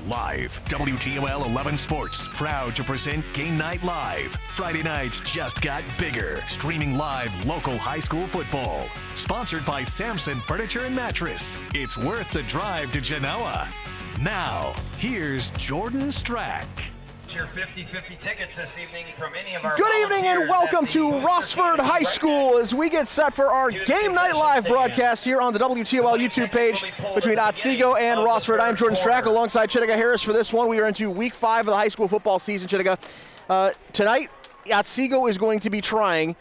Live, WTOL 11 Sports, proud to present Game Night Live. Friday nights just got bigger. Streaming live local high school football. Sponsored by Samson Furniture and Mattress. It's worth the drive to Genoa. Now, here's Jordan Strack. Your 50-50 tickets this evening from any of our Good evening and welcome to Rossford High School as we get set for our Game Night Live broadcast here on the WTOL YouTube page between Otsego and Rossford. I'm Jordan Strack alongside Chittiga Harris for this one. We are into week 5 of the high school football season, Chittiga. Tonight, Otsego is going to be trying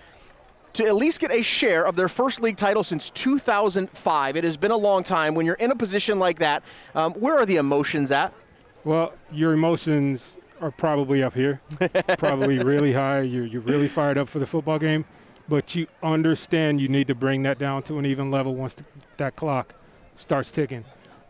to at least get a share of their first league title since 2005. It has been a long time. When you're in a position like that, where are the emotions at? Well, your emotions are probably up here, probably really high. You're really fired up for the football game, but you understand you need to bring that down to an even level once that clock starts ticking.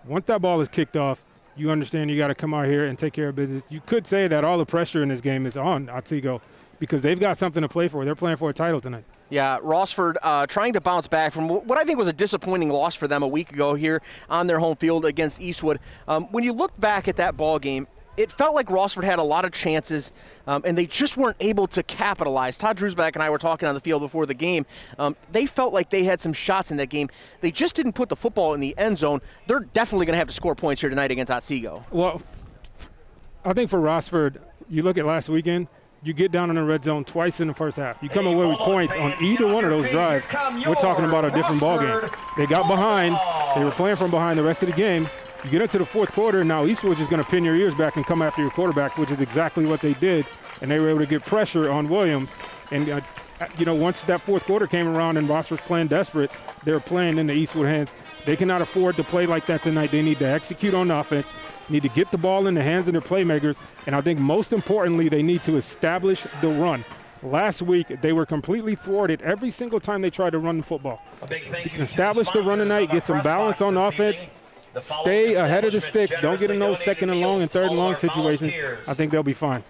Once that ball is kicked off, you understand you got to come out here and take care of business. You could say that all the pressure in this game is on Otsego because they've got something to play for. They're playing for a title tonight. Yeah, Rossford trying to bounce back from what I think was a disappointing loss for them a week ago here on their home field against Eastwood. When you look back at that ball game, it felt like Rossford had a lot of chances, and they just weren't able to capitalize. Todd Drewsback and I were talking on the field before the game. They felt like they had some shots in that game. They just didn't put the football in the end zone. They're definitely going to have to score points here tonight against Otsego. Well, I think for Rossford, you look at last weekend, you get down in the red zone twice in the first half. You come away with points on either one of those drives. We're talking about a different ball game. They got behind. They were playing from behind the rest of the game. You get into the fourth quarter, and now Eastwood is going to pin your ears back and come after your quarterback, which is exactly what they did. And they were able to get pressure on Williams. And, once that fourth quarter came around and Ross was playing desperate, they were playing in the Eastwood hands. They cannot afford to play like that tonight. They need to execute on offense, need to get the ball in the hands of their playmakers. And I think most importantly, they need to establish the run. Last week, they were completely thwarted every single time they tried to run the football. Establish the run tonight, get some balance on offense. Stay ahead of the sticks. Don't get in those second and long and third and long situations. I think they'll be fine.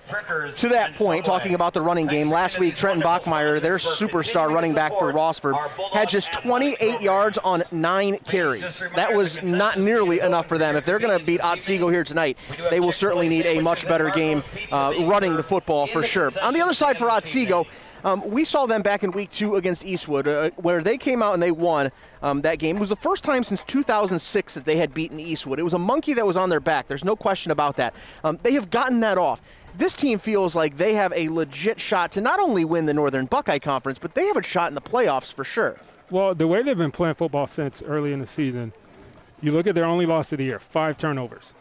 To that point, talking about the running game, last week Trenton Bachmeyer, their superstar running back for Rossford, had just 28 yards on 9 carries. That was not nearly enough for them. If they're going to beat Otsego here tonight, they will certainly need a much better game running the football for sure. On the other side for Otsego, we saw them back in week 2 against Eastwood, where they came out and they won that game. It was the first time since 2006 that they had beaten Eastwood. It was a monkey that was on their back. There's no question about that. They have gotten that off. This team feels like they have a legit shot to not only win the Northern Buckeye Conference, but they have a shot in the playoffs for sure. Well, the way they've been playing football since early in the season, you look at their only loss of the year, 5 turnovers.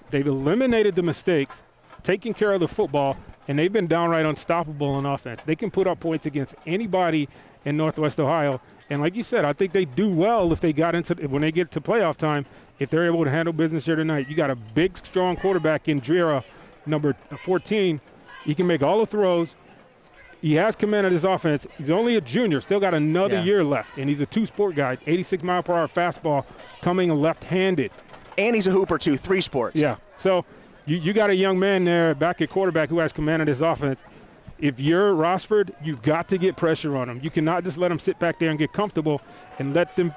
They've eliminated the mistakes, taking care of the football, and they've been downright unstoppable on offense. They can put up points against anybody in Northwest Ohio. And like you said, I think they do well if they got into when they get to playoff time, if they're able to handle business here tonight. You got a big, strong quarterback in Drera, number 14. He can make all the throws. He has command of his offense. He's only a junior, still got another year left. And he's a 2-sport guy, 86-mile-per-hour fastball coming left-handed. And he's a hooper, too, 3 sports. Yeah. So you got a young man there back at quarterback who has command of his offense. If you're Rossford, you've got to get pressure on them. You cannot just let them sit back there and get comfortable and let them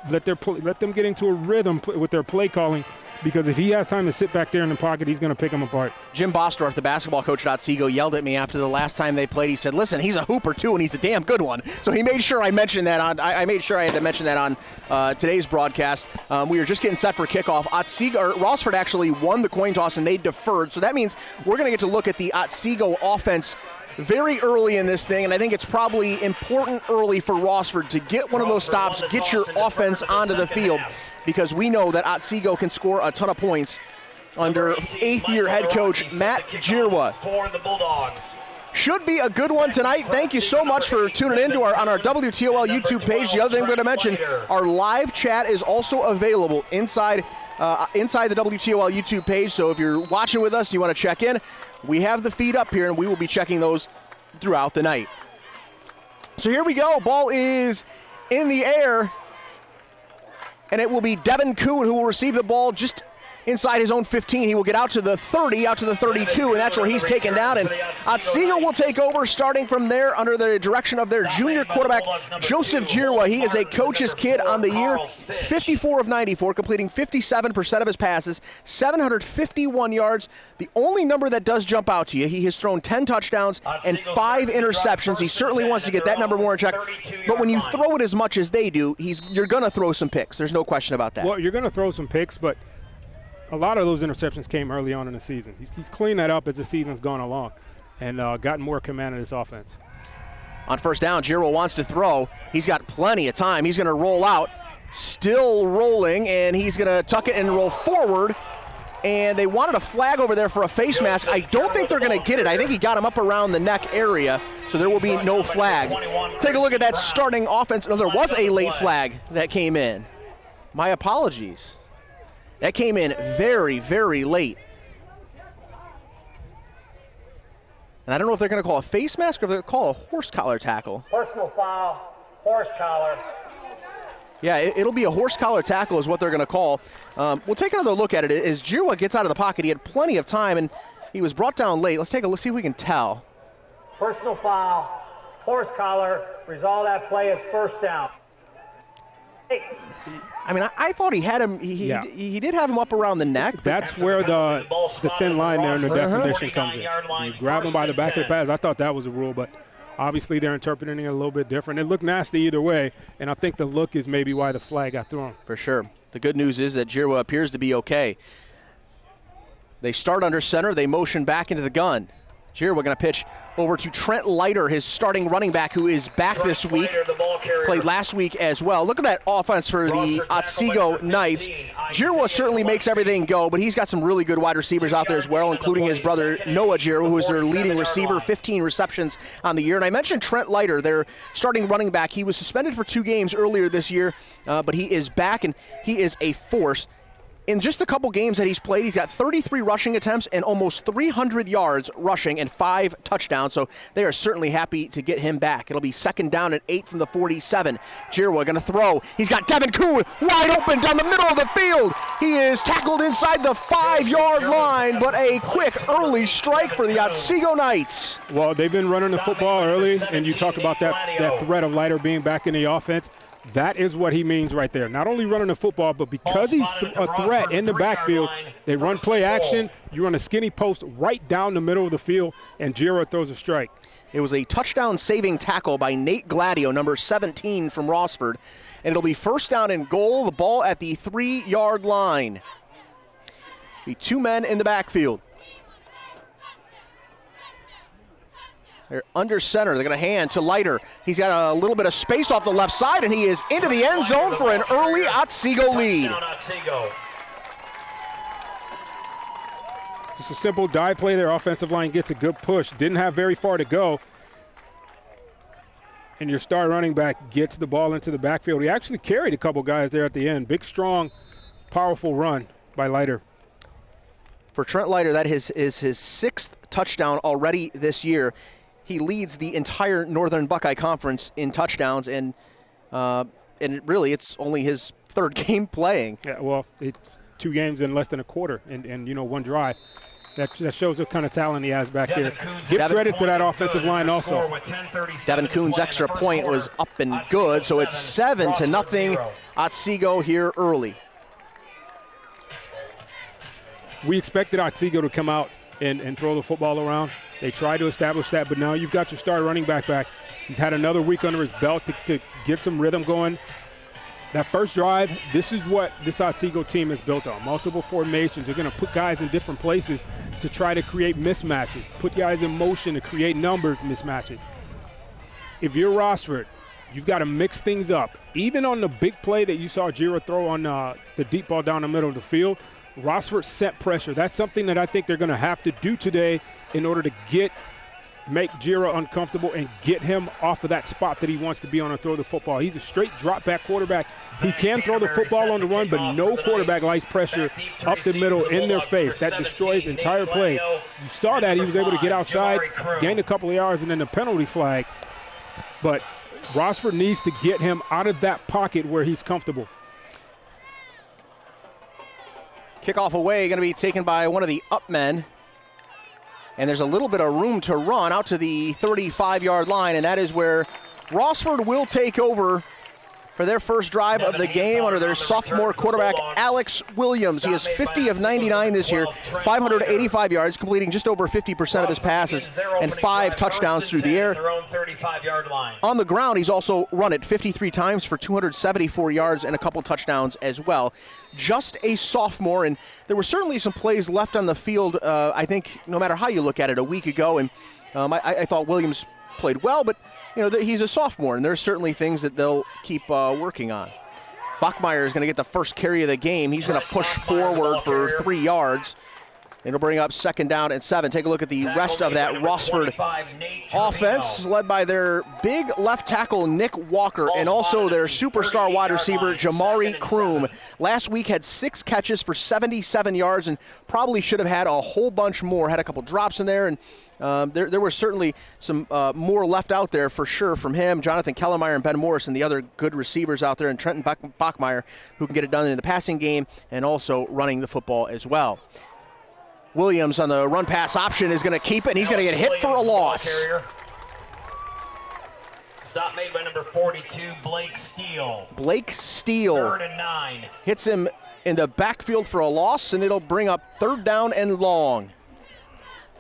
get into a rhythm with their play calling, because if he has time to sit back there in the pocket, he's going to pick them apart. Jim Bostorff, the basketball coach at Otsego, yelled at me after the last time they played. He said, "Listen, he's a hooper too, and he's a damn good one." So he made sure I mentioned that on. I made sure I had to mention that on today's broadcast. We were just getting set for kickoff. Rossford actually won the coin toss and they deferred. So that means we're going to get to look at the Otsego offense very early in this thing, and I think it's probably important early for Rossford to get one of those stops, get your offense onto the field, because we know that Otsego can score a ton of points under 8th-year head coach Matt Jirwa. For the Bulldogs. Should be a good one tonight. Thank you so much for tuning in to on our WTOL YouTube page. The other thing we're going to mention, our live chat is also available inside the WTOL YouTube page. So if you're watching with us, you want to check in, we have the feed up here, and we will be checking those throughout the night. So here we go. Ball is in the air, and it will be Devin Kuhn who will receive the ball just inside his own 15. He will get out to the 30, out to the 32, and that's where he's taken down. And Otsego will take over starting from there under the direction of their junior quarterback, Joseph Jirwa. He is a coach's kid on the year, 54 of 94, completing 57% of his passes, 751 yards. The only number that does jump out to you, he has thrown 10 touchdowns and 5 interceptions. He certainly wants to get that number more in check. But when you throw it as much as they do, you're going to throw some picks. There's no question about that. Well, you're going to throw some picks, but a lot of those interceptions came early on in the season. He's cleaned that up as the season's gone along and gotten more command of this offense. On first down, Giro wants to throw. He's got plenty of time. He's going to roll out, still rolling, and he's going to tuck it and roll forward. And they wanted a flag over there for a face mask. I don't think they're going to get it. I think he got him up around the neck area, so there will be no flag. Take a look at that starting offense. No, there was a late flag that came in. My apologies. That came in very, very late. And I don't know if they're going to call a face mask or if they're going to call a horse collar tackle. Personal foul, horse collar. Yeah, it'll be a horse collar tackle is what they're going to call. We'll take another look at it. As Jirwa gets out of the pocket, he had plenty of time, and he was brought down late. Let's take a look, see if we can tell. Personal foul, horse collar, resolve that play as first down. Hey. I mean, I thought he had him. He did have him up around the neck. That's where the thin line there in the definition comes in. You grab him by the back of the pads. I thought that was a rule, but obviously they're interpreting it a little bit different. It looked nasty either way, and I think the look is maybe why the flag got thrown. For sure. The good news is that Jirwa appears to be okay. They start under center. They motion back into the gun. Jirwa going to pitch over to Trent Leiter, his starting running back, who is back this week. Played last week as well. Look at that offense for the Otsego Knights. Jirwa certainly makes everything go, but he's got some really good wide receivers out there as well, including his brother Noah Jirwa, who is their leading receiver, 15 receptions on the year. And I mentioned Trent Leiter, their starting running back. He was suspended for 2 games earlier this year, but he is back, and he is a force. In just a couple games that he's played, he's got 33 rushing attempts and almost 300 yards rushing and 5 touchdowns, so they are certainly happy to get him back. It'll be second down at 8 from the 47. Jirwa going to throw. He's got Devin Kuhn wide open down the middle of the field. He is tackled inside the 5-yard line, but a quick early strike for the Otsego Knights. Well, they've been running the football early, and you talk about that threat of Leiter being back in the offense. That is what he means right there. Not only running the football, but because he's a threat in the backfield, they run play action. You run a skinny post right down the middle of the field, and Jirwa throws a strike. It was a touchdown-saving tackle by Nate Gladio, number 17 from Rossford. And it'll be first down and goal, the ball at the 3-yard line. Be 2 men in the backfield. They're under center. They're going to hand to Leiter. He's got a little bit of space off the left side, and he is into the end zone for an early Otsego lead. Just a simple dive play. Their offensive line gets a good push. Didn't have very far to go. And your star running back gets the ball into the backfield. He actually carried a couple guys there at the end. Big, strong, powerful run by Leiter. For Trent Leiter, that is his 6th touchdown already this year. He leads the entire Northern Buckeye Conference in touchdowns, and really it's only his 3rd game playing. Yeah, well, 2 games in less than a quarter, and 1 drive. That shows what kind of talent he has back there. Give credit to that offensive line also. Devin Kuhn's extra point was up and good, so it's 7-0 Otsego here early. We expected Otsego to come out and throw the football around. They tried to establish that, but now you've got your star running back. He's had another week under his belt to get some rhythm going. That first drive, this is what this Otsego team is built on. Multiple formations. They're going to put guys in different places to try to create mismatches, put guys in motion to create number mismatches. If you're Rossford, you've got to mix things up. Even on the big play that you saw Jirwa throw on the deep ball down the middle of the field, Rossford set pressure. That's something that I think they're going to have to do today in order to make Jirwa uncomfortable and get him off of that spot that he wants to be on and throw the football. He's a straight drop-back quarterback. He can throw the football on the run, but no quarterback likes pressure up the middle in their face. That destroys entire play. You saw that. He was able to get outside, gain a couple of yards, and then the penalty flag. But Rossford needs to get him out of that pocket where he's comfortable. Kickoff away, going to be taken by one of the up men. And there's a little bit of room to run out to the 35-yard line, and that is where Rossford will take over for their first drive of the game under their sophomore quarterback, Alex Williams. He is 50 of 99 this year, 585 yards, completing just over 50% of his passes, and 5 touchdowns through the air. On the ground, he's also run it 53 times for 274 yards and a couple touchdowns as well. Just a sophomore, and there were certainly some plays left on the field, I think, no matter how you look at it, a week ago, and I thought Williams played well, but he's a sophomore, and there's certainly things that they'll keep working on. Bachmeyer is going to get the first carry of the game. He's going to push forward for 3 yards. It'll bring up 2nd down and 7. Take a look at the rest of that Rossford offense, led by their big left tackle, Nick Walker, and also their superstar wide receiver, Jamari Kroom. Last week had 6 catches for 77 yards and probably should have had a whole bunch more. Had a couple drops in there, and there were certainly some more left out there for sure from him. Jonathan Kellermeyer and Ben Morrison, the other good receivers out there, and Trenton Bachmeyer, who can get it done in the passing game and also running the football as well. Williams on the run-pass option is going to keep it, and he's going to get hit for a loss. Stop made by number 42, Blake Steele. Blake Steele 3rd and 9. Hits him in the backfield for a loss, and it'll bring up 3rd down and long.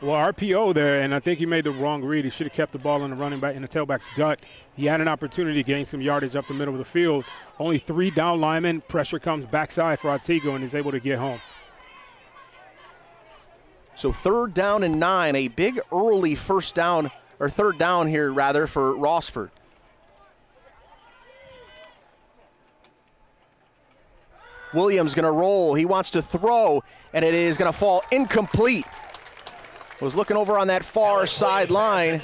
Well, RPO there, and I think he made the wrong read. He should have kept the ball in the running back in the tailback's gut. He had an opportunity to gain some yardage up the middle of the field. Only 3 down linemen. Pressure comes backside for Otsego, and is able to get home. So 3rd down and 9, a big early 3rd down here rather for Rossford. Williams going to roll. He wants to throw, and it is going to fall incomplete. Was looking over on that far sideline.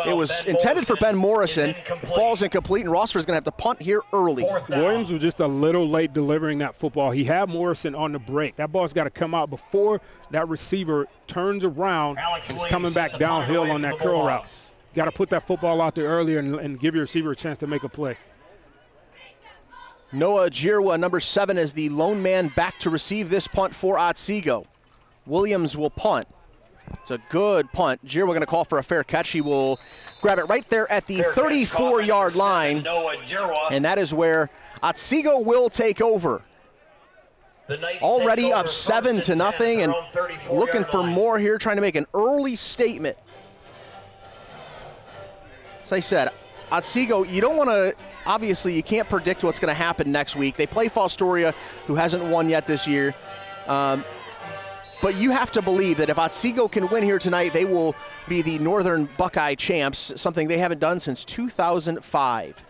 It was intended for Ben Morrison. Falls incomplete, and Rossford's going to have to punt here early. Williams was just a little late delivering that football. He had Morrison on the break. That ball's got to come out before that receiver turns around. He's coming back downhill on that curl route. Got to put that football out there earlier and give your receiver a chance to make a play. Noah Jirwa, number 7, is the lone man back to receive this punt for Otsego. Williams will punt. It's a good punt. Jirwa going to call for a fair catch. He will grab it right there at the 34-yard line. And that is where Otsego will take over. Already up 7-0 and looking for more here, trying to make an early statement. As I said, Otsego, you don't want to, obviously you can't predict what's going to happen next week. They play Fostoria, who hasn't won yet this year. But you have to believe that if Otsego can win here tonight, they will be the Northern Buckeye champs, something they haven't done since 2005.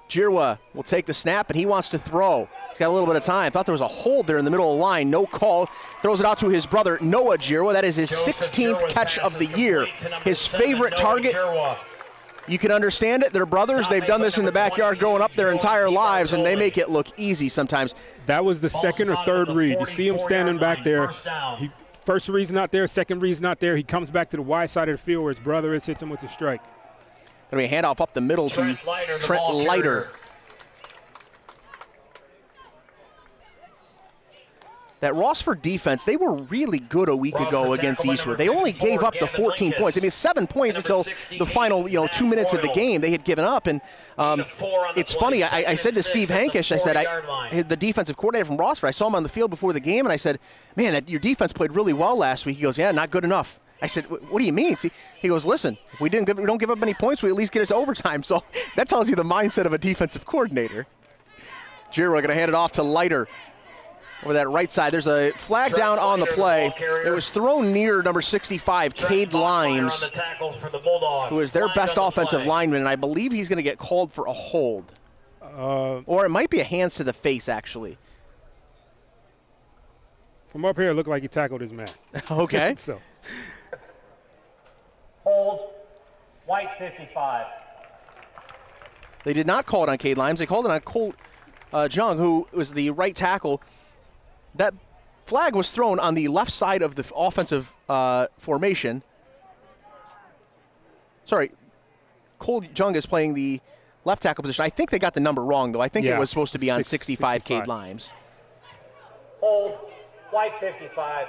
Jirwa will take the snap, and he wants to throw. He's got a little bit of time. Thought there was a hold there in the middle of the line. No call. Throws it out to his brother, Noah Jirwa. That is his 16th catch of the year. His favorite target. You can understand it. They're brothers. They've done this in the backyard growing up their entire lives, and they make it look easy sometimes. That was the 2nd or 3rd read. You see him standing back there. First read's not there, 2nd read's not there. He comes back to the wide side of the field where his brother is, hits him with a strike. Going to be a handoff up the middle to Trent Leiter. That Rossford defense, they were really good a week ago against Eastwood. They only gave up the 14 points. I mean, 7 points until the final 2 minutes of the game. They had given up. And it's funny, I said to Steve Hankish, I said, the defensive coordinator from Rossford, I saw him on the field before the game, and I said, man, your defense played really well last week. He goes, yeah, not good enough. I said, what do you mean? He goes, listen, if we don't give up any points, we at least get us to overtime. So that tells you the mindset of a defensive coordinator. Jirwa going to hand it off to Leiter. Over that right side, there's a flag down on the play. It was thrown near number 65, Cade Limes, who is their best offensive lineman, and I believe he's going to get called for a hold. Or it might be a hands to the face, actually. From up here, it looked like he tackled his man. Okay. So. Hold, white 55. They did not call it on Cade Limes. They called it on Cole Jung, who was the right tackle. That flag was thrown on the left side of the offensive formation. Sorry, Cole Jung is playing the left tackle position. I think they got the number wrong, though. I think it was supposed to be on 65, Cade Limes. Hold, white 55,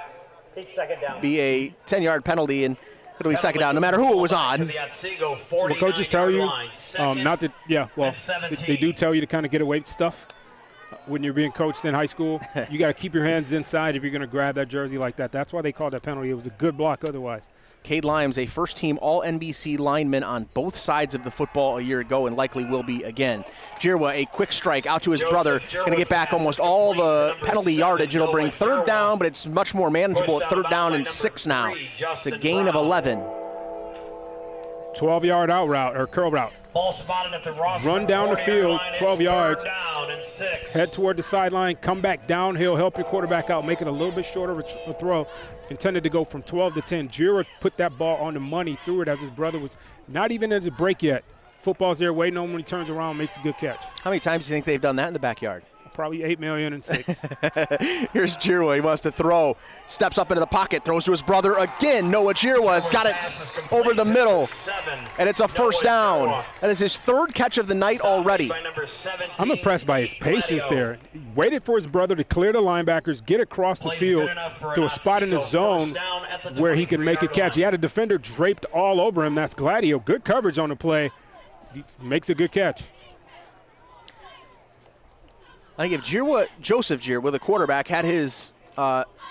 take second down. Be a 10-yard penalty, and it'll be second down, no matter who it was on. What coaches tell you, they do tell you to kind of get away with stuff when you're being coached in high school. You got to keep your hands inside if you're going to grab that jersey like that. That's why they called that penalty. It was a good block otherwise. Cade Limes, a first-team All-NBC lineman on both sides of the football a year ago and likely will be again. Jirwa, a quick strike out to his brother. He's going to get back almost all the penalty yardage. It'll bring third down, but it's much more manageable at third down and 6 now. It's a gain of 11. 12-yard out route or curl route. Ball spotted at the Rossford. Run down the field, 12 yards. Down and 6. Head toward the sideline, come back downhill, help your quarterback out, make it a little bit shorter of a throw. Intended to go from 12 to 10. Jirwa put that ball on the money, threw it as his brother was not even at a break yet. Football's there waiting on him when he turns around, makes a good catch. How many times do you think they've done that in the backyard? Probably 8 million and 6. Here's Jirwa. He wants to throw. Steps up into the pocket. Throws to his brother again. Noah Jirwa's got it over the middle. And it's a first down. That is his third catch of the night already. I'm impressed by his patience there. He waited for his brother to clear the linebackers, get across the field to a spot in the zone where he can make a catch. He had a defender draped all over him. That's Gladio. Good coverage on the play. He makes a good catch. I think if Joseph Jirwa, the quarterback, had his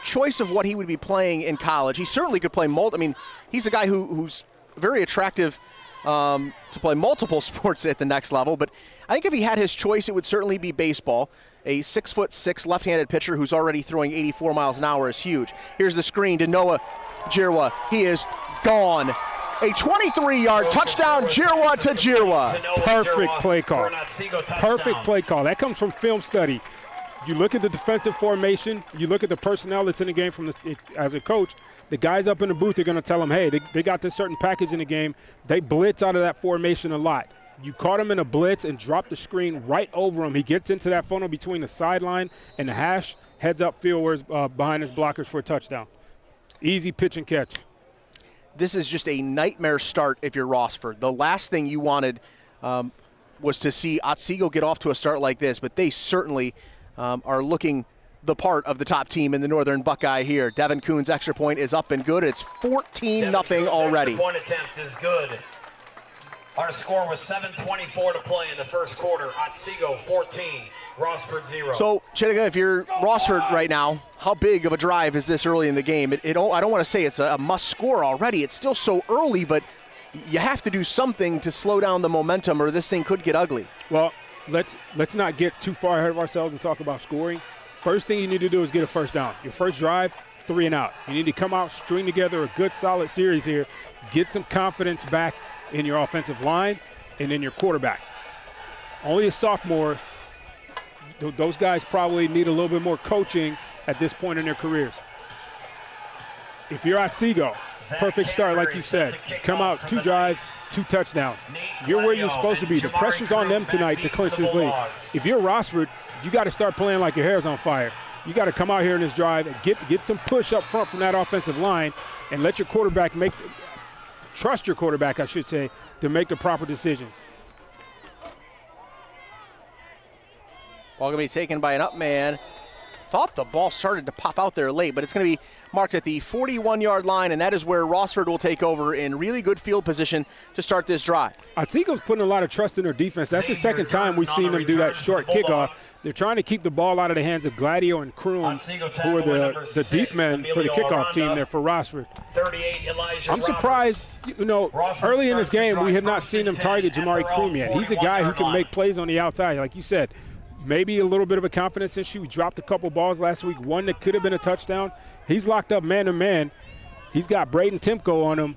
choice of what he would be playing in college, he certainly could play he's a guy who's very attractive to play multiple sports at the next level. But I think if he had his choice, it would certainly be baseball. A 6'6" left-handed pitcher who's already throwing 84 miles an hour is huge. Here's the screen to Noah Jirwa. He is gone. A 23-yard touchdown, Jirwa to Jirwa. Perfect play call. Perfect play call. That comes from film study. You look at the defensive formation. You look at the personnel that's in the game as a coach. The guys up in the booth are going to tell them, hey, they got this certain package in the game. They blitz out of that formation a lot. You caught him in a blitz and dropped the screen right over him. He gets into that funnel between the sideline and the hash, heads up field where behind his blockers for a touchdown. Easy pitch and catch. This is just a nightmare start if you're Rossford. The last thing you wanted was to see Otsego get off to a start like this, but they certainly are looking the part of the top team in the Northern Buckeye here. Devin Kuhn's extra point is up and good. It's 14-0 already. Extra point attempt is good. Our score was 7:24 to play in the first quarter. Otsego 14, Rossford 0. So, Chittiga, if you're Rossford right now, how big of a drive is this early in the game? I don't want to say it's a must score already. It's still so early, but you have to do something to slow down the momentum or this thing could get ugly. Well, let's not get too far ahead of ourselves and talk about scoring. First thing you need to do is get a first down. Your first drive, 3 and out. You need to come out, string together a good solid series here, get some confidence back in your offensive line and in your quarterback. Only a sophomore, those guys probably need a little bit more coaching at this point in their careers. If you're Otsego, perfect start, like you said. Come out, 2 drives, 2 touchdowns. You're where you're supposed to be. The pressure's on them tonight to clinch this lead. If you're Rossford, you got to start playing like your hair's on fire. You got to come out here in this drive and get some push up front from that offensive line and let your quarterback trust your quarterback, I should say, to make the proper decisions. Ball going to be taken by an up man. Thought the ball started to pop out there late, but it's going to be marked at the 41-yard line, and that is where Rossford will take over in really good field position to start this drive. Otsego's putting a lot of trust in their defense. That's the second time we've seen them do that short kickoff. They're trying to keep the ball out of the hands of Gladio and Kroom, who are the deep men for the kickoff team there for Rossford. I'm surprised, early in this game we had not seen them target Jamari Kroom yet. He's a guy who can make plays on the outside, like you said. Maybe a little bit of a confidence issue. He dropped a couple balls last week, one that could have been a touchdown. He's locked up man-to-man. He's got Braden Timko on him,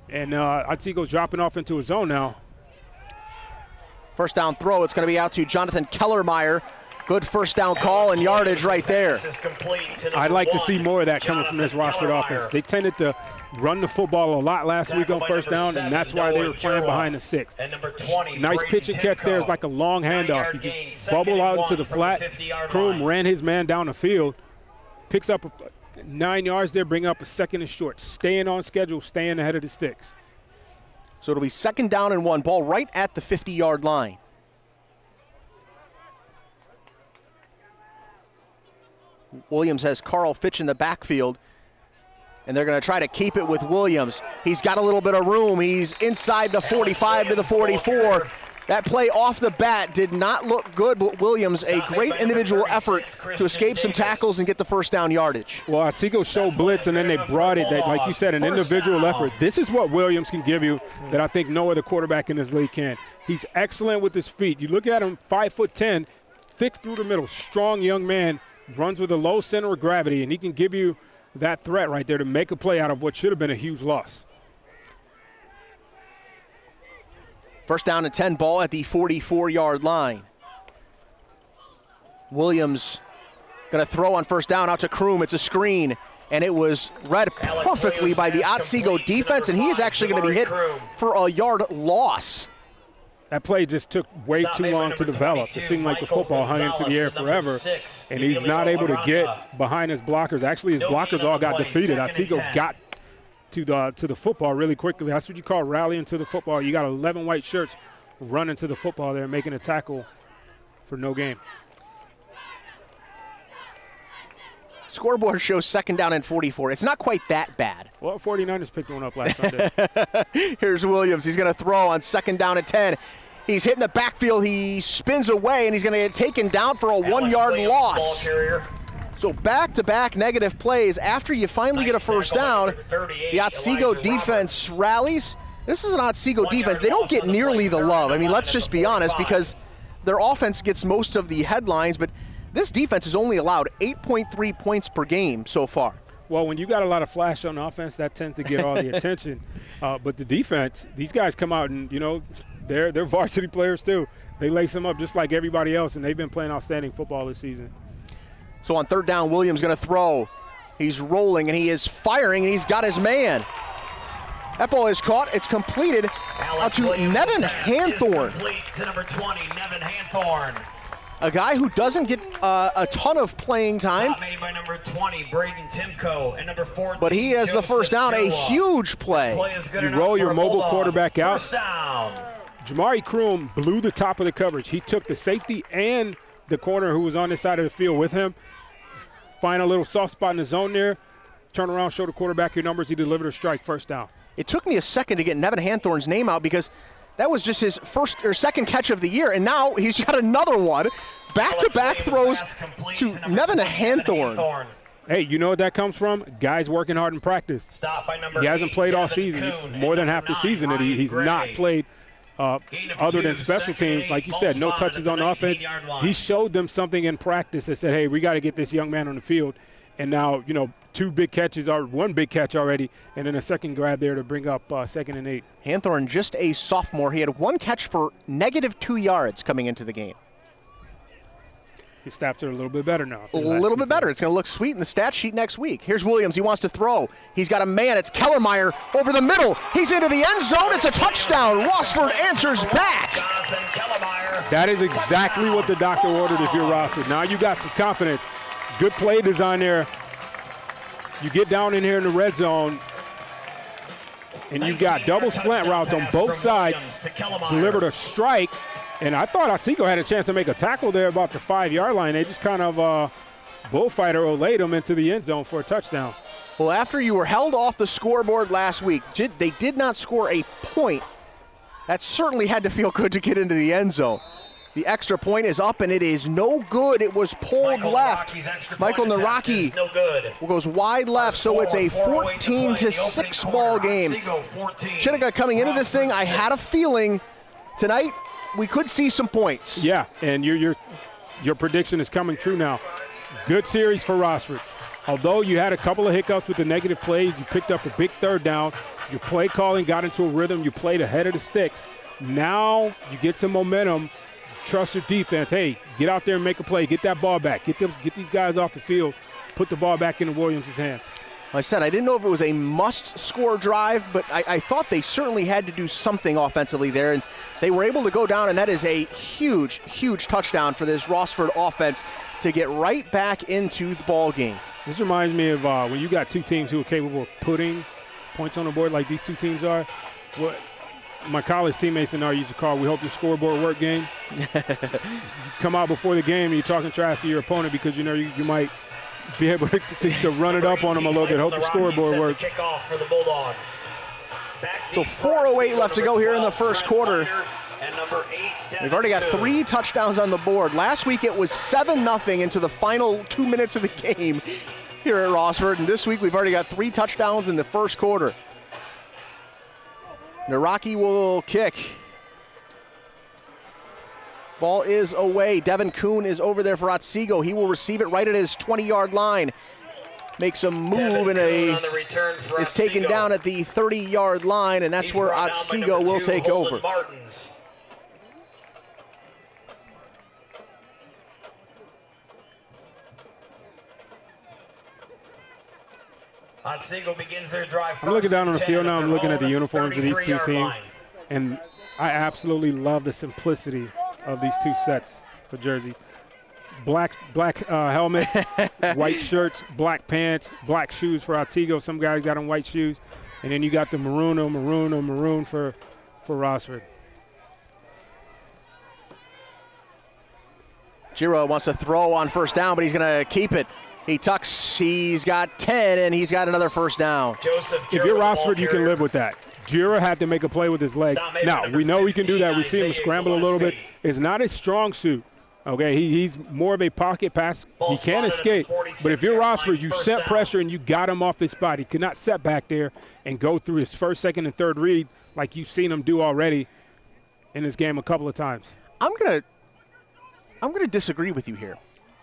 and Otsego's dropping off into his zone now. First down throw, it's going to be out to Jonathan Kellermeyer. Good first down call and yardage right there. I'd like to see more of that coming from this Rossford offense. They tended to run the football a lot last week on first down, and that's why they were playing behind the sticks. Nice pitch and catch there. It's like a long handoff. You just bubble out into the flat. Kroom ran his man down the field, picks up 9 yards there, bring up a second and short. Staying on schedule, staying ahead of the sticks. So it'll be 2nd down and 1. Ball right at the 50-yard line. Williams has Carl Fitch in the backfield, and they're going to try to keep it with Williams. He's got a little bit of room. He's inside the 45 to the 44. That play off the bat did not look good, but Williams, a great individual effort to escape some tackles and get the first down yardage. Well, Otsego showed blitz, and then they brought it, like you said, an individual effort. This is what Williams can give you that I think no other quarterback in this league can. He's excellent with his feet. You look at him, 5'10", thick through the middle, strong young man, runs with a low center of gravity, and he can give you that threat right there to make a play out of what should have been a huge loss. 1st down and 10, ball at the 44-yard line. Williams going to throw on 1st down out to Kroom. It's a screen, and it was read perfectly by the Otsego defense, and he is actually going to be hit for a yard loss. That play just took way too long to develop. It seemed like the football hung into the air forever, and he's not able to get behind his blockers. Actually, his blockers all got defeated. Otsego's got to the football really quickly. That's what you call rallying to the football. You got 11 white shirts running to the football there, making a tackle for no gain. Scoreboard shows 2nd down and 44. It's not quite that bad. Well, 49ers picked one up last Sunday. Here's Williams. He's going to throw on 2nd down and 10. He's hitting the backfield. He spins away, and he's going to get taken down for a 1-yard loss. So back-to-back negative plays after you finally get a 1st down. The Otsego defense rallies. This is an Otsego defense. They don't get nearly the love. I mean, let's just be honest, because their offense gets most of the headlines, but this defense has only allowed 8.3 points per game so far. Well, when you got a lot of flash on offense, that tends to get all the attention. But the defense, these guys come out and, they're varsity players too. They lace them up just like everybody else, and they've been playing outstanding football this season. So on 3rd down, Williams going to throw. He's rolling, and he is firing, and he's got his man. That ball is caught. It's completed out to Nevin Hanthorn. To number 20, Nevin Hanthorn. A guy who doesn't get a ton of playing time. Made by number 20, Braden Timko, and number 14, but he has the 1st down, a huge play. You roll your mobile quarterback out. 1st down. Jamari Kroom blew the top of the coverage. He took the safety and the corner who was on this side of the field with him. Find a little soft spot in the zone there. Turn around, show the quarterback your numbers. He delivered a strike, 1st down. It took me a second to get Nevin Hanthorn's name out because that was just his 1st or 2nd catch of the year, and now he's got another one. Back-to-back throws to Nevin Hanthorn. Hey, you know what that comes from? Guys working hard in practice. He hasn't played all season. More than half the season that he's not played other than special teams. Like you said, no touches on offense. He showed them something in practice that said, hey, we got to get this young man on the field. And now, 2 big catches, or 1 big catch already, and then a second grab there to bring up 2nd and 8. Hanthorn, just a sophomore. He had 1 catch for -2 yards coming into the game. His stats are a little bit better now. A little bit better. It's going to look sweet in the stat sheet next week. Here's Williams. He wants to throw. He's got a man. It's Kellermeyer over the middle. He's into the end zone. It's a touchdown. Rossford answers back. That is exactly what the doctor ordered if you're Rossford. Now you got some confidence. Good play design there. You get down in here in the red zone, and you've got double slant routes on both sides. Delivered a strike. And I thought Otsego had a chance to make a tackle there about the 5-yard line. They just kind of bullfighter olayed them into the end zone for a touchdown. Well, after you were held off the scoreboard last week, they did not score a point. That certainly had to feel good to get into the end zone. The extra point is up, and it is no good. It was pulled left. Michael Naraki goes wide left, so it's a 14-6 ball game. Chinniga coming into this thing, I had a feeling tonight we could see some points. Yeah, and your prediction is coming true now. Good series for Rossford. Although you had a couple of hiccups with the negative plays, you picked up a big 3rd down. Your play calling got into a rhythm. You played ahead of the sticks. Now you get some momentum. Trust your defense. Hey, get out there and make a play. Get that ball back. Get these guys off the field. Put the ball back into Williams' hands. I said I didn't know if it was a must-score drive, but I thought they certainly had to do something offensively there, and they were able to go down, and that is a huge, huge touchdown for this Rossford offense to get right back into the ball game. This reminds me of when you got 2 teams who are capable of putting points on the board like these 2 teams are. my college teammates and I used to call, we hope your scoreboard work game. Come out before the game and you're talking trash to your opponent because you know you might be able to run it up on them a little bit. Hope the scoreboard works. Kickoff for the Bulldogs. So 4:08 left to go here in the first quarter. They've already got 3 touchdowns on the board. Last week it was 7-0 into the final 2 minutes of the game here at Rossford, and this week we've already got 3 touchdowns in the first quarter. Naraki will kick. Ball is away. Devin Kuhn is over there for Otsego. He will receive it right at his 20-yard line. Makes a move and is taken down at the 30-yard line, and that's where Otsego will take over. Otsego begins their drive. I'm looking down on the field now. I'm looking at the uniforms of these two teams, and I absolutely love the simplicity of these two sets of jerseys. Black helmet, white shirts, black pants, black shoes for Otsego. Some guys got on white shoes, and then you got the maroon for Rossford. Giro wants to throw on first down, but he's going to keep it. He tucks, he's got 10, and he's got another first down. If you're Rossford, you can live with that. Jira had to make a play with his leg. Now, we know he can do that. We see him scramble a little bit. It's not his strong suit. Okay, he's more of a pocket pass. He can escape. But if you're Rossford, you set pressure and you got him off his spot. He could not set back there and go through his first, second, and third read like you've seen him do already in this game a couple of times. I'm gonna disagree with you here.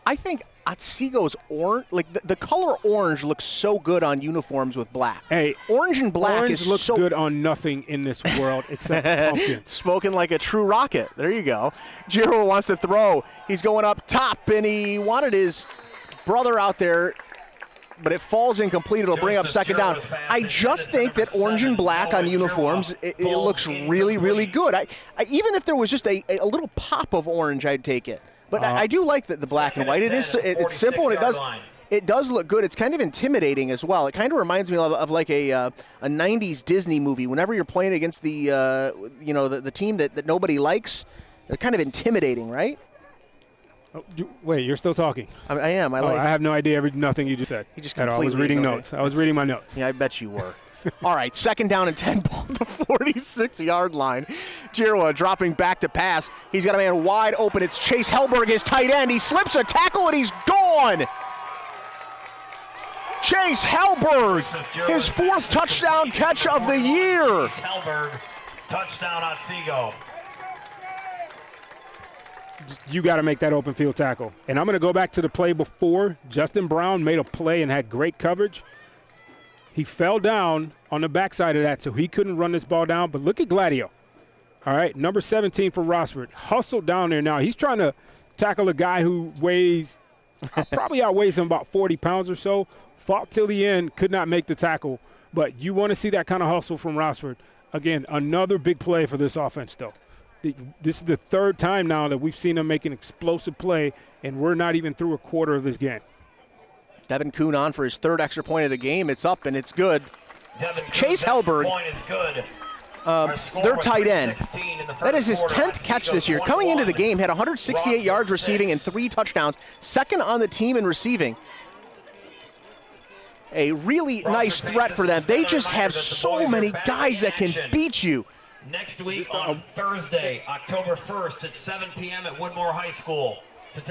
I think Otsego's orange, like the color orange, looks so good on uniforms with black. Hey, orange and black looks good on nothing in this world except pumpkin. Spoken like a true rocket. There you go. Giro wants to throw. He's going up top, and he wanted his brother out there, but it falls incomplete. It'll bring up second down. I just think that orange and black on uniforms, it looks really, really good. I even if there was just a little pop of orange, I'd take it. But I do like the black and white. It's simple, and it does look good. It's kind of intimidating as well. It kind of reminds me of like a 90s Disney movie. Whenever you're playing against the team that nobody likes, they're kind of intimidating, right? Oh, wait, you're still talking? I am. I have no idea nothing you just said. You just I was reading notes. I was reading my notes. Yeah, I bet you were. All right, second down and 10 ball at the 46-yard line. Giroux dropping back to pass. He's got a man wide open. It's Chase Hellberg, his tight end. He slips a tackle, and he's gone. Chase Hellberg, his 4th touchdown catch of the year. Hellberg, touchdown Otsego. You got to make that open field tackle. And I'm going to go back to the play before. Justin Brown made a play and had great coverage. He fell down on the backside of that, so he couldn't run this ball down. But look at Gladio. All right, number 17 for Rossford. Hustled down there now. He's trying to tackle a guy who weighs, probably outweighs him about 40 pounds or so. Fought till the end, could not make the tackle. But you want to see that kind of hustle from Rossford. Again, another big play for this offense, though. This is the 3rd time now that we've seen them make an explosive play, and we're not even through a quarter of this game. Devin Kuhn on for his 3rd extra point of the game. It's up, and it's good. Chase Hellberg, their tight end, that is his 10th catch this year. Coming into the game, had 168 yards receiving and 3 touchdowns. 2nd on the team in receiving. A really nice threat for them. They just have so many guys that can beat you. Next week on Thursday, October 1st at 7 p.m. at Woodmore High School.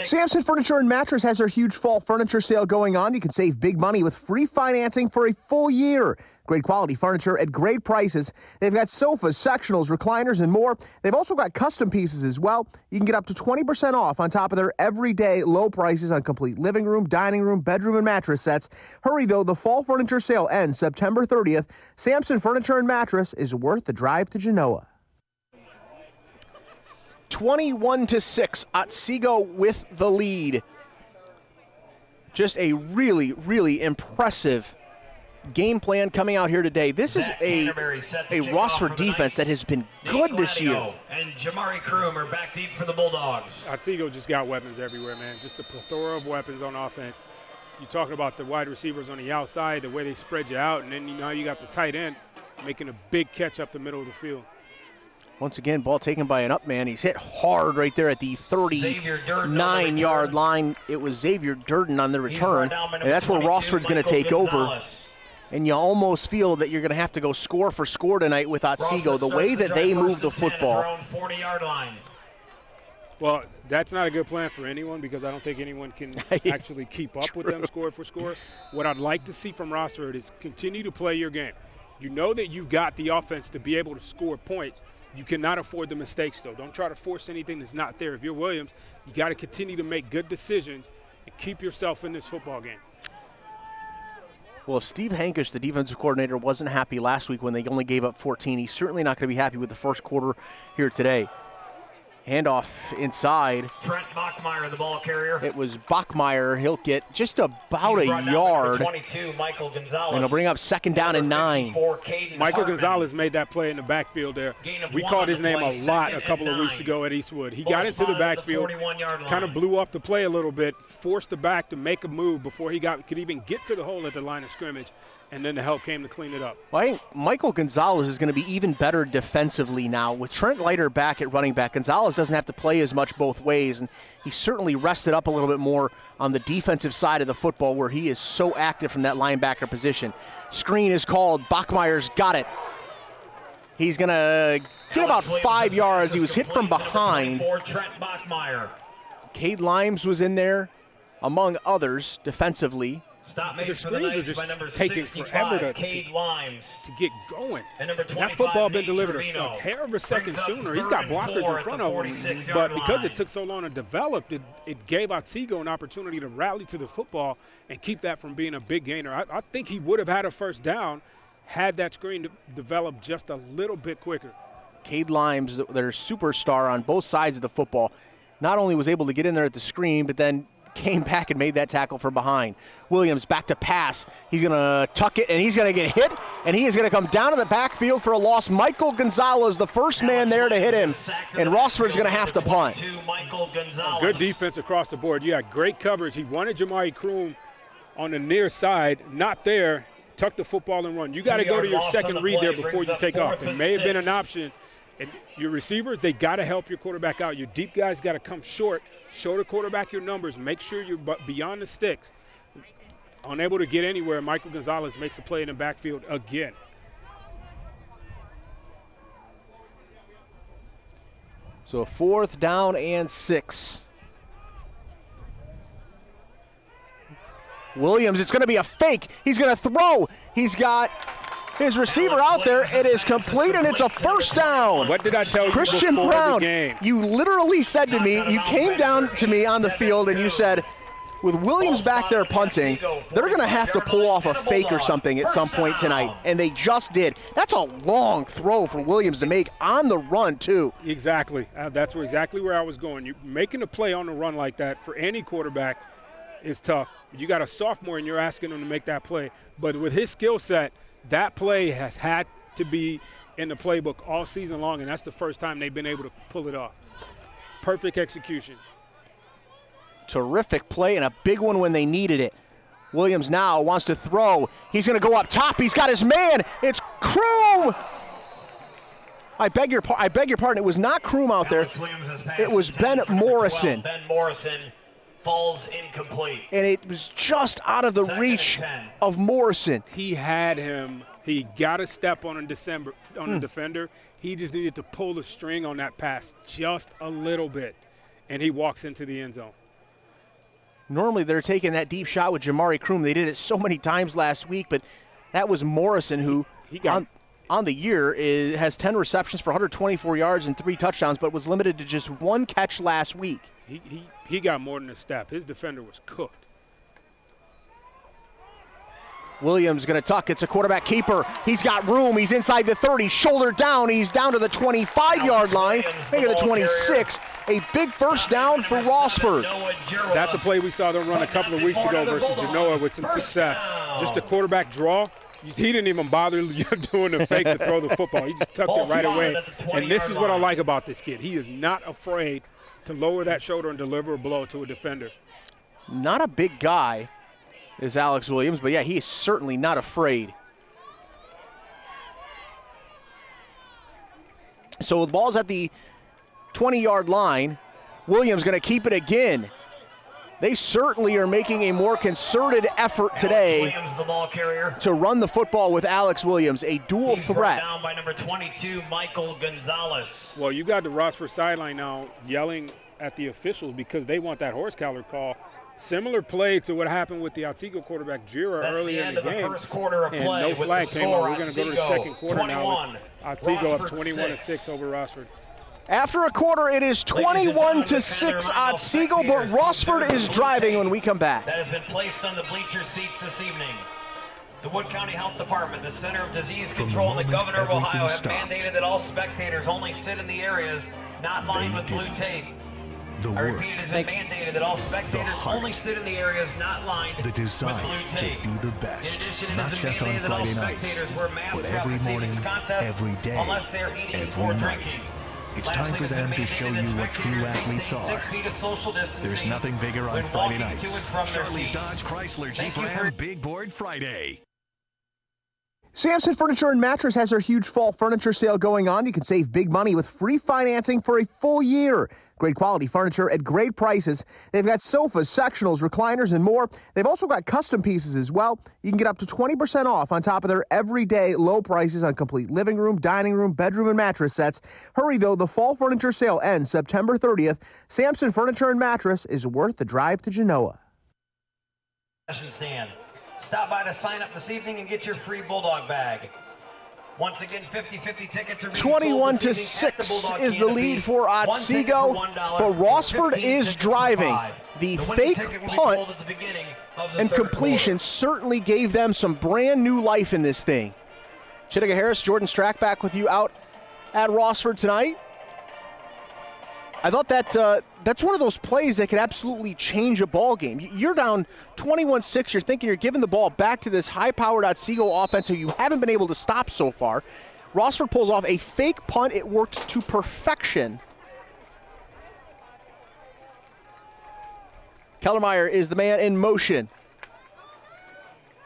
Sampson Furniture and Mattress has their huge fall furniture sale going on. You can save big money with free financing for a full year. Great quality furniture at great prices. They've got sofas, sectionals, recliners, and more. They've also got custom pieces as well. You can get up to 20% off on top of their everyday low prices on complete living room, dining room, bedroom, and mattress sets. Hurry, though. The fall furniture sale ends September 30th. Sampson Furniture and Mattress is worth the drive to Genoa. 21-6, Otsego with the lead. Just a really, really impressive game plan coming out here today. This is a Rossford defense that has been good this year. And Jamari Kroom are back deep for the Bulldogs. Otsego just got weapons everywhere, man. Just a plethora of weapons on offense. You're talking about the wide receivers on the outside, the way they spread you out, and then you got the tight end making a big catch up the middle of the field. Once again, ball taken by an up man. He's hit hard right there at the 39-yard line. It was Xavier Durden on the return. And that's where Rossford's going to take over. And you almost feel that you're going to have to go score for score tonight with Otsego. The way that they move the football. Well, that's not a good plan for anyone because I don't think anyone can actually keep up with them score for score. What I'd like to see from Rossford is continue to play your game. You know that you've got the offense to be able to score points. You cannot afford the mistakes, though. Don't try to force anything that's not there. If you're Williams, you got to continue to make good decisions and keep yourself in this football game. Well, if Steve Hankish, the defensive coordinator, wasn't happy last week when they only gave up 14, he's certainly not going to be happy with the first quarter here today. Handoff inside. Trent Bachmeyer, the ball carrier. It was Bachmeyer. He'll get just about a yard. 22, Michael Gonzalez. And he'll bring up 2nd down and 9. Michael Gonzalez made that play in the backfield there. We called his name a lot a couple of weeks ago at Eastwood. He got into the backfield, kind of blew up the play a little bit, forced the back to make a move before he could even get to the hole at the line of scrimmage. And then the help came to clean it up. Well, I think Michael Gonzalez is going to be even better defensively now. With Trent Leiter back at running back, Gonzalez doesn't have to play as much both ways, and he certainly rested up a little bit more on the defensive side of the football where he is so active from that linebacker position. Screen is called. Bachmeyer's got it. He's going to get about 5 yards. He was hit from behind. Cade Limes was in there, among others, defensively. The screens are just taking forever to get going. That football been delivered a hair of a second sooner. He's got blockers in front of him, but because it took so long to develop, it gave Otsego an opportunity to rally to the football and keep that from being a big gainer. I think he would have had a first down had that screen developed just a little bit quicker. Cade Limes, their superstar on both sides of the football, not only was able to get in there at the screen, but then came back and made that tackle from behind. Williams back to pass. He's going to tuck it, and he's going to get hit, and he is going to come down to the backfield for a loss. Michael Gonzalez, the first man there to hit him, and Rossford's going to have to punt. Good defense across the board. You had great coverage. He wanted Jamari Kroom on the near side, not there. Tuck the football and run. You got to go to your second read there before you take off. It may have been an option. And your receivers, they got to help your quarterback out. Your deep guys got to come short. Show the quarterback your numbers. Make sure you're beyond the sticks. Unable to get anywhere, Michael Gonzalez makes a play in the backfield again. So 4th down and 6. Williams, it's going to be a fake. He's going to throw. He's got his receiver out there. It is complete, and it's a first down. What did I tell you Christian before Brown, the game? You literally said to me, you came down to me on the field, and you said, with Williams back there punting, they're going to have to pull off a fake or something at some point tonight, and they just did. That's a long throw for Williams to make on the run, too. Exactly. That's exactly where I was going. You making a play on the run like that for any quarterback is tough. You got a sophomore, and you're asking him to make that play. But with his skill set, that play has had to be in the playbook all season long, and that's the first time they've been able to pull it off. Perfect execution. Terrific play and a big one when they needed it. Williams now wants to throw. He's going to go up top. He's got his man. It's Kroom. I beg your pardon. It was not Kroom out there. It was Ben Morrison. Ben Morrison falls incomplete. And it was just out of the reach of Morrison. He had him. He got a step on a defender. He just needed to pull the string on that pass just a little bit, and he walks into the end zone. Normally they're taking that deep shot with Jamari Kroom. They did it so many times last week, but that was Morrison who on the year has 10 receptions for 124 yards and 3 touchdowns, but was limited to just 1 catch last week. He got more than a step. His defender was cooked. Williams going to tuck. It's a quarterback keeper. He's got room. He's inside the 30. Shoulder down. He's down to the 25-yard line. Maybe the 26. A big first down for Rossford. That's a play we saw them run a couple of weeks ago versus Genoa with some success. Just a quarterback draw. He didn't even bother doing the fake to throw the football. He just tucked it right away. And this is what I like about this kid. He is not afraid to lower that shoulder and deliver a blow to a defender. Not a big guy is Alex Williams, but yeah, he is certainly not afraid. So the ball's at the 20-yard line. Williams going to keep it again. They certainly are making a more concerted effort today Williams, the ball carrier, to run the football with Alex Williams, a dual threat. Down by number 22, Michael Gonzalez. Well, you got the Rossford sideline now yelling at the officials because they want that horse collar call. Similar play to what happened with the Otsego quarterback Jira earlier in the game. That's the end of the first quarter of play. And no flag came on. We're going to go to the second quarter now with Otsego up 21-6 over Rossford. After a quarter, it is 21-6 Otsego, but Rossford is driving when we come back. That has been placed on the bleacher seats this evening. The Wood County Health Department, the Center of Disease Control, and the Governor of Ohio have mandated that all spectators only sit in the areas not lined with blue tape. I repeat, it has been mandated that all spectators only sit in the areas not lined with blue tape. To be the best, In addition, it not has been just on mandated that all Friday nights, spectators wear masks but throughout every the morning, season's contest, every day, unless they're eating every or night. drinking. It's time for them to show you what true athletes are. There's nothing bigger on Friday nights. Charlie's Dodge Chrysler Jeep Ram Big Board Friday. Sampson Furniture and Mattress has their huge fall furniture sale going on. You can save big money with free financing for a full year. Great quality furniture at great prices. They've got sofas, sectionals, recliners, and more. They've also got custom pieces as well. You can get up to 20% off on top of their everyday low prices on complete living room, dining room, bedroom, and mattress sets. Hurry, though. The fall furniture sale ends September 30th. Sampson Furniture and Mattress is worth the drive to Genoa. Stand. Stop by to sign up this evening and get your free Bulldog bag. Once again, 50-50 tickets are being 21-6 is the lead for Otsego, but Rossford is driving. The fake punt and completion certainly gave them some brand new life in this thing. Chittiga Harris, Jordan Strack back with you out at Rossford tonight. I thought that that's one of those plays that could absolutely change a ball game. You're down 21-6. You're thinking you're giving the ball back to this high-powered Otsego offense who you haven't been able to stop so far. Rossford pulls off a fake punt. It worked to perfection. Kellermeyer is the man in motion.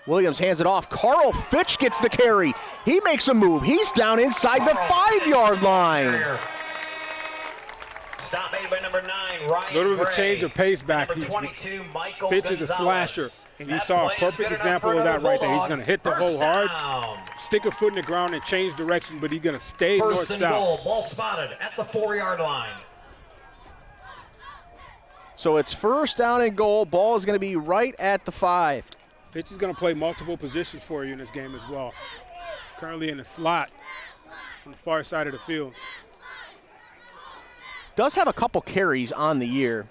Williams hands it off. Carl Fitch gets the carry. He makes a move. He's down inside the 5-yard line. Stop made by number 9, Ryan A little bit of a Gray. change of pace back. Number 22, Michael Fitch is a Gonzalez. slasher, and you That saw a play is perfect good enough example for of that another right there. He's Bulldog. going to hit the First hole hard, down. stick a foot in the ground, and change direction, but he's going to stay First and north-south. goal, ball spotted at the 4-yard line. So it's first down and goal. Ball is going to be right at the 5. Fitch is going to play multiple positions for you in this game as well. Currently in the slot on the far side of the field. Does have a couple carries on the year.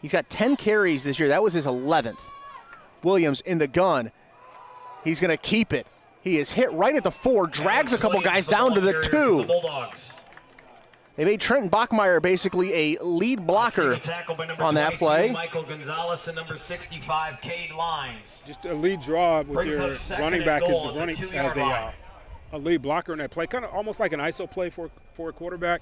He's got 10 carries this year. That was his 11th. Williams in the gun. He's going to keep it. He is hit right at the 4, drags a couple guys down to the 2. They made Trent Bachmeyer basically a lead blocker on that play. Michael Gonzalez and number 65, Cade Limes. Just a lead draw with Brings your up second running and back as goal the at the running 2-yard line. a lead blocker in that play, kind of almost like an ISO play for a quarterback.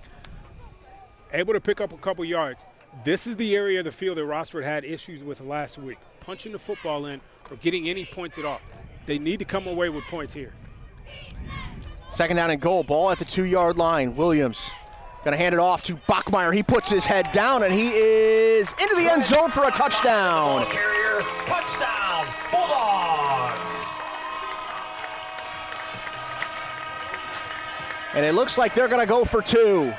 Able to pick up a couple yards. This is the area of the field that Rossford had issues with last week, punching the football in or getting any points at all. They need to come away with points here. Second down and goal. Ball at the 2-yard line. Williams going to hand it off to Bachmeyer. He puts his head down, and he is into the end zone for a touchdown. Ball carrier, touchdown, Bulldogs. And it looks like they're going to go for 2.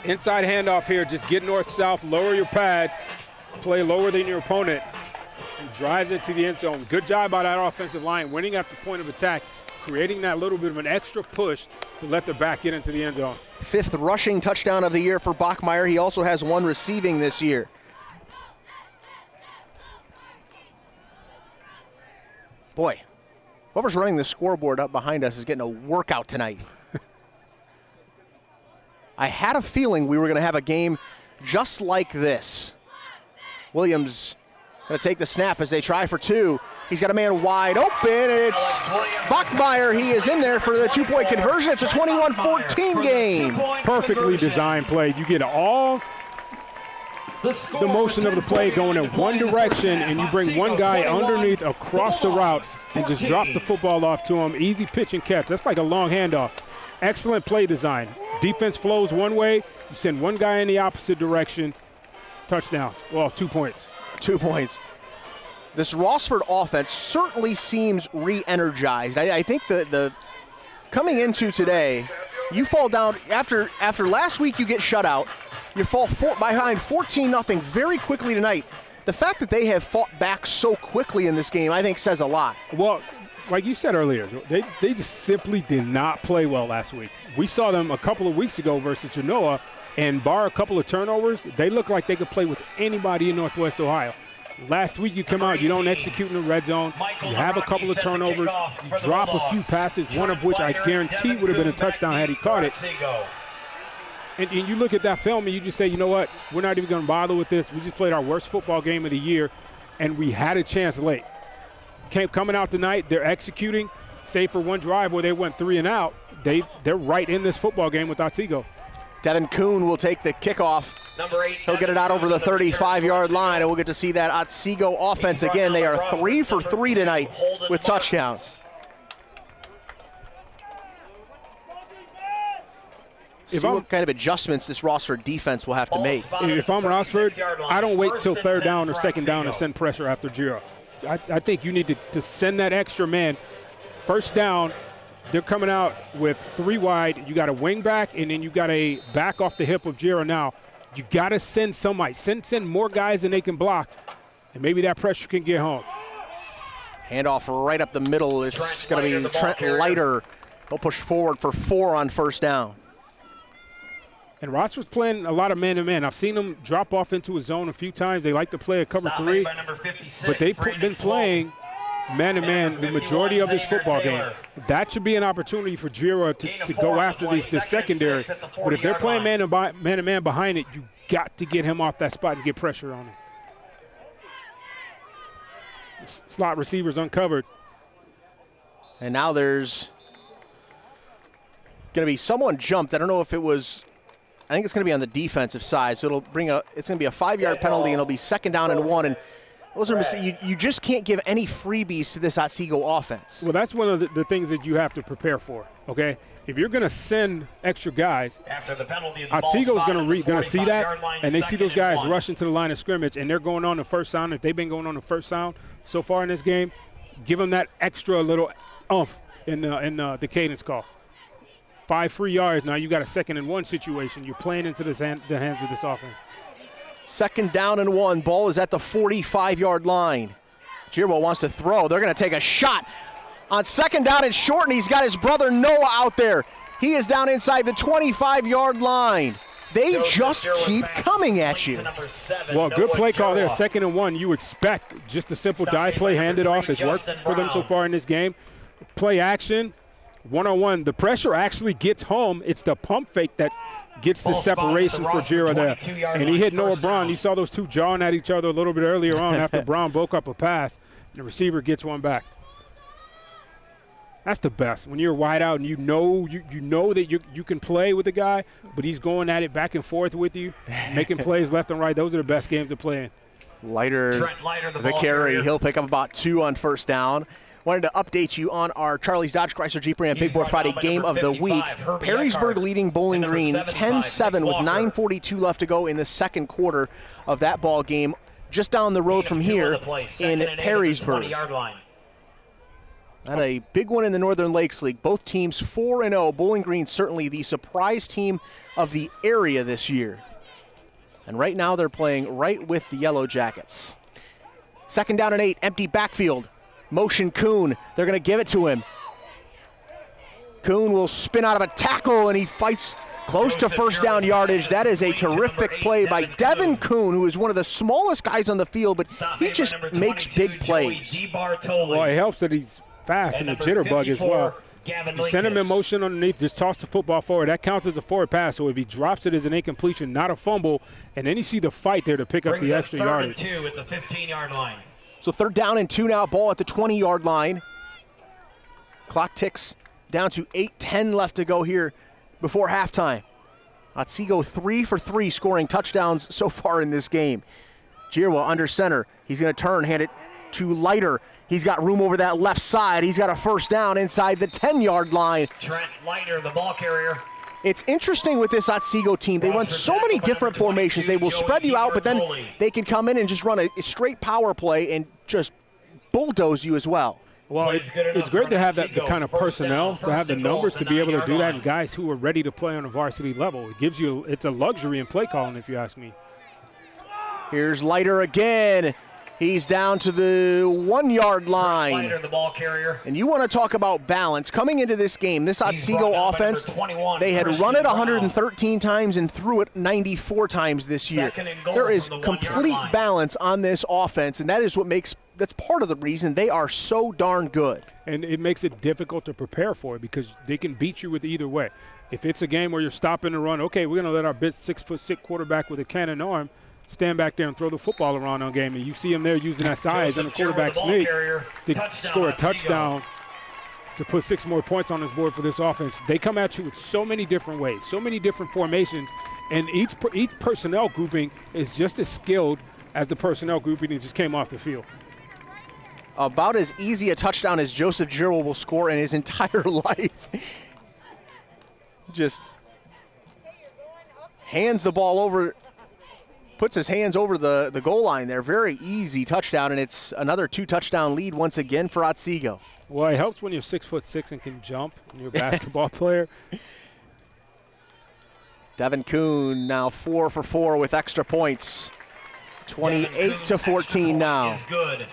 Inside handoff here, just get north-south, lower your pads, play lower than your opponent, and drives it to the end zone. Good job by that offensive line, winning at the point of attack, creating that little bit of an extra push to let the back get into the end zone. 5th rushing touchdown of the year for Bachmeyer. He also has 1 receiving this year. Boy, whoever's running the scoreboard up behind us is getting a workout tonight. I had a feeling we were going to have a game just like this. Williams going to take the snap as they try for 2. He's got a man wide open, and it's Bachmeyer. He is in there for the 2-point conversion. It's a 21-14 game. Perfectly designed play. You get all the motion of the play going in one direction, and you bring one guy underneath across the route and just drop the football off to him. Easy pitch and catch. That's like a long handoff. Excellent play design. Defense flows one way. You send one guy in the opposite direction. Touchdown. Well, 2 points. 2 points. This Rossford offense certainly seems re-energized. I think the coming into today, you fall down after last week. You get shut out. You fall behind 14-0 very quickly tonight. The fact that they have fought back so quickly in this game, I think, says a lot. Well, like you said earlier, they just simply did not play well last week. We saw them a couple of weeks ago versus Genoa, and bar a couple of turnovers, they look like they could play with anybody in Northwest Ohio. Last week you come out, you don't execute in the red zone, you have a couple of turnovers, you drop a few passes, one of which I guarantee would have been a touchdown had he caught it. And you look at that film and you just say, you know what, we're not even going to bother with this. We just played our worst football game of the year, and we had a chance late. Coming out tonight, they're executing, save for one drive where they went 3 and out. They're right in this football game with Otsego. Devin Kuhn will take the kickoff. He'll get it out over the 35-yard line, and we'll get to see that Otsego offense again. They are 3 for 3 tonight with touchdowns. See what kind of adjustments this Rossford defense will have to make. If I'm Rossford, I don't wait till third down or second down to send pressure after Jira. I think you need to send that extra man. First down, they're coming out with 3 wide. You got a wing back, and then you got a back off the hip of Jira now. You got to send somebody. Send more guys than they can block, and maybe that pressure can get home. Handoff right up the middle. It's going to be Trent Leiter. He'll push forward for 4 on first down. And Rossford's playing a lot of man-to-man. I've seen them drop off into a zone a few times. They like to play a cover 3, but they've been playing man-to-man the majority of this football game. That should be an opportunity for Jira to go after this secondary. But if they're playing man-to-man behind it, you got to get him off that spot and get pressure on him. Slot receivers uncovered. And now there's going to be someone jumped. I don't know if it was. I think it's going to be on the defensive side, so it's going to be a 5-yard penalty, and it'll be 2nd down and 1. And those are you just can't give any freebies to this Otsego offense. Well, that's one of the things that you have to prepare for. Okay, if you're going to send extra guys, Otsego's going to see that, and they see those guys rushing to the line of scrimmage, and they're going on the first down. If they've been going on the first down so far in this game, give them that extra little oomph in the cadence call. 5 free yards. Now you got a 2nd and 1 situation. You're playing into the hands of this offense. 2nd down and 1. Ball is at the 45-yard line. Jirbo wants to throw. They're going to take a shot on 2nd down and short, and he's got his brother Noah out there. He is down inside the 25-yard line. They just keep coming at you. Well, good play call there. 2nd and 1. You expect just a simple dive play, hand it off. It's worked for them so far in this game. Play action. 1-on-1, the pressure actually gets home. It's the pump fake that gets the separation for Jira there. And he hit Noah Braun. You saw those two jawing at each other a little bit earlier on after Braun broke up a pass. And the receiver gets one back. That's the best. When you're wide out and you know that you can play with the guy, but he's going at it back and forth with you, making plays left and right. Those are the best games to play in. Leiter, the carry. He'll pick up about 2 on first down. Wanted to update you on our Charlie's Dodge Chrysler Jeep Ram Big Board Friday game of the week. Perrysburg leading Bowling Green 10-7 with 9:42 left to go in the second quarter of that ball game, just down the road from here in Perrysburg. Not a big one in the Northern Lakes League. Both teams 4-0. Bowling Green certainly the surprise team of the area this year. And right now they're playing right with the Yellow Jackets. 2nd down and 8, empty backfield. Motion Kuhn. They're going to give it to him. Kuhn will spin out of a tackle, and he fights close to first down yardage. That is a terrific play by Devin Kuhn, who is one of the smallest guys on the field, but he just makes big plays. Well, it helps that he's fast and a jitterbug as well. You send him in motion underneath, just toss the football forward. That counts as a forward pass, so if he drops it as an incompletion, not a fumble, and then you see the fight there to pick up the extra yardage. 3rd and 2 at the 15-yard line. So 3rd down and 2 now, ball at the 20-yard line. Clock ticks down to 8:10 left to go here before halftime. Otsego 3 for 3 scoring touchdowns so far in this game. Jirwa under center. He's going to turn, hand it to Leiter. He's got room over that left side. He's got a first down inside the 10-yard line. Trent Leiter, the ball carrier. It's interesting with this Otsego team. They run so many different formations. They will spread you out, but then they can come in and just run a straight power play and just bulldoze you as well. Well, it's great to have the kind of personnel, to have the numbers to be able to do that, and guys who are ready to play on a varsity level. It gives you, it's a luxury in play calling, if you ask me. Here's Leiter again. He's down to the 1-yard line. Leiter, the ball carrier. And you want to talk about balance. Coming into this game, this Otsego offense, they had run it 113 times and threw it 94 times this year. There is complete balance on this offense, and that is that's part of the reason they are so darn good. And it makes it difficult to prepare for it because they can beat you with either way. If it's a game where you're stopping the run, okay, we're going to let our big 6'6" quarterback with a cannon arm stand back there and throw the football around on game, and you see him there using that size and the quarterback sneak to score a touchdown to put 6 more points on his board for this offense. They come at you with so many different ways, so many different formations, and each personnel grouping is just as skilled as the personnel grouping that just came off the field. About as easy a touchdown as Joseph Jirwa will score in his entire life. Just hands the ball over, puts his hands over the goal line there. Very easy touchdown, and it's another 2-touchdown lead once again for Otsego. Well, it helps when you're 6'6" and can jump and you're a basketball player. Devin Kuhn now 4 for 4 with extra points. 28-14 now. Is good.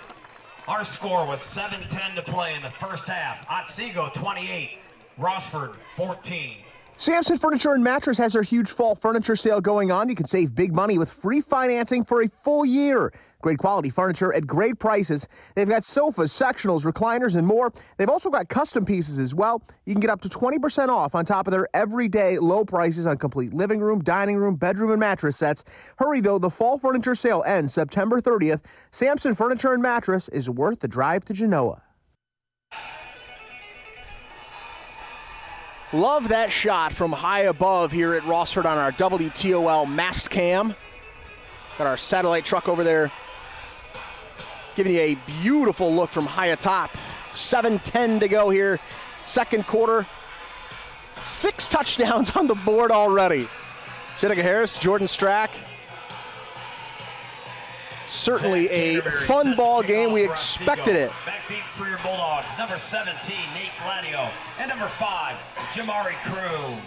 Our score was 7:10 to play in the first half. Otsego 28, Rossford 14. Sampson Furniture and Mattress has their huge fall furniture sale going on. You can save big money with free financing for a full year. Great quality furniture at great prices. They've got sofas, sectionals, recliners, and more. They've also got custom pieces as well. You can get up to 20% off on top of their everyday low prices on complete living room, dining room, bedroom, and mattress sets. Hurry, though. The fall furniture sale ends September 30th. Sampson Furniture and Mattress is worth the drive to Genoa. Love that shot from high above here at Rossford on our WTOL mast cam. Got our satellite truck over there giving you a beautiful look from high atop. 7:10 to go here, second quarter. 6 touchdowns on the board already. Jenica Harris, Jordan Strack. Certainly a fun ball game. We expected it. Back deep for your Bulldogs. Number 17, Nate Gladio. And number 5, Jamari Cruz.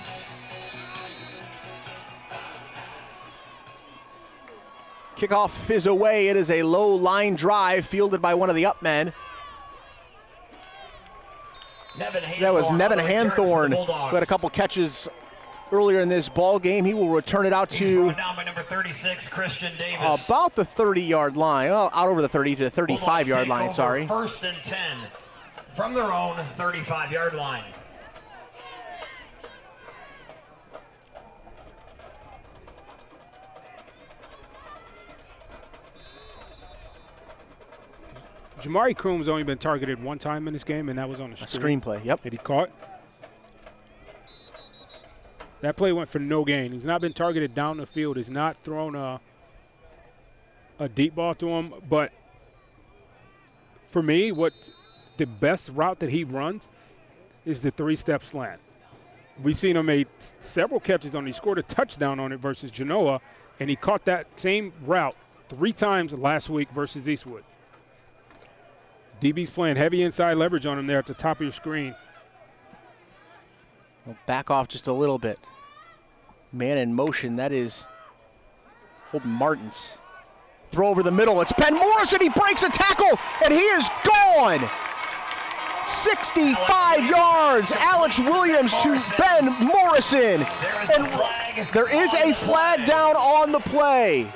Kickoff is away. It is a low line drive fielded by one of the up men. That was Nevin Hanthorn, who had a couple catches earlier in this ball game. He will return it out to down by number 36, Christian Davis. About the 30-yard line. Well, out over the 30 to the 35-yard line, sorry. 1st and 10 from their own 35-yard line. Jamari Croom's only been targeted one time in this game, and that was on a screenplay. Yep. That he caught. That play went for no gain. He's not been targeted down the field. He's not thrown a deep ball to him. But for me, what the best route that he runs is the 3-step slant. We've seen him make several catches on it. He scored a touchdown on it versus Genoa, and he caught that same route 3 times last week versus Eastwood. DB's playing heavy inside leverage on him there at the top of your screen. We'll back off just a little bit. Man in motion, that is Holden Martins. Throw over the middle, it's Ben Morrison, he breaks a tackle, and he is gone! 65 yards, Alex Williams to Ben Morrison. And there is a flag down on the play.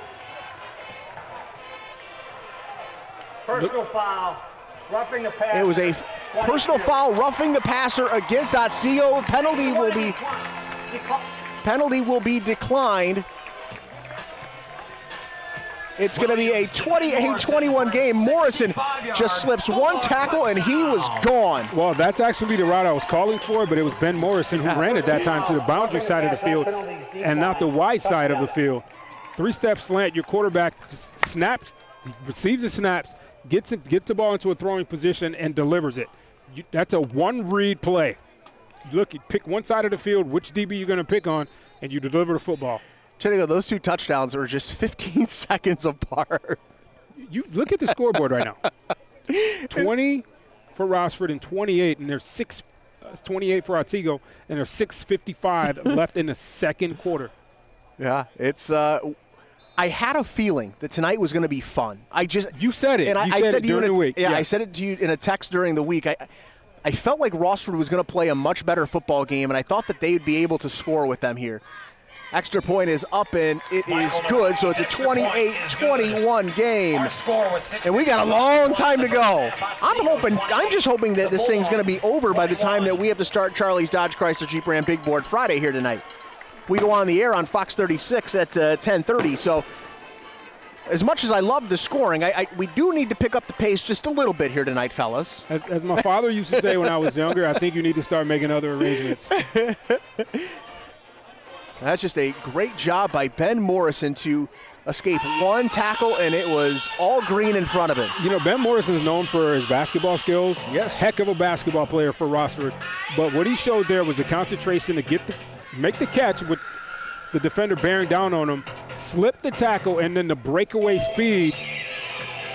Personal foul. Roughing the passer. It was a personal foul, roughing the passer against Otsego. Penalty will be declined. It's going to be a 28-21 game. Morrison just slips one tackle, and he was gone. Well, that's actually the route I was calling for, but it was Ben Morrison who ran it that time to the boundary side of the field and not the wide side of the field. 3-step slant, your quarterback just snaps, receives the snaps, gets the ball into a throwing position, and delivers it. That's a one-read play. You pick one side of the field, which DB you're going to pick on, and you deliver the football. Chenigo, those two touchdowns are just 15 seconds apart. You look at the scoreboard right now. 20 for Rossford and 28, and there's 28 for Otsego, and there's 6:55 left in the second quarter. Yeah, it's I had a feeling that tonight was going to be fun. You said it. And I said it during the week. Yeah, I said it to you in a text during the week. I felt like Rossford was going to play a much better football game, and I thought that they would be able to score with them here. Extra point is up, and it is good, so it's a 28-21 game. And we got a long time to go. I'm just hoping that this thing's going to be over by the time that we have to start Charlie's Dodge Chrysler Jeep Ram Big Board Friday here tonight. We go on the air on Fox 36 at 10:30, so as much as I love the scoring, we do need to pick up the pace just a little bit here tonight, fellas. As my father used to say when I was younger, I think you need to start making other arrangements. That's just a great job by Ben Morrison to escape one tackle, and it was all green in front of him. You know, Ben Morrison is known for his basketball skills. Yes. Heck of a basketball player for Rossford. But what he showed there was the concentration to make the catch with the defender bearing down on him, slip the tackle, and then the breakaway speed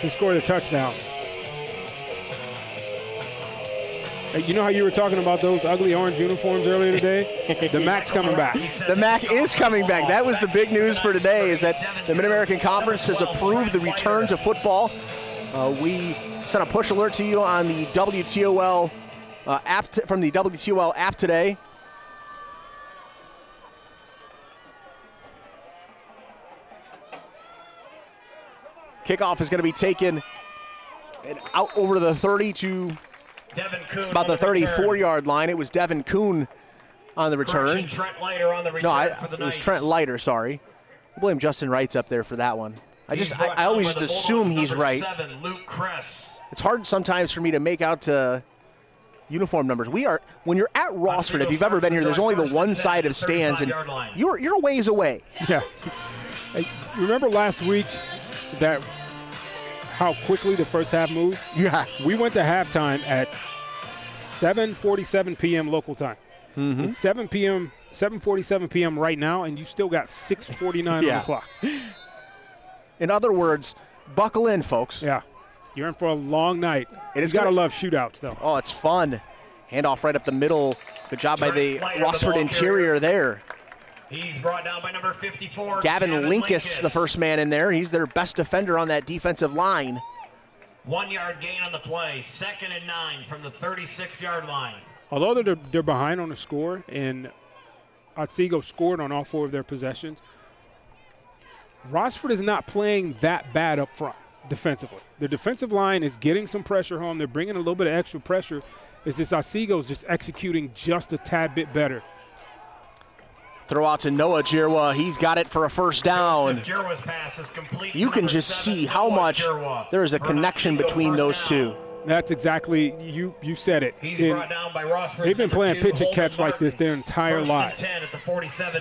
to score the touchdown. You know how you were talking about those ugly orange uniforms earlier today? The MAC's coming back. The MAC is coming back. That was the big news for today, is that the Mid-American Conference has approved the return to football. We sent a push alert to you on the WTOL app from the WTOL app today. Kickoff is going to be taken out over the 30 to about the 34-yard line. It was Devin Kuhn on the return. Trent Leiter on the return for the it was Knights. Trent Leiter, sorry. I blame Justin Wright's up there for that one. I always just assume he's right. 7, Luke Kress. It's hard sometimes for me to make out uniform numbers. When you're at Rossford, if you've ever been here, there's only the one side of stands, and you're a ways away. Yeah. Hey, remember last week how quickly the first half moved? Yeah. We went to halftime at 7:47 p.m. local time. Mm-hmm. It's 7:47 p.m. right now, and you still got 6:49 on the clock. In other words, buckle in, folks. Yeah. You're in for a long night. You got to love shootouts, though. Oh, it's fun. Handoff right up the middle. Good job by the Rossford interior there. He's brought down by number 54. Gavin Linkus, the first man in there. He's their best defender on that defensive line. 1 yard gain on the play. 2nd and 9 from the 36-yard line. Although they're behind on the score, and Otsego scored on all 4 of their possessions, Rossford is not playing that bad up front defensively. The defensive line is getting some pressure home. They're bringing a little bit of extra pressure. It's just Otsego's just executing just a tad bit better. Throw out to Noah Jirwa. He's got it for a first down. You can just see how much there is a connection between those two. That's exactly, you said it. He's brought down by Rossford. They've been playing pitch and catch like this their entire lives.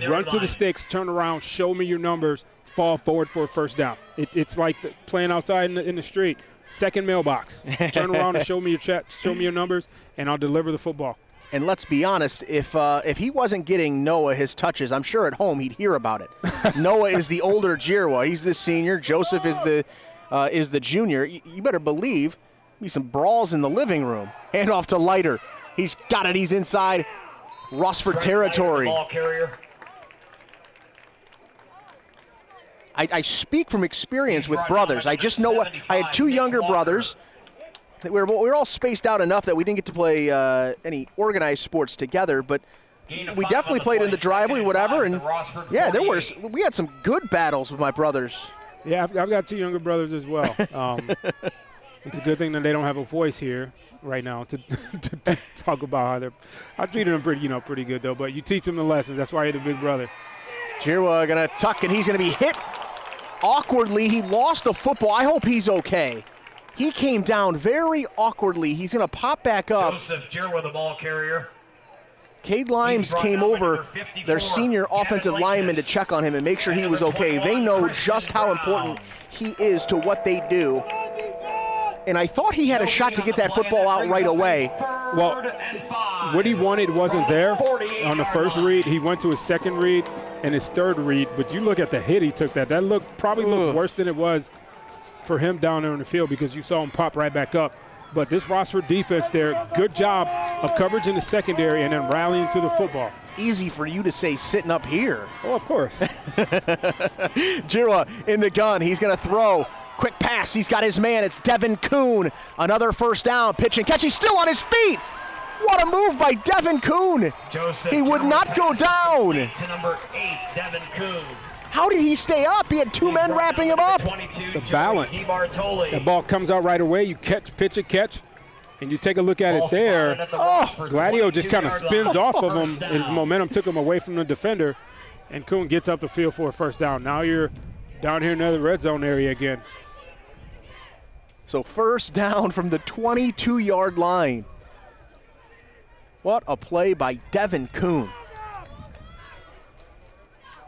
Run to the sticks, turn around, show me your numbers, fall forward for a first down. It's like playing outside in the street. Second mailbox. Turn around and show me your numbers, and I'll deliver the football. And let's be honest, if he wasn't getting Noah his touches, I'm sure at home he'd hear about it. Noah is the older Jirwa. He's the senior. Joseph is the junior. You better believe be some brawls in the living room. Hand off to Leiter. He's got it. He's inside Rossford territory. Ball carrier. I speak from experience with brothers. I just know I had 2 younger brothers. We were all spaced out enough that we didn't get to play any organized sports together, but we definitely played in the driveway, whatever. And yeah, we had some good battles with my brothers. Yeah, I've got 2 younger brothers as well. It's a good thing that they don't have a voice here right now to talk about I treated them pretty good though. But you teach them the lessons. That's why you're the big brother. Jirwa gonna tuck, and he's gonna be hit awkwardly. He lost the football. I hope he's okay. He came down very awkwardly. He's going to pop back up. Joseph Genoa, the ball carrier. Cade Limes came over, their senior offensive lineman, to check on him and make sure he was okay. They know just how important he is to what they do. And I thought he had a shot to get that football out right away. Well, what he wanted wasn't there on the first read. He went to his second read and his third read. But you look at the hit he took that. That probably looked worse than it was for him down there on the field, because you saw him pop right back up. But this Rossford defense there, good job of coverage in the secondary and then rallying to the football. Easy for you to say sitting up here. Oh, of course. Jira in the gun. He's going to throw. Quick pass. He's got his man. It's Devin Kuhn. Another first down. Pitch and catch. He's still on his feet. What a move by Devin Kuhn. He would not go down. To number 8, Devin Kuhn. How did he stay up? He had two men wrapping him up. The balance. The ball comes out right away. You pitch and catch, and you take a look at it there. Gladio just kind of spins off of him. His momentum took him away from the defender, and Kuhn gets up the field for a first down. Now you're down here in the red zone area again. So first down from the 22-yard line. What a play by Devin Kuhn.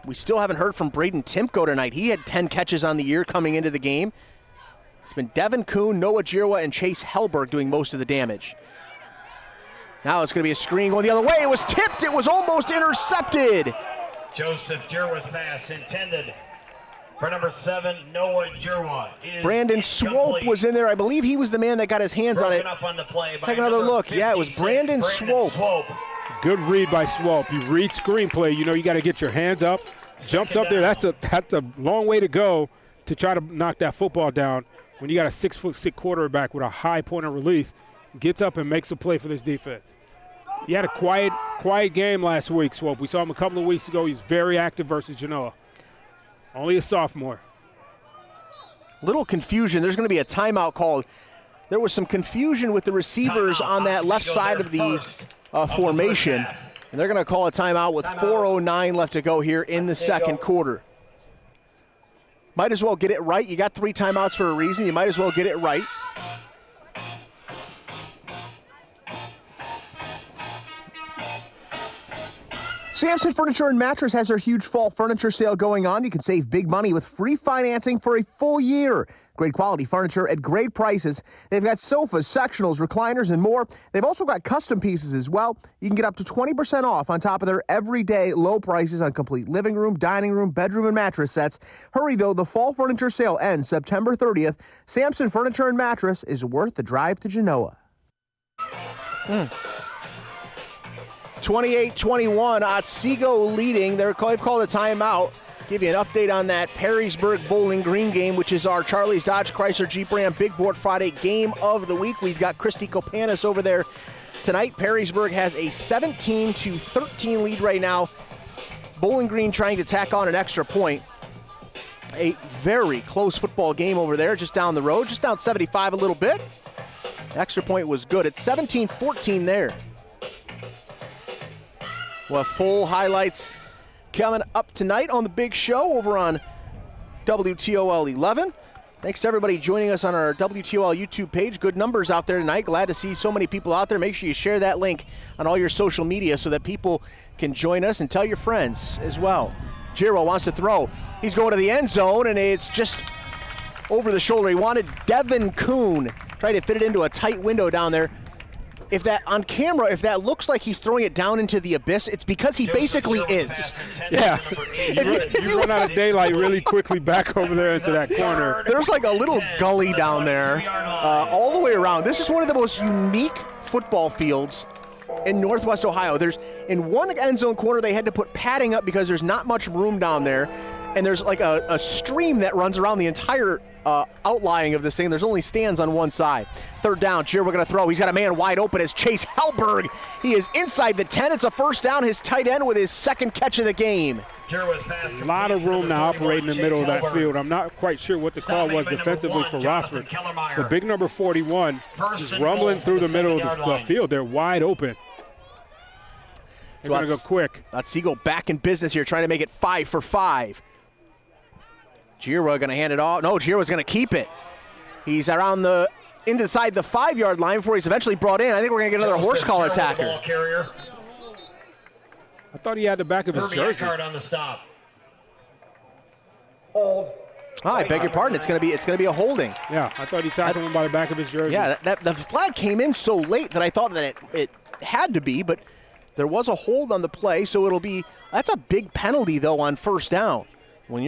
We still haven't heard from Braden Timko tonight. He had 10 catches on the year coming into the game. It's been Devin Kuhn, Noah Jirwa, and Chase Hellberg doing most of the damage. Now it's going to be a screen going the other way. It was tipped. It was almost intercepted. Joseph Jirwa's pass intended for number 7, Noah Jirwa. Brandon Swope was in there. I believe he was the man that got his hands on it. Up on the play. Take another look. Yeah, it was Brandon Swope. Good read by Swope. You read screenplay, you know you got to get your hands up. Jumps up there. That's a long way to go to try to knock that football down when you got a 6'6" quarterback with a high point of release. Gets up and makes a play for this defense. He had a quiet game last week, Swope. We saw him a couple of weeks ago. He's very active versus Genoa. Only a sophomore. Little confusion. There's going to be a timeout called. There was some confusion with the receivers on that left side of the formation. And they're going to call a timeout with 4:09 left to go here in the second quarter. Might as well get it right. You got 3 timeouts for a reason. You might as well get it right. Sampson Furniture and Mattress has their huge fall furniture sale going on. You can save big money with free financing for a full year. Great quality furniture at great prices. They've got sofas, sectionals, recliners, and more. They've also got custom pieces as well. You can get up to 20% off on top of their everyday low prices on complete living room, dining room, bedroom, and mattress sets. Hurry, though. The fall furniture sale ends September 30th. Sampson Furniture and Mattress is worth the drive to Genoa. 28-21, Otsego leading. They've called a timeout. Give you an update on that Perrysburg Bowling Green game, which is our Charlie's Dodge Chrysler Jeep Ram Big Board Friday game of the week. We've got Christy Kopanis over there tonight. Perrysburg has a 17-13 lead right now. Bowling Green trying to tack on an extra point. A very close football game over there, just down the road, just down 75 a little bit. Extra point was good. It's 17-14 there. We'll have full highlights coming up tonight on the big show over on WTOL 11. Thanks to everybody joining us on our WTOL YouTube page. Good numbers out there tonight. Glad to see so many people out there. Make sure you share that link on all your social media so that people can join us, and tell your friends as well. Giro wants to throw. He's going to the end zone, and it's just over the shoulder. He wanted Devin Kuhn. Tried to fit it into a tight window down there. If that on camera, if that looks like he's throwing it down into the abyss, it's because he basically is. Yeah, you run out of daylight really quickly back over there into that corner. There's like a little gully down there all the way around. This is one of the most unique football fields in Northwest Ohio. There's in one end zone corner they had to put padding up because there's not much room down there, and there's like a stream that runs around the entire outlying of this thing. There's only stands on one side. Third down, we're going to throw. He's got a man wide open as Chase Hellberg. He is inside the 10. It's a first down. His tight end with his second catch of the game. A lot of room to operate in the middle of that field. I'm not quite sure what the call was defensively for Rossford. The big number 41 is rumbling through the middle of the field. They're wide open. They're going to go quick. Otsego back in business here, trying to make it 5 for 5. Giroux going to hand it off. No, Giroux's going to keep it. He's around inside the 5-yard line before he's eventually brought in. I think we're going to get another horse collar attacker. I thought he had the back of his jersey. On the stop. Hold. Oh, I beg your pardon. It's going to be a holding. Yeah, I thought he tackled him by the back of his jersey. Yeah, the flag came in so late that I thought that it had to be, but there was a hold on the play, so that's a big penalty though on first down. When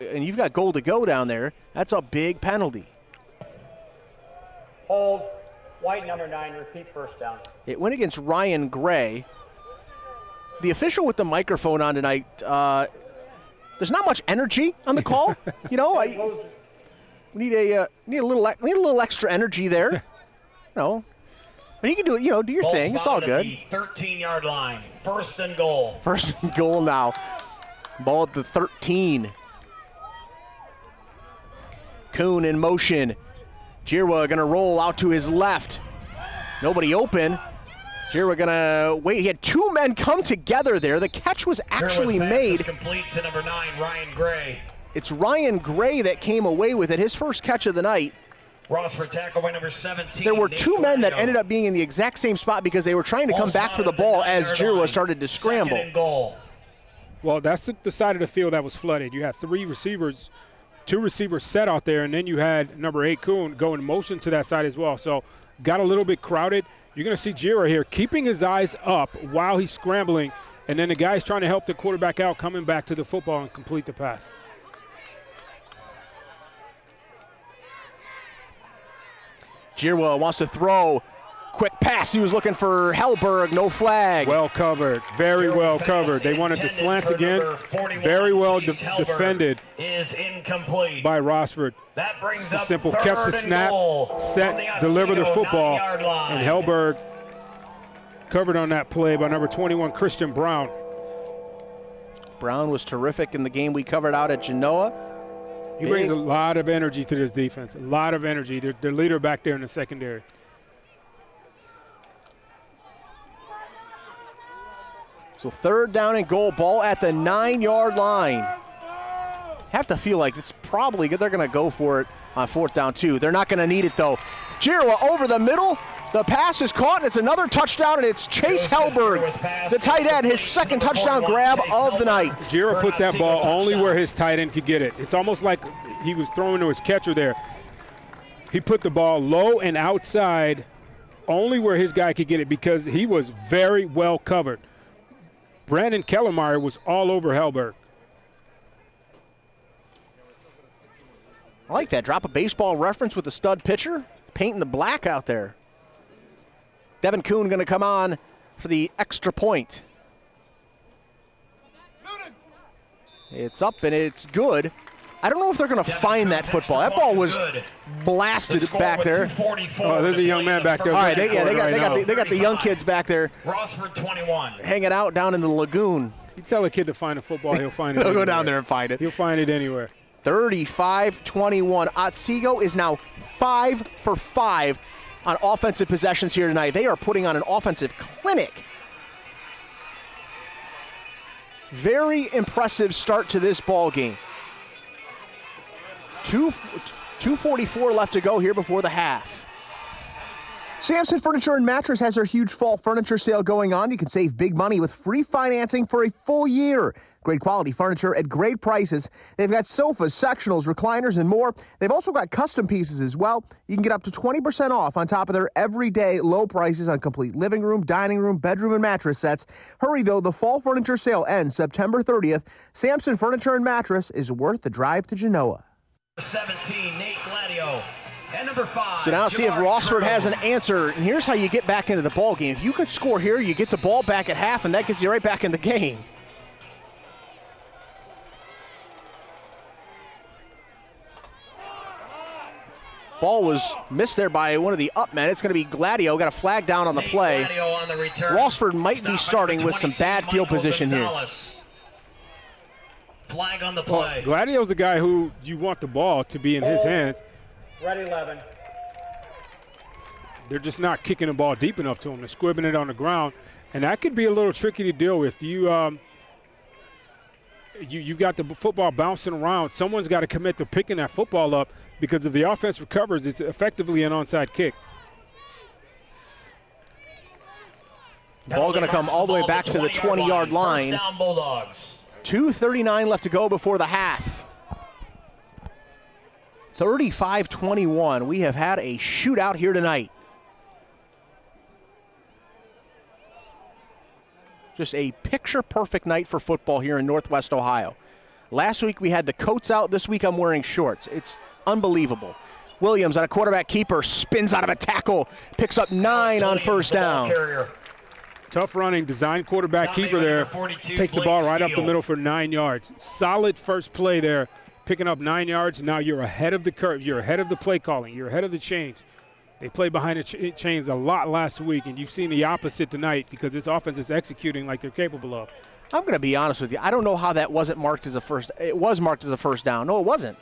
and you've got goal to go down there, that's a big penalty. Hold. White number 9. Repeat first down. It went against Ryan Gray. The official with the microphone on tonight. There's not much energy on the call. We need a little extra energy there. But he can do it. Do your thing. It's all good. The 13-yard line. First and goal. First and goal now. Ball at the 13. Kuhn in motion. Giroux going to roll out to his left. Nobody open. Giroux going to wait. He had 2 men come together there. The catch was actually made. Complete to number 9, Ryan Gray. It's Ryan Gray that came away with it. His first catch of the night. Rossford tackle by number 17. There were 2 men that ended up being in the exact same spot because they were trying to come back for the ball as Giroux started to scramble. Second and goal. Well, that's the side of the field that was flooded. You had 2 receivers set out there, and then you had number 8, Kuhn, go in motion to that side as well. So got a little bit crowded. You're going to see Giroux here keeping his eyes up while he's scrambling, and then the guy's trying to help the quarterback out, coming back to the football and complete the pass. Giroux wants to throw. Quick pass. He was looking for Hellberg. No flag. Well covered. Very well covered. They wanted to slant again. Very well defended is incomplete by Rossford. That brings up simple catch the snap, set, deliver the football, and Hellberg covered on that play by number 21, Christian Brown. Brown was terrific in the game we covered out at Genoa. He brings a lot of energy to this defense. A lot of energy. Their leader back there in the secondary. So 3rd down and goal, ball at the 9-yard line. Have to feel like it's probably good. They're going to go for it on 4th down too. They're not going to need it though. Giroux over the middle. The pass is caught, and it's another touchdown, and it's Chase Hellberg, the tight end, his 2nd touchdown grab of the night. Giroux put that ball only where his tight end could get it. It's almost like he was throwing to his catcher there. He put the ball low and outside only where his guy could get it because he was very well covered. Brandon Kellermeyer was all over Hellberg. I like that. Drop a baseball reference with the stud pitcher. Painting the black out there. Devin Kuhn going to come on for the extra point. It's up and it's good. I don't know if they're going to find that football. That ball was blasted back there. Oh, there's a young man back there. All right, they got the young kids back there. Rossford 21. Hanging out down in the lagoon. You tell a kid to find a football, he'll find it. He'll go down there and find it. He'll find it anywhere. 35-21. Otsego is now 5 for 5 on offensive possessions here tonight. They are putting on an offensive clinic. Very impressive start to this ball game. 2:44 left to go here before the half. Sampson Furniture and Mattress has their huge fall furniture sale going on. You can save big money with free financing for a full year. Great quality furniture at great prices. They've got sofas, sectionals, recliners, and more. They've also got custom pieces as well. You can get up to 20% off on top of their everyday low prices on complete living room, dining room, bedroom, and mattress sets. Hurry, though. The fall furniture sale ends September 30th. Sampson Furniture and Mattress is worth the drive to Genoa. 17, Nate Gladio. And number 5. So now see if Rossford has an answer. And here's how you get back into the ball game. If you could score here, you get the ball back at half, and that gets you right back in the game. Ball was missed there by one of the up men. It's going to be Gladio. Got a flag down on the play. On the return. Rossford might be starting with some bad field position here. Flag on the play. Well, Gladio's the guy who you want the ball to be in his hands. Ready 11. They're just not kicking the ball deep enough to him. They're squibbing it on the ground, and that could be a little tricky to deal with. you've got the football bouncing around. Someone's got to commit to picking that football up, because if the offense recovers, it's effectively an onside kick. Ball going to come all the way back to the 20-yard line. 2:39 left to go before the half. 35-21. We have had a shootout here tonight. Just a picture-perfect night for football here in Northwest Ohio. Last week we had the coats out. This week I'm wearing shorts. It's unbelievable. Williams on a quarterback keeper, spins out of a tackle, picks up 9 on first down. Tough running, design quarterback keeper there. Takes the ball right up the middle for 9 yards. Solid first play there, picking up 9 yards. Now you're ahead of the curve. You're ahead of the play calling. You're ahead of the chains. They played behind the chains a lot last week, and you've seen the opposite tonight because this offense is executing like they're capable of. I'm going to be honest with you. I don't know how that wasn't marked as a first. It was marked as a first down. No, it wasn't.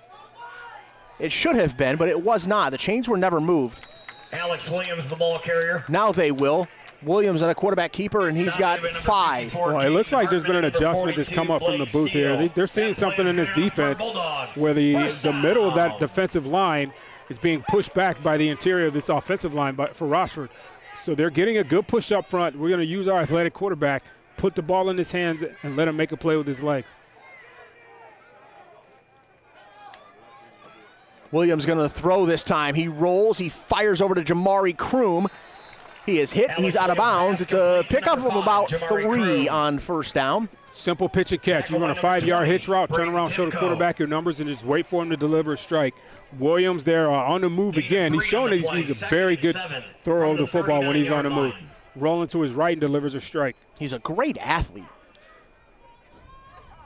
It should have been, but it was not. The chains were never moved. Alex Williams, the ball carrier. Now they will. Williams on a quarterback keeper, and he's got 5. Well, it looks like there's been an adjustment that's come up from the booth here. They're seeing something in this defense where the middle of that defensive line is being pushed back by the interior of this offensive line for Rossford. So they're getting a good push up front. We're going to use our athletic quarterback, put the ball in his hands, and let him make a play with his legs. Williams going to throw this time. He rolls. He fires over to Jamari Kroom. He is hit. He's out of bounds. It's a pickup of about 3 on first down. Simple pitch and catch. You run a 5-yard hitch route, turn around, show the quarterback your numbers, and just wait for him to deliver a strike. Williams there on the move again. He's showing that he's a very good thrower of the football when he's on the move. Rolling to his right and delivers a strike. He's a great athlete.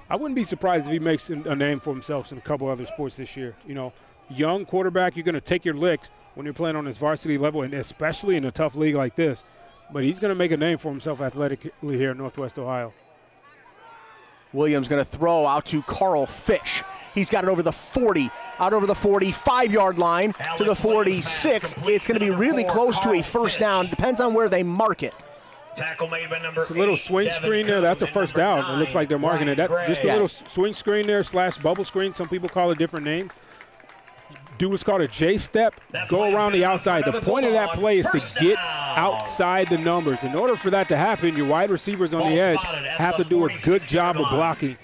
I wouldn't be surprised if he makes a name for himself in a couple other sports this year. You know, young quarterback, you're going to take your licks when you're playing on this varsity level, and especially in a tough league like this. But he's going to make a name for himself athletically here in Northwest Ohio. Williams going to throw out to Carl Fish. He's got it over the 40, out over the 45-yard line to the 46. It's going to be really close to a first down. Depends on where they mark it. Tackle made by number it's a little swing screen there. That's a first down. It looks like they're marking it. Just a little swing screen there / bubble screen. Some people call it a different name. Do what's called a J-step, go around the outside. The point of that play is to get outside the numbers. In order for that to happen, your wide receivers on the edge have to do a good job of blocking.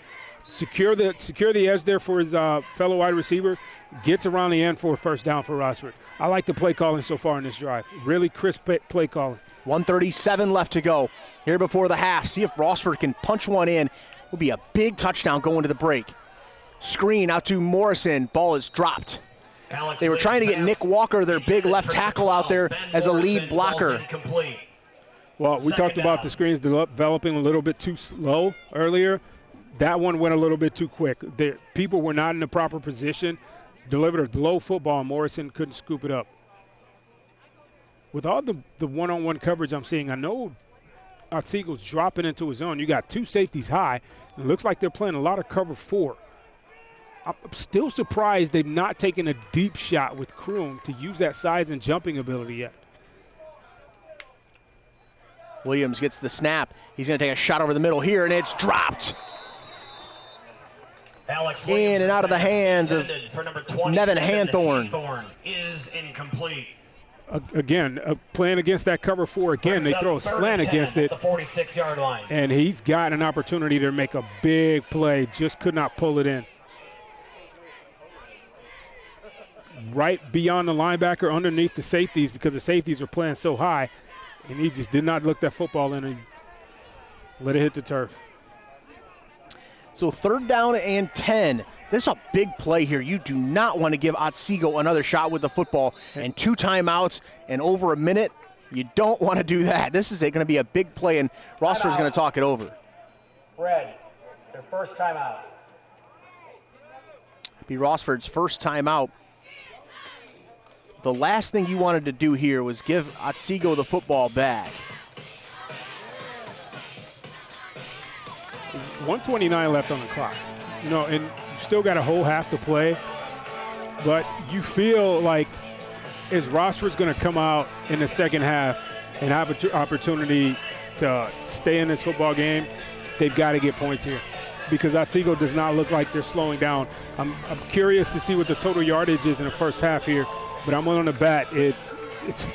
Secure the edge there for his fellow wide receiver, gets around the end for a first down for Rossford. I like the play calling so far in this drive. Really crisp play calling. 1:37 left to go here before the half. See if Rossford can punch one in. Will be a big touchdown going to the break. Screen out to Morrison. Ball is dropped. They were trying to get Nick Walker, their big left tackle, out there as a lead blocker. Well, we talked about the screens developing a little bit too slow earlier. That one went a little bit too quick. People were not in the proper position. Delivered a low football, and Morrison couldn't scoop it up. With all the one-on-one coverage I'm seeing, I know Otsego's dropping into his zone. You got 2 safeties high. It looks like they're playing a lot of cover 4. I'm still surprised they've not taken a deep shot with Kroom to use that size and jumping ability yet. Williams gets the snap. He's going to take a shot over the middle here, and it's dropped. In and out of the hands of Nevin Hanthorn. Is incomplete. Again, playing against that cover 4 again, they throw a slant against it. The 46-yard line. And he's got an opportunity to make a big play, just could not pull it in. Right beyond the linebacker, underneath the safeties, because the safeties are playing so high, and he just did not look that football in and let it hit the turf. So 3rd down and 10. This is a big play here. You do not want to give Otsego another shot with the football, and 2 timeouts and over a minute. You don't want to do that. This is going to be a big play, and Rossford's going to talk it over. Red, their first timeout. Be Rossford's first timeout. The last thing you wanted to do here was give Otsego the football back. 1:29 left on the clock. You know, and you still got a whole half to play. But you feel like is Rossford's going to come out in the second half and have an opportunity to stay in this football game, they've got to get points here. because Otsego does not look like they're slowing down. I'm curious to see what the total yardage is in the first half here, but I'm willing to bet it's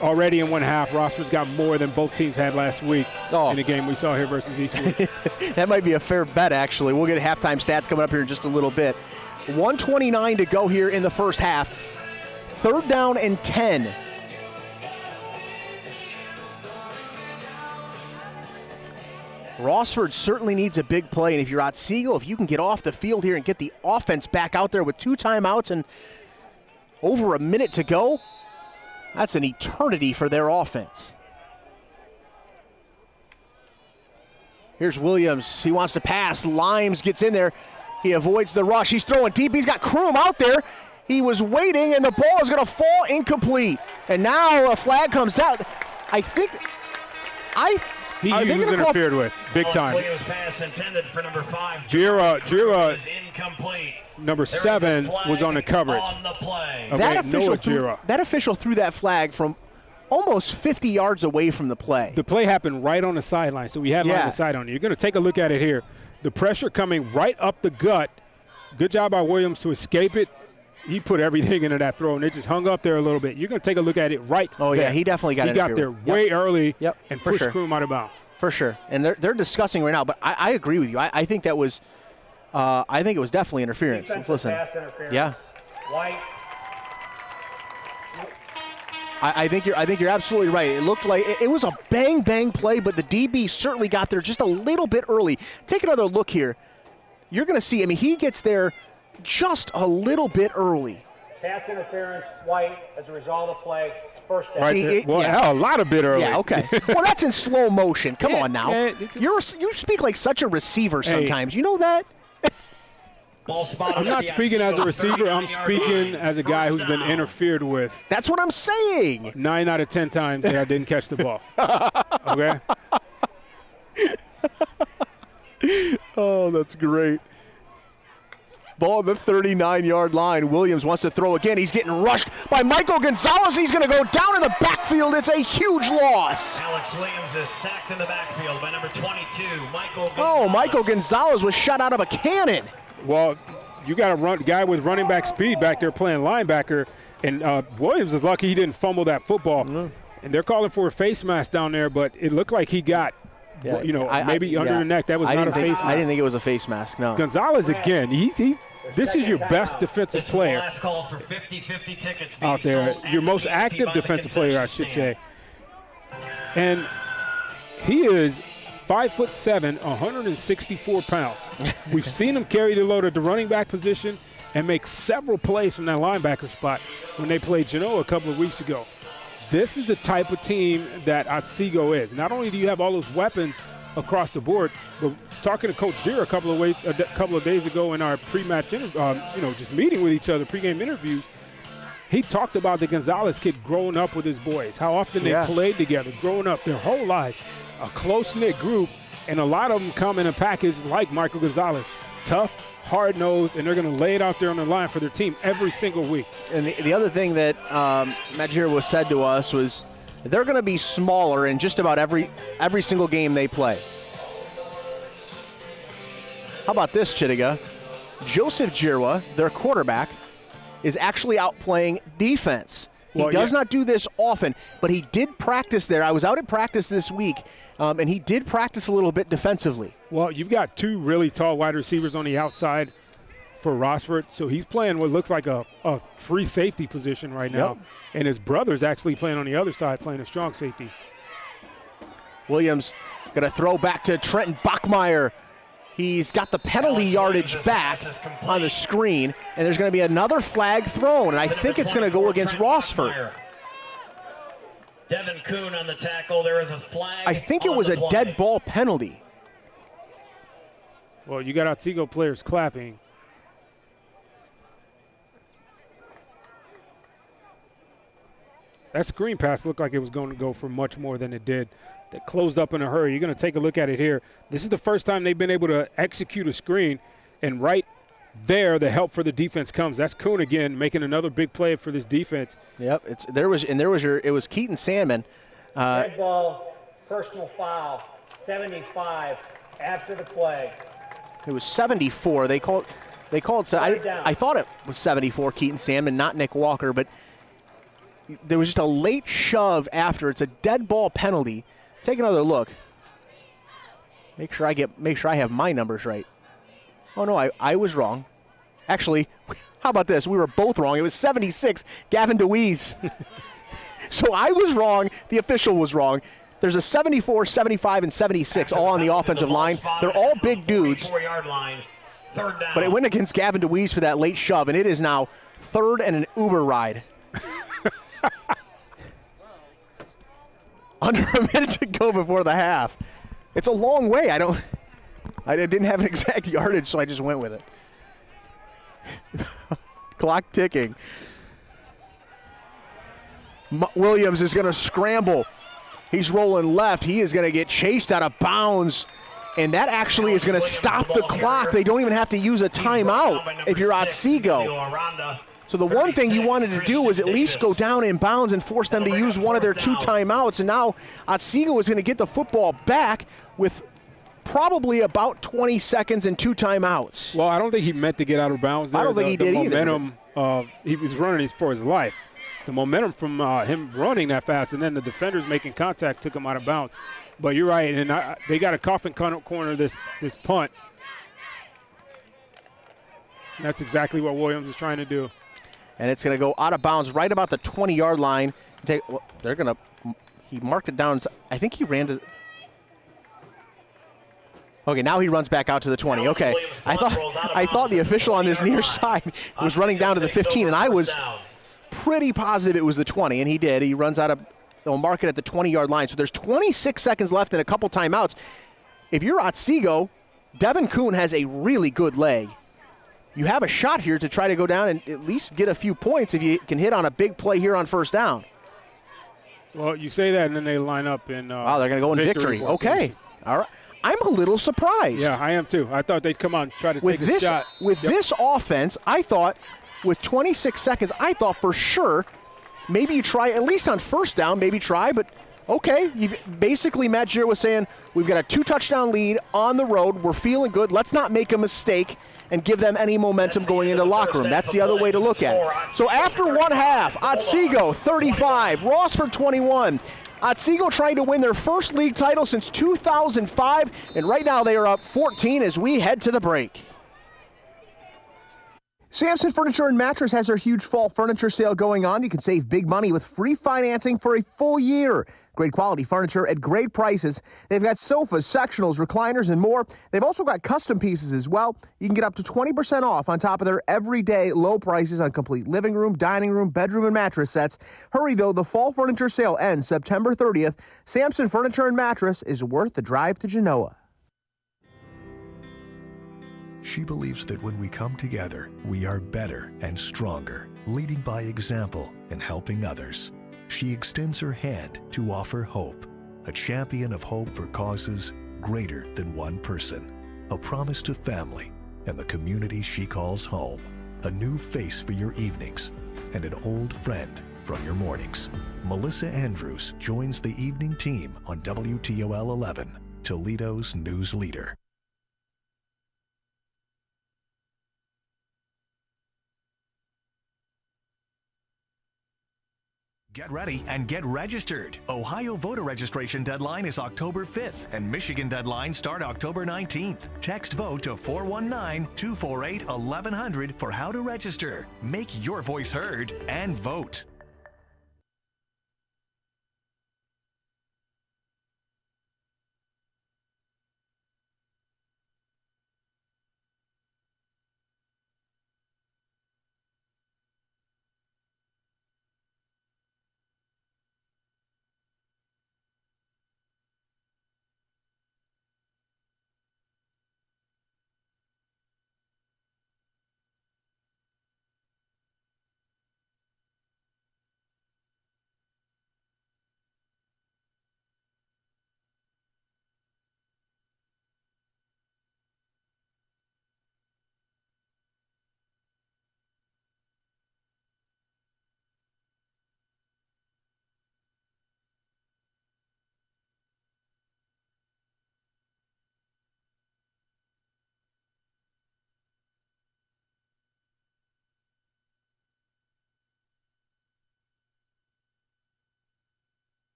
already in one half. Rossford's got more than both teams had last week in the game we saw here versus Eastwood. That might be a fair bet, actually. We'll get halftime stats coming up here in just a little bit. 1:29 to go here in the first half. 3rd down and 10. Rossford certainly needs a big play, and if you're Otsego, if you can get off the field here and get the offense back out there with 2 timeouts and over a minute to go, that's an eternity for their offense. Here's Williams. He wants to pass. Limes gets in there. He avoids the rush. He's throwing deep. He's got Kroom out there. He was waiting, and the ball is going to fall incomplete. And now a flag comes down. He was interfered with, big time. Williams pass intended for number 5. Jira is incomplete. Number 7 was on the coverage. On the play. That official threw that flag from almost 50 yards away from the play. The play happened right on the sideline, so we had line of sight on it. You're going to take a look at it here. The pressure coming right up the gut. Good job by Williams to escape it. He put everything into that throw, and it just hung up there a little bit. You're going to take a look at it right there. Yeah, he definitely got there way early and pushed Kroom out of bounds. For sure. And they're discussing right now, but I agree with you. I think that was I think it was definitely interference. Let's listen. Interference. Yeah. White. I think you're absolutely right. It looked like it was a bang play, but the DB certainly got there just a little bit early. Take another look here. You're going to see, he gets there just a little bit early. Pass interference, White, as a result of the play, first down. Right a lot of bit early. Yeah, okay. Well, that's in slow motion. Come on now. You speak like such a receiver sometimes. You know that? I'm not speaking as a receiver. I'm speaking as a guy who's been interfered with. That's what I'm saying. 9 out of 10 times that I didn't catch the ball. Okay? Oh, that's great. Ball at the 39-yard line. Williams wants to throw again. He's getting rushed by Michael Gonzalez. He's going to go down in the backfield. It's a huge loss. Alex Williams is sacked in the backfield by number 22, Michael Gonzalez. Oh, Michael Gonzalez was shot out of a cannon. Well, you got a guy with running back speed back there playing linebacker, and Williams is lucky he didn't fumble that football. Mm-hmm. And they're calling for a face mask down there, but it looked like he got maybe under the neck. That was not a face mask. I didn't think it was a face mask, no. Gonzalez, again, this is your best defensive player last call for 50-50 tickets out there. Your most active defensive player, I should say. And he is 5'7", 164 pounds. We've seen him carry the load at the running back position and make several plays from that linebacker spot when they played Genoa a couple of weeks ago. This is the type of team that Otsego is. Not only do you have all those weapons across the board, but talking to Coach Jira a couple of days ago in our pre-match, just meeting with each other, pre-game interviews, he talked about the Gonzalez kid growing up with his boys, how often they played together, growing up their whole life, a close-knit group, and a lot of them come in a package like Michael Gonzalez. Tough, hard-nosed, and they're going to lay it out there on the line for their team every single week. And the other thing that Matt Jira was said to us was they're going to be smaller in just about every single game they play. How about this, Chittiga? Joseph Jirwa, their quarterback, is actually out playing defense. He does not do this often, but he did practice there. I was out at practice this week, and he did practice a little bit defensively. Well, you've got 2 really tall wide receivers on the outside for Rossford, so he's playing what looks like a free safety position right now. Yep. And his brother's actually playing on the other side, playing a strong safety. Williams going to throw back to Trenton Bachmeyer. He's got the penalty yardage back on the screen, and there's going to be another flag thrown, and I think it's going to go against Rossford. Devin Kuhn on the tackle. There is a flag. I think it was a dead ball penalty. Well, you got Otsego players clapping. That screen pass looked like it was going to go for much more than it did. That closed up in a hurry. You're going to take a look at it here. This is the first time they've been able to execute a screen, and right there the help for the defense comes. That's Kuhn again making another big play for this defense. Yep, it was Keaton Sandman. Red ball, personal foul, 75 after the play. It was 74. They called. I thought it was 74, Keaton Sandman, not Nick Walker, but there was just a late shove after. It's a dead ball penalty. Take another look. Make sure I have my numbers right. Oh no, I was wrong. Actually, how about this? We were both wrong. It was 76, Gavin DeWeese. So I was wrong. The official was wrong. There's a 74, 75, and 76 all on the offensive line. They're all big dudes. But it went against Gavin DeWeese for that late shove, and it is now third and an Uber ride. Under a minute to go before the half. It's a long way. I didn't have an exact yardage, so I just went with it. Clock ticking. Williams is going to scramble. He's rolling left. He is going to get chased out of bounds. And that actually is going to stop the clock. They don't even have to use a timeout if you're Otsego. So the one thing you wanted to do was at least go down in bounds and force them to use one of their 2 timeouts. And now Otsego is going to get the football back with probably about 20 seconds and 2 timeouts. Well, I don't think he meant to get out of bounds there. I don't think he did either. Momentum, he was running for his life. The momentum from him running that fast and then the defenders making contact took him out of bounds. But you're right, and they got a coffin corner this punt. And that's exactly what Williams was trying to do. And it's going to go out of bounds right about the 20-yard line. He marked it down. I think he ran to. Okay, now he runs back out to the 20. Okay, I thought the official on this near side was running down to the 15, and I was pretty positive it was the 20, and he did. He runs out of. They'll mark it at the 20-yard line. So there's 26 seconds left and a couple timeouts. If you're Otsego, Devin Kuhn has a really good leg. You have a shot here to try to go down and at least get a few points if you can hit on a big play here on first down. Well, you say that, and then they line up in wow, they're going to go in victory. Okay. All right. I'm a little surprised. Yeah, I am too. I thought they'd come out and try to take a shot. With this offense, I thought with 26 seconds, I thought for sure maybe you try, at least on first down, maybe try, but okay. Basically, Matt Gier was saying, we've got a 2-touchdown lead on the road. We're feeling good. Let's not make a mistake and give them any momentum going into the locker room. That's the other way to look at it. So after one half, Otsego 35, Rossford 21. Otsego trying to win their first league title since 2005, and right now they are up 14 as we head to the break. Sampson Furniture and Mattress has their huge fall furniture sale going on. You can save big money with free financing for a full year. Great quality furniture at great prices. They've got sofas, sectionals, recliners, and more. They've also got custom pieces as well. You can get up to 20% off on top of their everyday low prices on complete living room, dining room, bedroom, and mattress sets. Hurry, though. The fall furniture sale ends September 30th. Sampson Furniture and Mattress is worth the drive to Genoa. She believes that when we come together, we are better and stronger, leading by example and helping others. She extends her hand to offer hope, a champion of hope for causes greater than one person, a promise to family and the community she calls home, a new face for your evenings, and an old friend from your mornings. Melissa Andrews joins the evening team on WTOL 11, Toledo's news leader. Get ready and get registered. Ohio voter registration deadline is October 5th, and Michigan deadlines start October 19th. Text VOTE to 419-248-1100 for how to register. Make your voice heard and vote.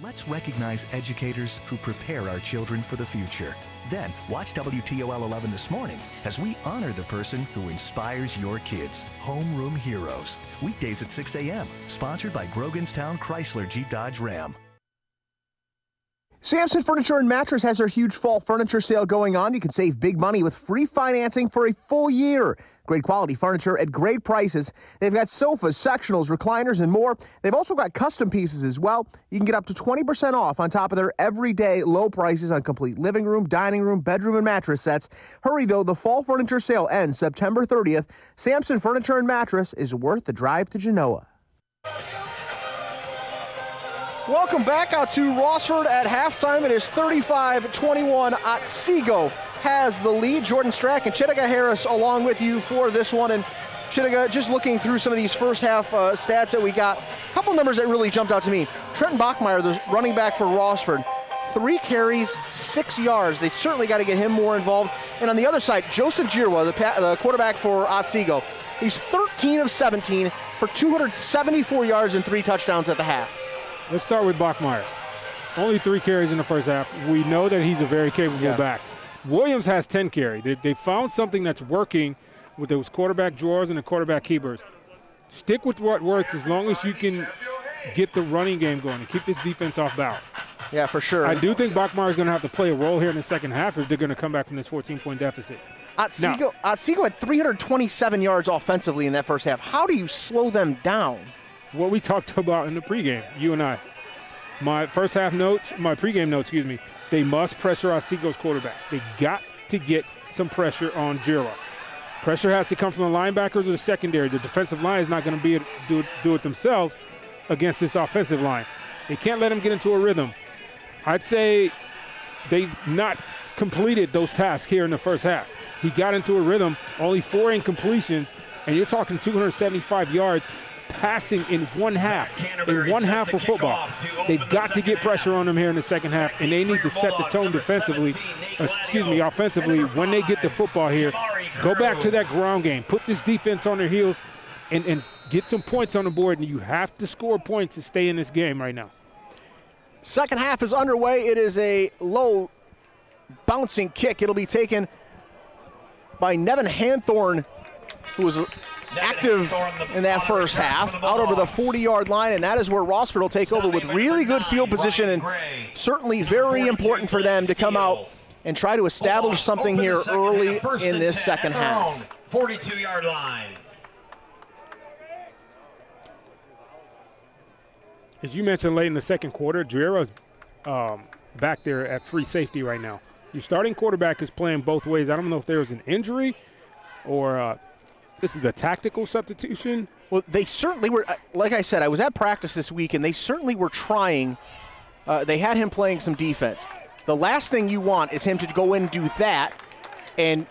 Let's recognize educators who prepare our children for the future. Then, watch WTOL 11 this morning as we honor the person who inspires your kids. Homeroom Heroes. Weekdays at 6 a.m. Sponsored by Groganstown Chrysler Jeep Dodge Ram. Sampson Furniture and Mattress has their huge fall furniture sale going on. You can save big money with free financing for a full year. Great quality furniture at great prices. They've got sofas, sectionals, recliners, and more. They've also got custom pieces as well. You can get up to 20% off on top of their everyday low prices on complete living room, dining room, bedroom, and mattress sets. Hurry, though. The fall furniture sale ends September 30th. Sampson Furniture and Mattress is worth the drive to Genoa. Welcome back out to Rossford at halftime. It is 35-21. Otsego has the lead. Jordan Strack and Chittiga Harris along with you for this one. And Chittiga, just looking through some of these first half stats that we got, a couple numbers that really jumped out to me. Trenton Bachmeyer, the running back for Rossford, 3 carries, 6 yards. They certainly got to get him more involved. And on the other side, Joseph Jirwa, the quarterback for Otsego, he's 13 of 17 for 274 yards and 3 touchdowns at the half. Let's start with Bachmeyer. Only 3 carries in the first half. We know that he's a very capable back. Williams has 10 carries. They found something that's working with those quarterback drawers and the quarterback keepers. Stick with what works as long as you can get the running game going and keep this defense off balance. Yeah, for sure. I do think Bachmeyer is going to have to play a role here in the second half if they're going to come back from this 14-point deficit. Otsego had 327 yards offensively in that first half. How do you slow them down? What we talked about in the pregame, you and I. My pregame notes, they must pressure Otsego's quarterback. They got to get some pressure on Jirwa. Pressure has to come from the linebackers or the secondary. The defensive line is not going to be able to do it themselves against this offensive line. They can't let them get into a rhythm. I'd say they've not completed those tasks here in the first half. He got into a rhythm, only 4 incompletions, and you're talking 275 yards passing in one half. In one half for football. They've got to get pressure on them here in the second half, and they need to set the tone offensively when they get the football here. Go back to that ground game. Put this defense on their heels and get some points on the board, and you have to score points to stay in this game right now. Second half is underway. It is a low bouncing kick. It'll be taken by Nevin Hanthorn, who was active in that first half, out over the 40-yard line, and that is where Rossford will take over with really good field position, and certainly very important for them to come out and try to establish something here early in this second half. 42-yard line. As you mentioned late in the second quarter, Guerrero's back there at free safety right now. Your starting quarterback is playing both ways. I don't know if there was an injury or this is a tactical substitution. Well, they certainly were. Like I said, I was at practice this week, and they certainly were trying. They had him playing some defense. The last thing you want is him to go in and do that and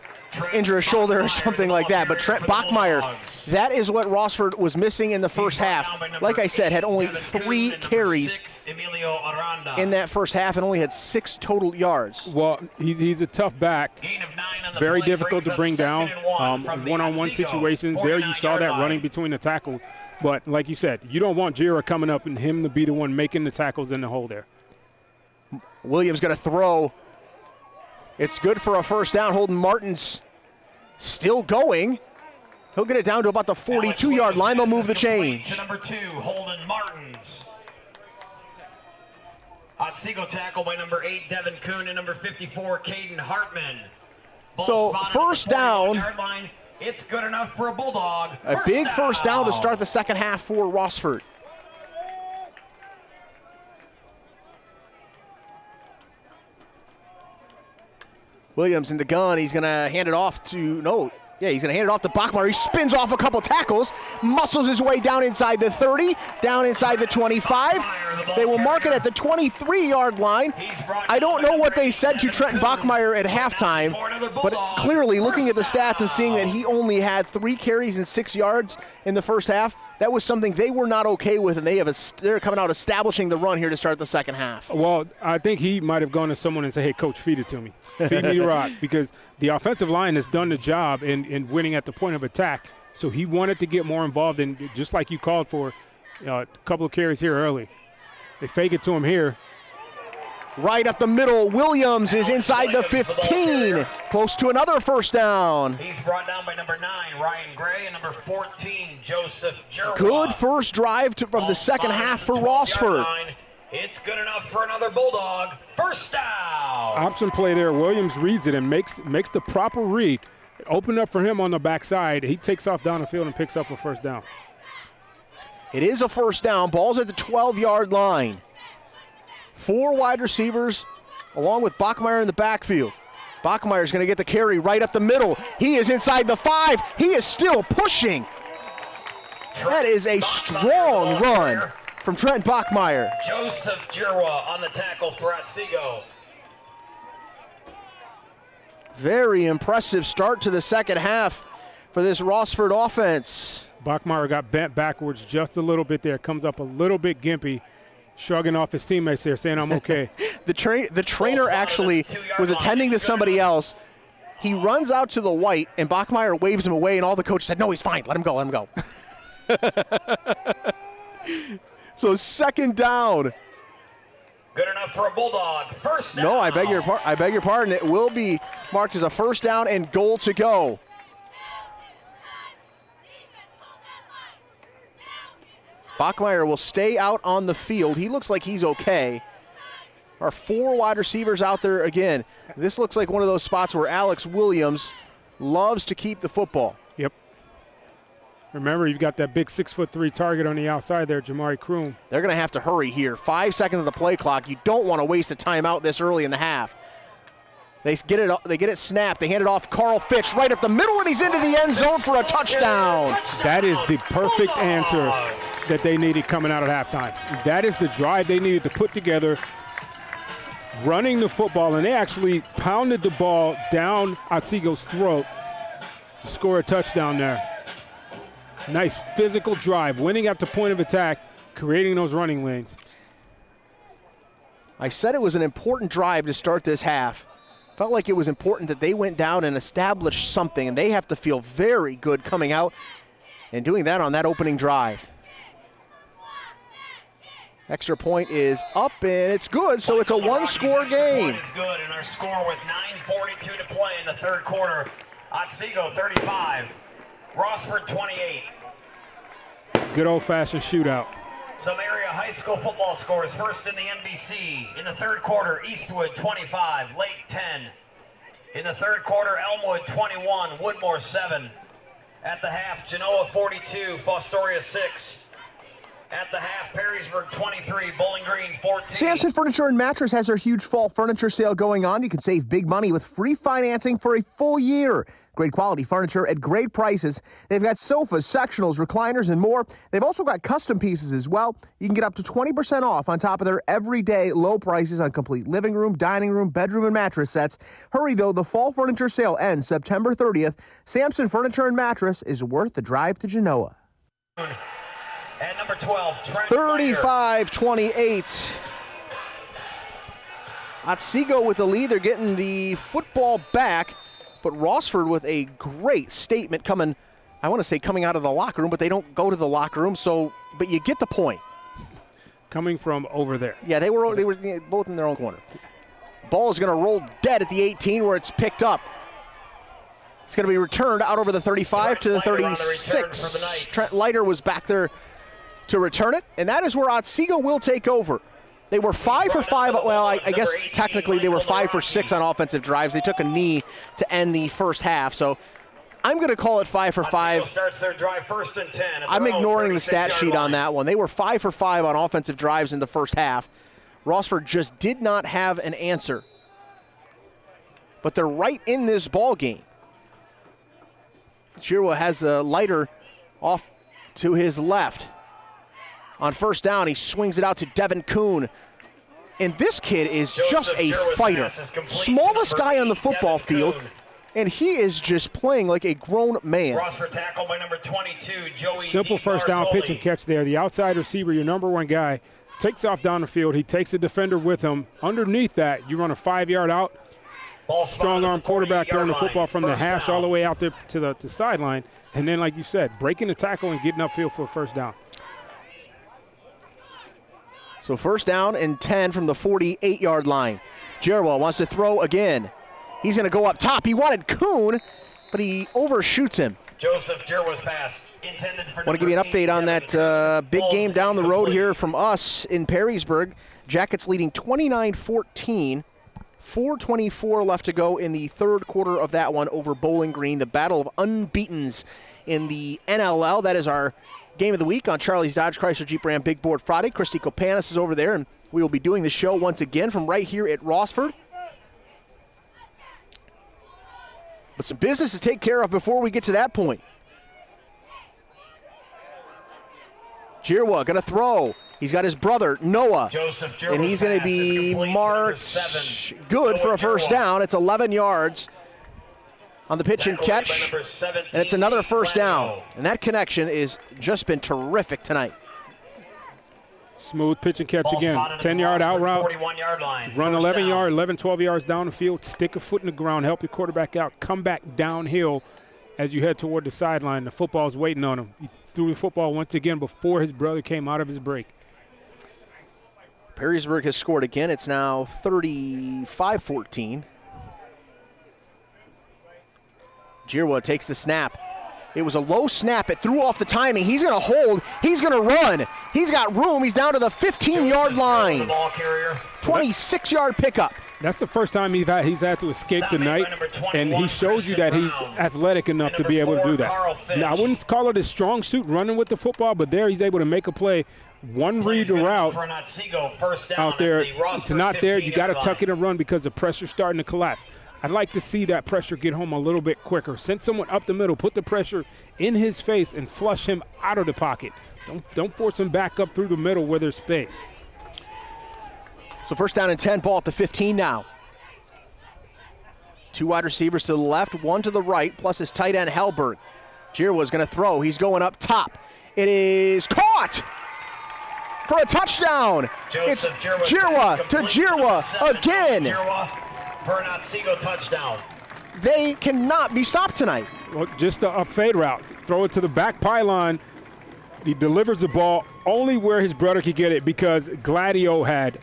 injure a shoulder or something like that. But Trent Bachmeyer, that is what Rossford was missing in the first half. Like I said, had only 3 carries in that first half and only had 6 total yards. Well, he's a tough back. Very difficult to bring down. One-on-one situations. There you saw that running between the tackles. But like you said, you don't want Jira coming up and him to be the one making the tackles in the hole there. Williams going to throw. It's good for a first down. Holden Martin's still going. He'll get it down to about the 42-yard line. They'll move the chains. Number 2, Holden Martins. Otsego tackle by number 8, Devin Kuhn, and number 54, Caden Hartman. So first down. It's good enough for a Bulldog. A big first down to start the second half for Rossford. Williams in the gun. He's going to hand it off to, he's going to hand it off to Bachmeyer. He spins off a couple tackles, muscles his way down inside the 30, down inside the 25. They will mark it at the 23-yard line. I don't know what they said to Trenton Bachmeyer at halftime, but clearly looking at the stats and seeing that he only had 3 carries and 6 yards in the first half, that was something they were not okay with, and they're coming out establishing the run here to start the second half. Well, I think he might have gone to someone and said, hey, coach, feed it to me. Feed me the rock, because the offensive line has done the job in winning at the point of attack. So he wanted to get more involved, in, just like you called for, a couple of carries here early. They fake it to him here. Right up the middle, Williams is inside the 15, close to another first down. He's brought down by number 9, Ryan Gray, and number 14, Joseph Jerwa. Good first drive of the second half for Rossford. It's good enough for another Bulldog. First down. Option play there. Williams reads it and makes the proper read. Open up for him on the backside. He takes off down the field and picks up a first down. It is a first down. Ball's at the 12-yard line. 4 wide receivers along with Bachmeier in the backfield. Bachmeier's going to get the carry right up the middle. He is inside the 5. He is still pushing. That is a strong run from Trent Bachmeier. Joseph Jerwa on the tackle for Otsego. Very impressive start to the second half for this Rossford offense. Bachmeier got bent backwards just a little bit there. Comes up a little bit gimpy. Shrugging off his teammates here, saying, I'm okay. The trainer actually was attending to somebody else. He runs out to the white, and Bachmeier waves him away, and all the coaches said, no, he's fine. Let him go, let him go. So second down. Good enough for a Bulldog. First down. No, I beg your pardon. It will be marked as a first down and goal to go. Bachmeier will stay out on the field. He looks like he's okay. Our 4 wide receivers out there again. This looks like one of those spots where Alex Williams loves to keep the football. Yep. Remember, you've got that big 6'3" target on the outside there, Jamari Kroom. They're going to have to hurry here. 5 seconds of the play clock. You don't want to waste a timeout this early in the half. They get it snapped. They hand it off Carl Fitch right up the middle, and he's into the end zone for a touchdown. That is the perfect answer that they needed coming out at halftime. That is the drive they needed to put together, running the football, and they actually pounded the ball down Otsego's throat to score a touchdown there. Nice physical drive, winning at the point of attack, creating those running lanes. I said it was an important drive to start this half. Felt like it was important that they went down and established something, and they have to feel very good coming out and doing that on that opening drive. Extra point is up, and it's good, so it's a one-score game. Point is good, and our score with 9:42 to play in the third quarter. Otsego 35, Rossford 28. Good old-fashioned shootout. Some area high school football scores. First in the NBC. In the third quarter, Eastwood 25, Lake 10. In the third quarter, Elmwood 21, Woodmore 7. At the half, Genoa 42, Fostoria 6. At the half, Perrysburg 23, Bowling Green 14. Sampson Furniture and Mattress has their huge fall furniture sale going on. You can save big money with free financing for a full year. Great quality furniture at great prices. They've got sofas, sectionals, recliners, and more. They've also got custom pieces as well. You can get up to 20% off on top of their everyday low prices on complete living room, dining room, bedroom, and mattress sets. Hurry, though. The fall furniture sale ends September 30th. Sampson Furniture and Mattress is worth the drive to Genoa. And number 12, Trent 35-28. Otsego with the lead. They're getting the football back. But Rossford with a great statement coming, I want to say coming out of the locker room, but they don't go to the locker room, but you get the point. Coming from over there. Yeah, they were both in their own corner. Ball is going to roll dead at the 18 where it's picked up. It's going to be returned out over the 35 to the 36. Trent Leiter was back there to return it, and that is where Otsego will take over. They were 5 for 5. Well, I guess technically they were 5 for 6 on offensive drives. They took a knee to end the first half, so I'm going to call it 5 for 5. Starts their drive first and 10. I'm ignoring the stat sheet on that one. They were 5 for 5 on offensive drives in the first half. Rossford just did not have an answer, but they're right in this ball game. Chirwa has a Leiter off to his left. On first down, he swings it out to Devin Kuhn. And this kid is just a fighter. Smallest guy on the football field, and he is just playing like a grown man. Rossford tackle by number 22, Joey Simple first down pitch and catch there. The outside receiver, your number one guy, takes off down the field. He takes a defender with him. Underneath that, you run a 5-yard out. Strong arm quarterback throwing the football from the hash all the way out there to the sideline. And then, like you said, breaking the tackle and getting upfield for a first down. So first down and 10 from the 48-yard line. Jerwa wants to throw again. He's going to go up top. He wanted Kuhn, but he overshoots him. Joseph Jerwa's pass intended for. Want to give you an update on that big game down the road here from us in Perrysburg. Jackets leading 29-14. 4:24 left to go in the third quarter of that one over Bowling Green. The battle of unbeatens in the NLL. That is our game of the week on Charlie's Dodge Chrysler Jeep Ram Big Board Friday. Christy Kopanis is over there, and we will be doing the show once again from right here at Rossford. But some business to take care of before we get to that point. Jirwa going to throw. He's got his brother, Noah. And he's going to be marked good for a first down. It's 11 yards on the pitch and catch. And it's another first down. And that connection has just been terrific tonight. Smooth pitch and catch again. 10-yard out route. Run 11, 12 yards down the field. Stick a foot in the ground. Help your quarterback out. Come back downhill as you head toward the sideline. The football's waiting on him. He threw the football once again before his brother came out of his break. Perrysburg has scored again. It's now 35-14. Jirwa takes the snap. It was a low snap. It threw off the timing. He's going to hold. He's going to run. He's got room. He's down to the 15-yard line. 26-yard pickup. That's the first time he's had to escape tonight, and he shows you that he's athletic enough to be able to do that. Now, I wouldn't call it his strong suit running with the football, but there he's able to make a play. One read route out there. It's not there. You got to tuck it and run because the pressure's starting to collapse. I'd like to see that pressure get home a little bit quicker. Send someone up the middle, put the pressure in his face, and flush him out of the pocket. Don't force him back up through the middle where there's space. So first down and 10, ball at the 15 now. Two wide receivers to the left, one to the right, plus his tight end, Hellberg. Jirwa's going to throw. He's going up top. It is caught for a touchdown. It's Jirwa to Jirwa again. For an Otsego touchdown. They cannot be stopped tonight. Well, just a fade route. Throw it to the back pylon. He delivers the ball only where his brother could get it because Gladio had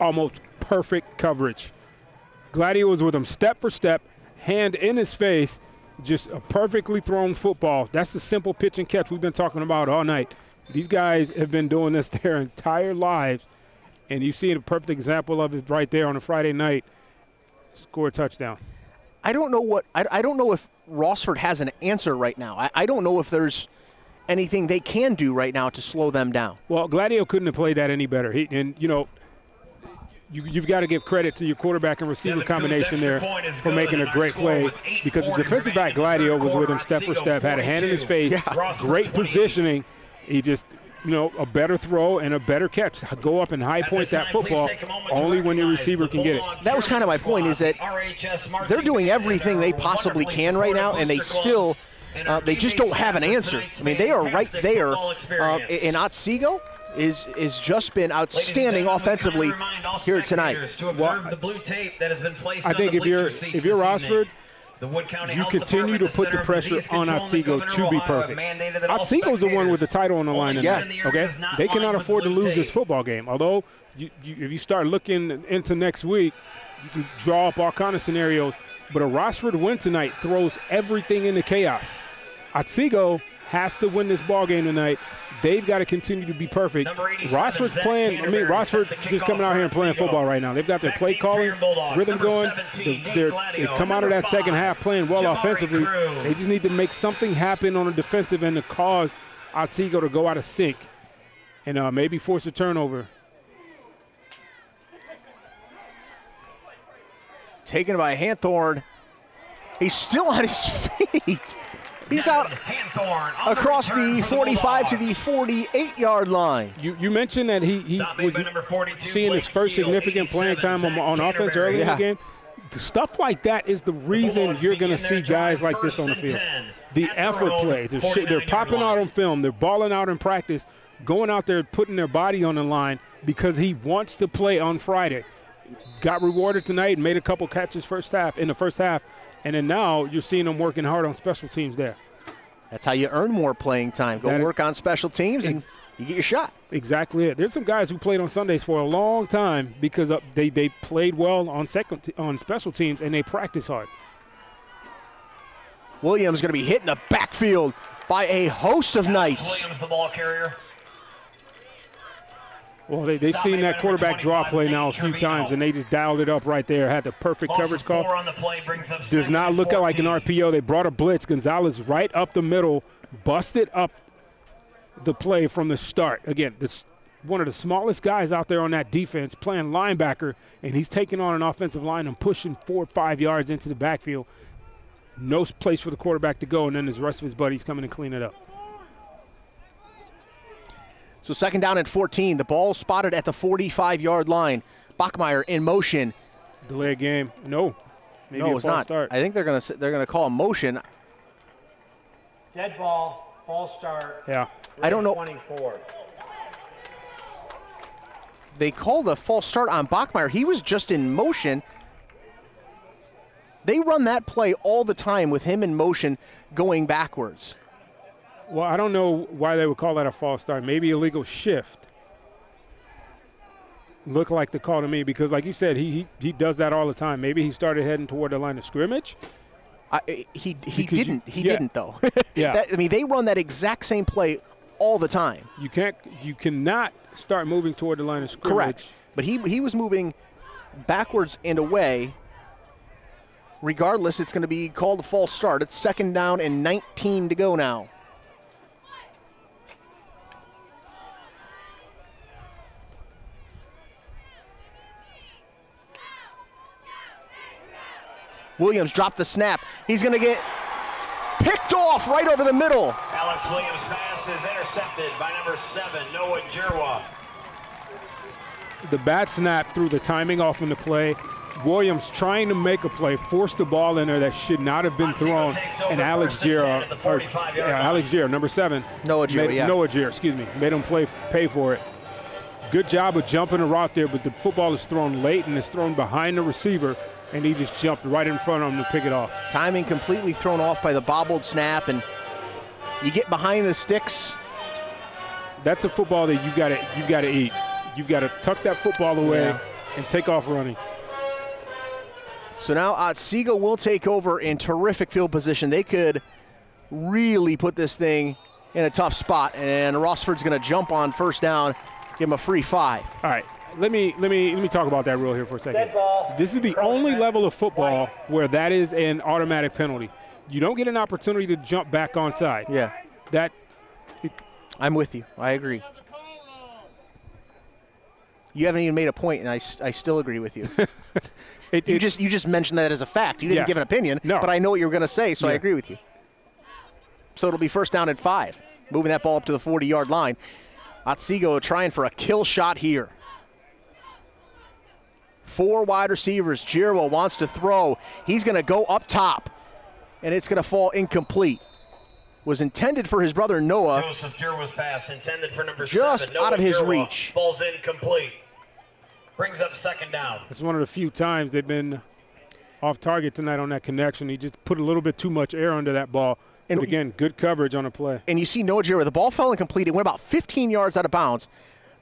almost perfect coverage. Gladio was with him step for step, hand in his face, just a perfectly thrown football. That's the simple pitch and catch we've been talking about all night. These guys have been doing this their entire lives, and you've seen a perfect example of it right there on a Friday night. Score a touchdown. I don't know if Rossford has an answer right now. I don't know if there's anything they can do right now to slow them down. Well, Gladio couldn't have played that any better. You've got to give credit to your quarterback and receiver combination there for making a great play because the defensive back Gladio was with him step for step, had a hand in his face, great positioning. He just, a better throw and a better catch. Go up and high point that football only when your receiver can get it. That was kind of my point, is that they're doing everything they possibly can right now, and they still they just don't have an answer. I mean, they are right there. And Otsego is just been outstanding offensively here tonight. Well, I think if you're Rossford, you continue to put the pressure on Otsego to be perfect. Otsego's the one with the title on the line tonight, okay? They cannot afford to lose this football game. Although, if you start looking into next week, you can draw up all kind of scenarios. But a Rossford win tonight throws everything into chaos. Otsego has to win this ball game tonight. They've got to continue to be perfect. Rossford's playing. Rossford just coming out here and playing football right now. They've got their play calling, rhythm going. They come out of that second half playing well offensively. They just need to make something happen on the defensive end to cause Otsego to go out of sync and maybe force a turnover. Taken by Hanthorn. He's still on his feet. He's out across the 45 to the 48-yard line. You mentioned that he was seeing his first significant playing time on offense early in the game. The stuff like that is the reason you're going to see guys like this on the field. The effort play. They're popping out on film. They're balling out in practice, going out there putting their body on the line because he wants to play on Friday. Got rewarded tonight, made a couple catches in the first half. And then now you're seeing them working hard on special teams there. That's how you earn more playing time. Go work on special teams and you get your shot. Exactly it. There's some guys who played on Sundays for a long time because they played well on special teams and they practice hard. Williams going to be hit in the backfield by a host of Knights. Williams, the ball carrier. Well, they've seen that quarterback draw play now a few times, and they just dialed it up right there. Had the perfect coverage call. Does not look like an RPO. They brought a blitz. Gonzalez right up the middle, busted up the play from the start. Again, this one of the smallest guys out there on that defense playing linebacker, and he's taking on an offensive line and pushing 4 or 5 yards into the backfield. No place for the quarterback to go, and then the rest of his buddies coming and clean it up. So second down and 14. The ball spotted at the 45-yard line. Bachmeier in motion. Delay game. No. Maybe no, it's not. Start. I think they're gonna call a motion. Dead ball, false start. Yeah. I don't know. 24. They called a false start on Bachmeier. He was just in motion. They run that play all the time with him in motion going backwards. Well, I don't know why they would call that a false start. Maybe illegal shift. Looked like the call to me because, like you said, he does that all the time. Maybe he started heading toward the line of scrimmage. He didn't though. Yeah. They run that exact same play all the time. You cannot start moving toward the line of scrimmage. Correct. But he was moving backwards and away. Regardless, it's going to be called a false start. It's second down and 19 to go now. Williams dropped the snap. He's going to get picked off right over the middle. Alex Williams' pass is intercepted by number 7, Noah Jirwa. The bad snap threw the timing off in the play. Williams trying to make a play, forced the ball in there that should not have been thrown. And Alex Gira, number 7. Noah Gira, made him pay for it. Good job of jumping the route there, but the football is thrown late and it's thrown behind the receiver, and he just jumped right in front of him to pick it off. Timing completely thrown off by the bobbled snap, and you get behind the sticks. That's a football that you've got to eat. You've got to tuck that football away and take off running. So now Otsego will take over in terrific field position. They could really put this thing in a tough spot, and Rossford's going to jump on first down, give him a free 5. All right, let me talk about that rule here for a second. This is the only level of football where that is an automatic penalty. You don't get an opportunity to jump back onside. Yeah, I'm with you. I agree. You haven't even made a point, and I still agree with you. You just mentioned that as a fact. You didn't give an opinion, but I know what you were going to say, so I agree with you. So it'll be first down and 5, moving that ball up to the 40-yard line. Otsego trying for a kill shot here. 4 wide receivers. Jirwa wants to throw. He's going to go up top, and it's going to fall incomplete. Was intended for his brother Noah. Joseph Jirwa's pass intended for number 7. Just out of his reach. Ball's incomplete. Brings up second down. It's one of the few times they've been off target tonight on that connection. He just put a little bit too much air under that ball. And again, good coverage on the play. And you see Noah Jirwa, the ball fell incomplete. It went about 15 yards out of bounds.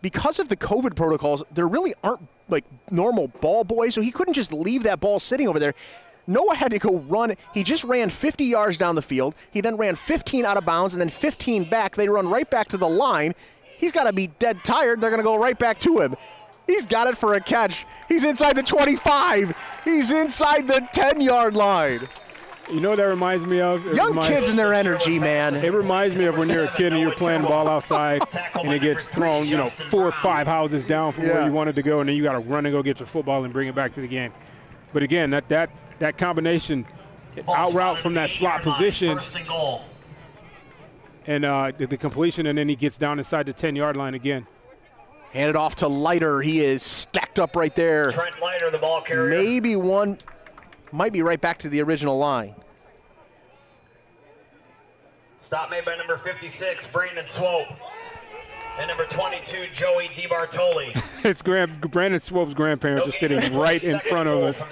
Because of the COVID protocols, there really aren't like normal ball boys, so he couldn't just leave that ball sitting over there. Noah had to go run. He just ran 50 yards down the field. He then ran 15 out of bounds and then 15 back. They run right back to the line. He's got to be dead tired. They're going to go right back to him. He's got it for a catch. He's inside the 25. He's inside the 10-yard line. You know what that reminds me of? Young kids and their energy, man. It reminds me of when you're a kid and you're playing ball outside and it gets thrown, 4 or 5 houses down from where you wanted to go, and then you got to run and go get your football and bring it back to the game. But again, that combination, out route from that slot position, and the completion, and then he gets down inside the 10-yard line again. Handed off to Leiter. He is stacked up right there. Trent Leiter, the ball carrier. Maybe one might be right back to the original line. Stop made by number 56, Brandon Swope. And number 22, Joey DiBartoli. It's Brandon Swope's grandparents are sitting right in front of us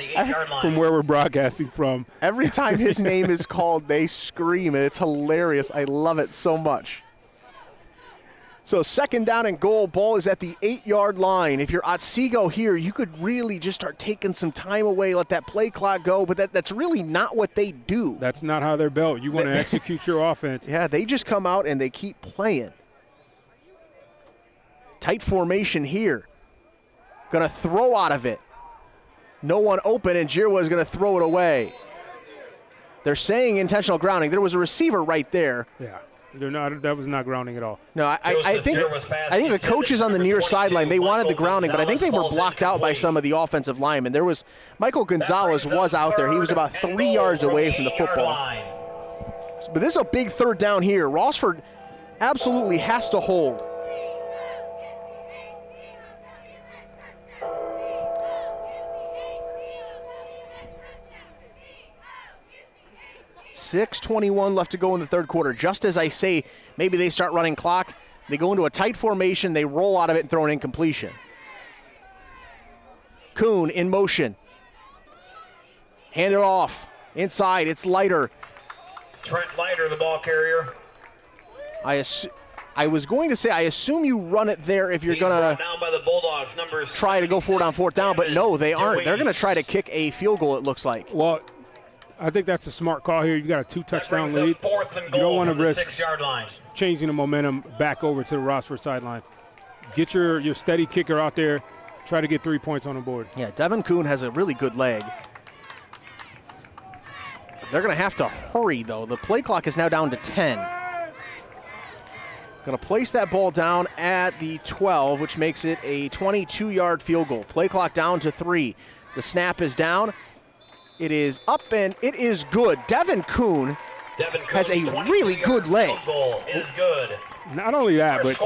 from where we're broadcasting from. Every time his name is called, they scream, and it's hilarious. I love it so much. So second down and goal, ball is at the 8-yard line. If you're Otsego here, you could really just start taking some time away, let that play clock go, but that's really not what they do. That's not how they're built. You want to execute your offense. Yeah, they just come out and they keep playing. Tight formation here. Going to throw out of it. No one open, and Jirwa is going to throw it away. They're saying intentional grounding. There was a receiver right there. Yeah. That was not grounding at all. No, I think the coaches on the near sideline, they wanted the grounding, but I think they were blocked out by some of the offensive linemen. There was Michael Gonzalez was out there. He was about 3 yards away from the football. But this is a big third down here. Rossford absolutely has to hold. .6:21 left to go in the third quarter. Just as I say, maybe they start running clock. They go into a tight formation. They roll out of it and throw an incompletion. Kuhn in motion. Hand it off. Inside, it's Leiter. Trent Leiter, the ball carrier. I was going to say, I assume you run it there if you're going to down by the Bulldogs, try to go for it on fourth down, but no, they aren't. They're going to try to kick a field goal, it looks like. Well, I think that's a smart call here. You got a 2-touchdown lead. You don't want to risk changing the momentum back over to the Rossford sideline. Get your steady kicker out there. Try to get 3 points on the board. Yeah, Devin Kuhn has a really good leg. They're going to have to hurry, though. The play clock is now down to 10. Going to place that ball down at the 12, which makes it a 22-yard field goal. Play clock down to 3. The snap is down. It is up and it is good. Devin Kuhn has a really good leg. Is good. Not only that, but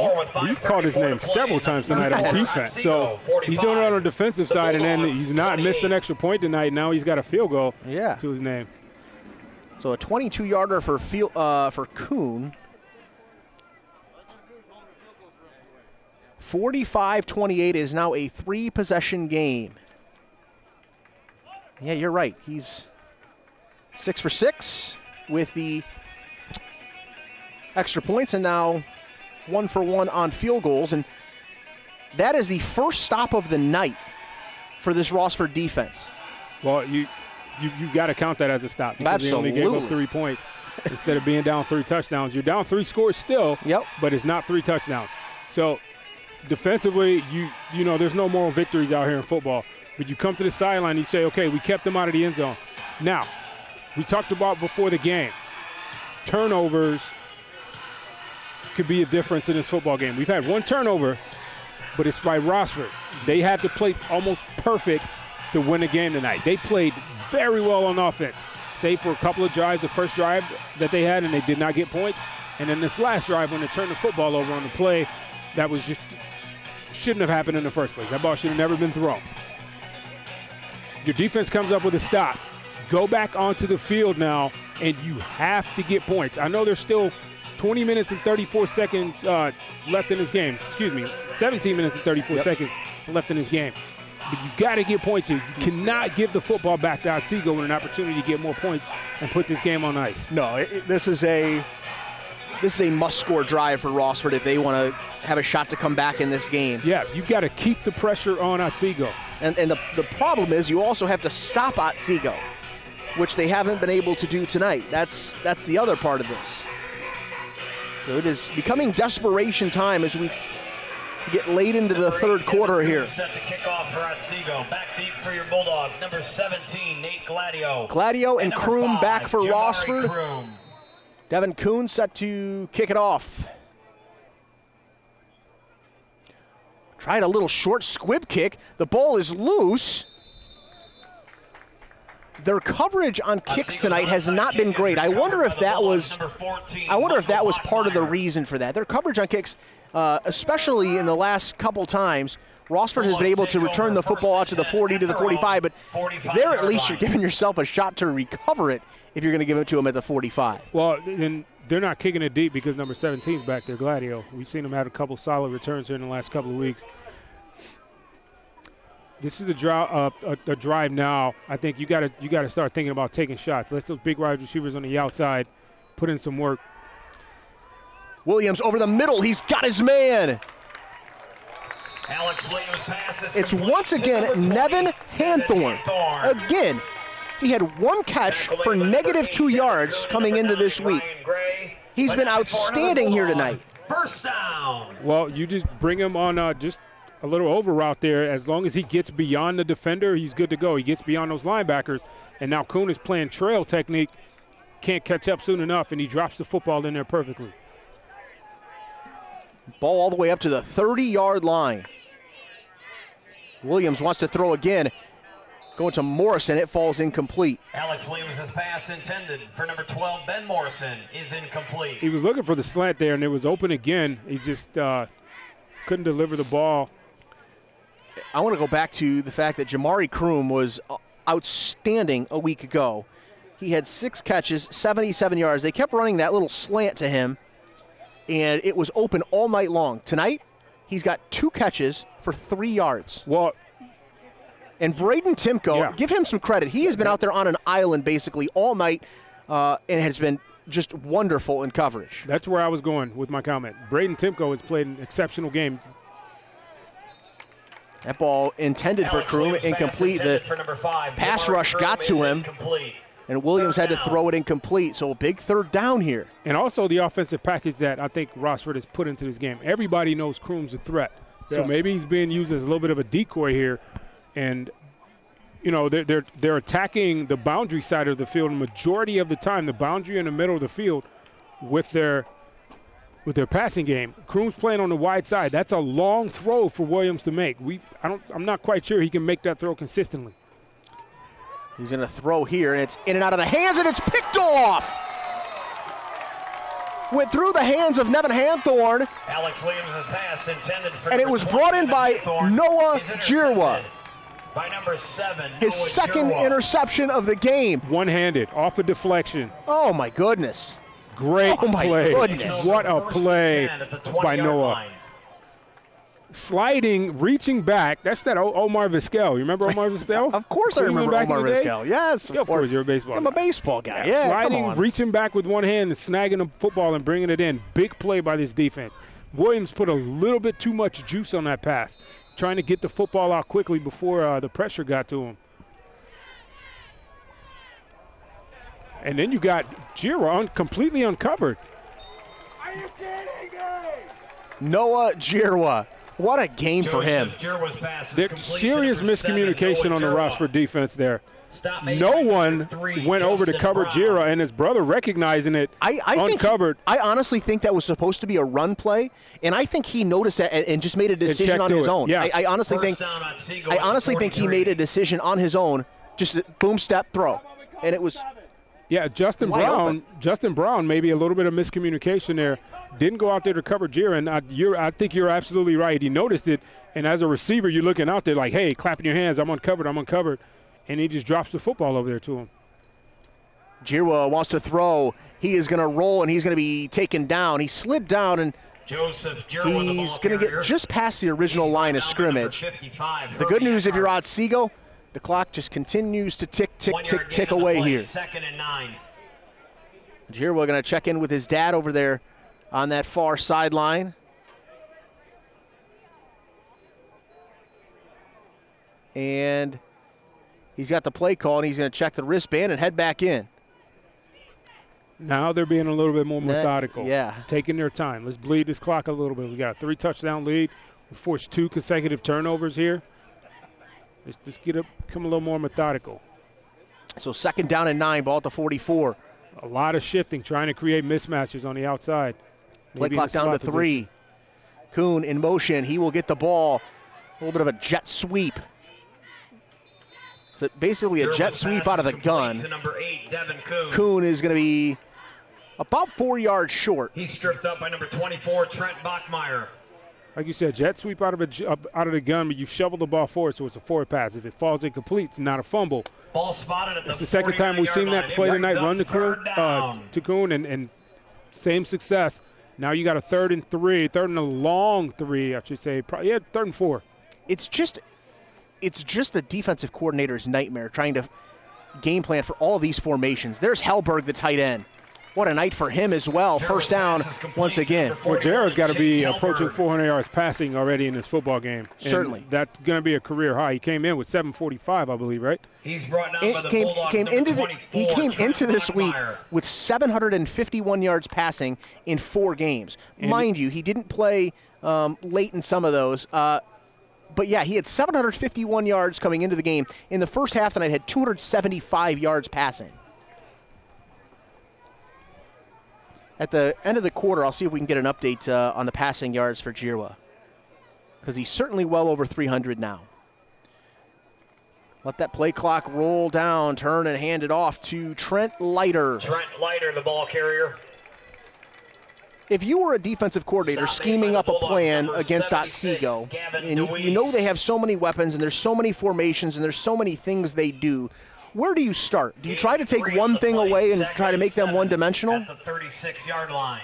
you've called his name several times tonight on defense. So he's doing it on the defensive side, and then he's not missed an extra point tonight. Now he's got a field goal to his name. So a 22-yarder for Kuhn. 45-28 is now a 3-possession game. Yeah, you're right. He's 6 for 6 with the extra points and now 1 for 1 on field goals. And that is the first stop of the night for this Rossford defense. Well, you got to count that as a stop. Absolutely. They only gave up 3 points instead of being down 3 touchdowns. You're down 3 scores still, but it's not 3 touchdowns. So defensively, you know, there's no moral victories out here in football. But you come to the sideline and you say, okay, we kept them out of the end zone. Now, we talked about before the game, turnovers could be a difference in this football game. We've had 1 turnover, but it's by Rossford. They had to play almost perfect to win the game tonight. They played very well on offense, save for a couple of drives. The first drive that they had, and they did not get points. And then this last drive when they turned the football over on the play, that was just shouldn't have happened in the first place. That ball should have never been thrown. Your defense comes up with a stop. Go back onto the field now, and you have to get points. I know there's still 20 minutes and 34 seconds left in this game. 17 minutes and 34 seconds left in this game. But you got to get points here. You cannot give the football back to Otsego with an opportunity to get more points and put this game on ice. No, this is a must-score drive for Rossford if they want to have a shot to come back in this game. Yeah, you've got to keep the pressure on Otsego. And the problem is you also have to stop Otsego, which they haven't been able to do tonight. That's the other part of this. So it is becoming desperation time as we get late into the third quarter here. Set to kick off for Otsego. Back deep for your Bulldogs. Number 17, Nate Gladio. Gladio and Kroom back for Rossford. Kroom. Devin Kuhn set to kick it off. Tried a little short squib kick. The ball is loose. Their coverage on kicks tonight has not been great. I wonder if that was part of the reason for that. Their coverage on kicks, especially in the last couple times, Rossford has been able to return the football out to the 40 to the 45, but there at least you're giving yourself a shot to recover it if you're going to give it to them at the 45. Well, and they're not kicking it deep because number 17 is back there, Gladio. We've seen him have a couple solid returns here in the last couple of weeks. This is a drive now. I think you got to start thinking about taking shots. Let those big wide receivers on the outside put in some work. Williams over the middle. He's got his man. Alex Williams passes. It's once again Nevin Hanthorne. Again, he had one catch for -2 yards coming into this week. He's been outstanding here tonight. First down. Well, you just bring him on just a little over route there. As long as he gets beyond the defender, he's good to go. He gets beyond those linebackers. And now Kuhn is playing trail technique. Can't catch up soon enough, and he drops the football in there perfectly. Ball all the way up to the 30-yard line. Williams wants to throw again. Going to Morrison, it falls incomplete. Alex Williams' pass intended for number 12, Ben Morrison, is incomplete. He was looking for the slant there, and it was open again. He just couldn't deliver the ball. I want to go back to the fact that Jamari Kroom was outstanding a week ago. He had 6 catches, 77 yards. They kept running that little slant to him, and it was open all night long. Tonight, he's got 2 catches for 3 yards. Well, and Braden Timko, give him some credit. He has been out there on an island basically all night and has been just wonderful in coverage. That's where I was going with my comment. Braden Timko has played an exceptional game. That ball intended for Kroom, incomplete. The pass rush got to him, and Williams had to throw it incomplete. So a big third down here. And also the offensive package that I think Rossford has put into this game. Everybody knows Kroom's a threat. So maybe he's being used as a little bit of a decoy here. And, you know, they're attacking the boundary side of the field. The majority of the time, the boundary in the middle of the field with their passing game. Kroom's playing on the wide side. That's a long throw for Williams to make. I'm not quite sure he can make that throw consistently. He's going to throw here, and it's in and out of the hands, and it's picked off. Went through the hands of Nevin Hanthorne. Alex Williams' pass intended for and it was brought in by Noah Jirwa. By number 7, his second interception of the game. One-handed, off a deflection. Oh, my goodness. Great play. Goodness. What a play by Noah. Sliding, reaching back. That's that Omar Vizquel. You remember Omar Vizquel? Of course I remember Omar Vizquel. Yes, of course. You're a baseball guy. I'm a baseball guy. Yeah, sliding, reaching back with one hand and snagging the football and bringing it in. Big play by this defense. Williams put a little bit too much juice on that pass, trying to get the football out quickly before the pressure got to him. And then you got Jirwa completely uncovered. Are you kidding me? Noah Jirwa. What a game for him. There's serious miscommunication on the Rossford defense there. No one went over to cover Jirwa, and his brother recognizing it, uncovered. I honestly think that was supposed to be a run play, and I think he noticed that and just made a decision on his own. Yeah. I honestly think he made a decision on his own, just a boom, step, throw. And it was Justin Brown, maybe a little bit of miscommunication there. Didn't go out there to cover Jirwa, and I think you're absolutely right. He noticed it, and as a receiver, you're looking out there like, hey, clapping your hands, I'm uncovered. And he just drops the football over there to him. Jirwa wants to throw. He is going to roll, and he's going to be taken down. He slid down, and he's going to get just past the original line of scrimmage. The good news, if you're Otsego, the clock just continues to tick, tick, tick, tick away here. 2nd and 9. Jirwa going to check in with his dad over there on that far sideline. And he's got the play call, and he's going to check the wristband and head back in. Now they're being a little bit more methodical. Yeah. Taking their time. Let's bleed this clock a little bit. We got a 3-touchdown lead. We forced 2 consecutive turnovers here. Let's become a little more methodical. So 2nd down and 9, ball at the 44. A lot of shifting, trying to create mismatches on the outside. Play clock down to 3. Kuhn in motion. He will get the ball. A little bit of a jet sweep. So basically a jet sweep out of the gun. Number 8, Devin Kuhn. Kuhn is going to be about 4 yards short. He's stripped up by number 24, Trent Bachmeyer. Like you said, jet sweep out of the gun, but you shovel the ball forward, so it's a forward pass. If it falls incomplete, it's not a fumble. Ball spotted at the It's the second time we've seen that play tonight. Run to Kuhn, and same success. Now you got a 3rd and 3, 3rd and a long 3, I should say. 3rd and 4. It's just the defensive coordinator's nightmare trying to game plan for all these formations. There's Hellberg, the tight end. What a night for him as well. First down once again. Well, Jared's got to be approaching 400 yards passing already in this football game. And certainly. That's going to be a career high. He came in with 745, I believe, right? He's brought down by the Bulldogs, he came into this week Leiter. with 751 yards passing in 4 games. Mind you, he didn't play late in some of those. But, yeah, he had 751 yards coming into the game. In the first half tonight, had 275 yards passing. At the end of the quarter, I'll see if we can get an update on the passing yards for Genoa, because he's certainly well over 300 now. Let that play clock roll down, turn and hand it off to Trent Leiter. Trent Leiter, the ball carrier. If you were a defensive coordinator scheming up a plan against Otsego, and you know they have so many weapons and there's so many formations and there's so many things they do, where do you start? Do you try to take one thing away and try to make them one-dimensional? At the 36-yard line.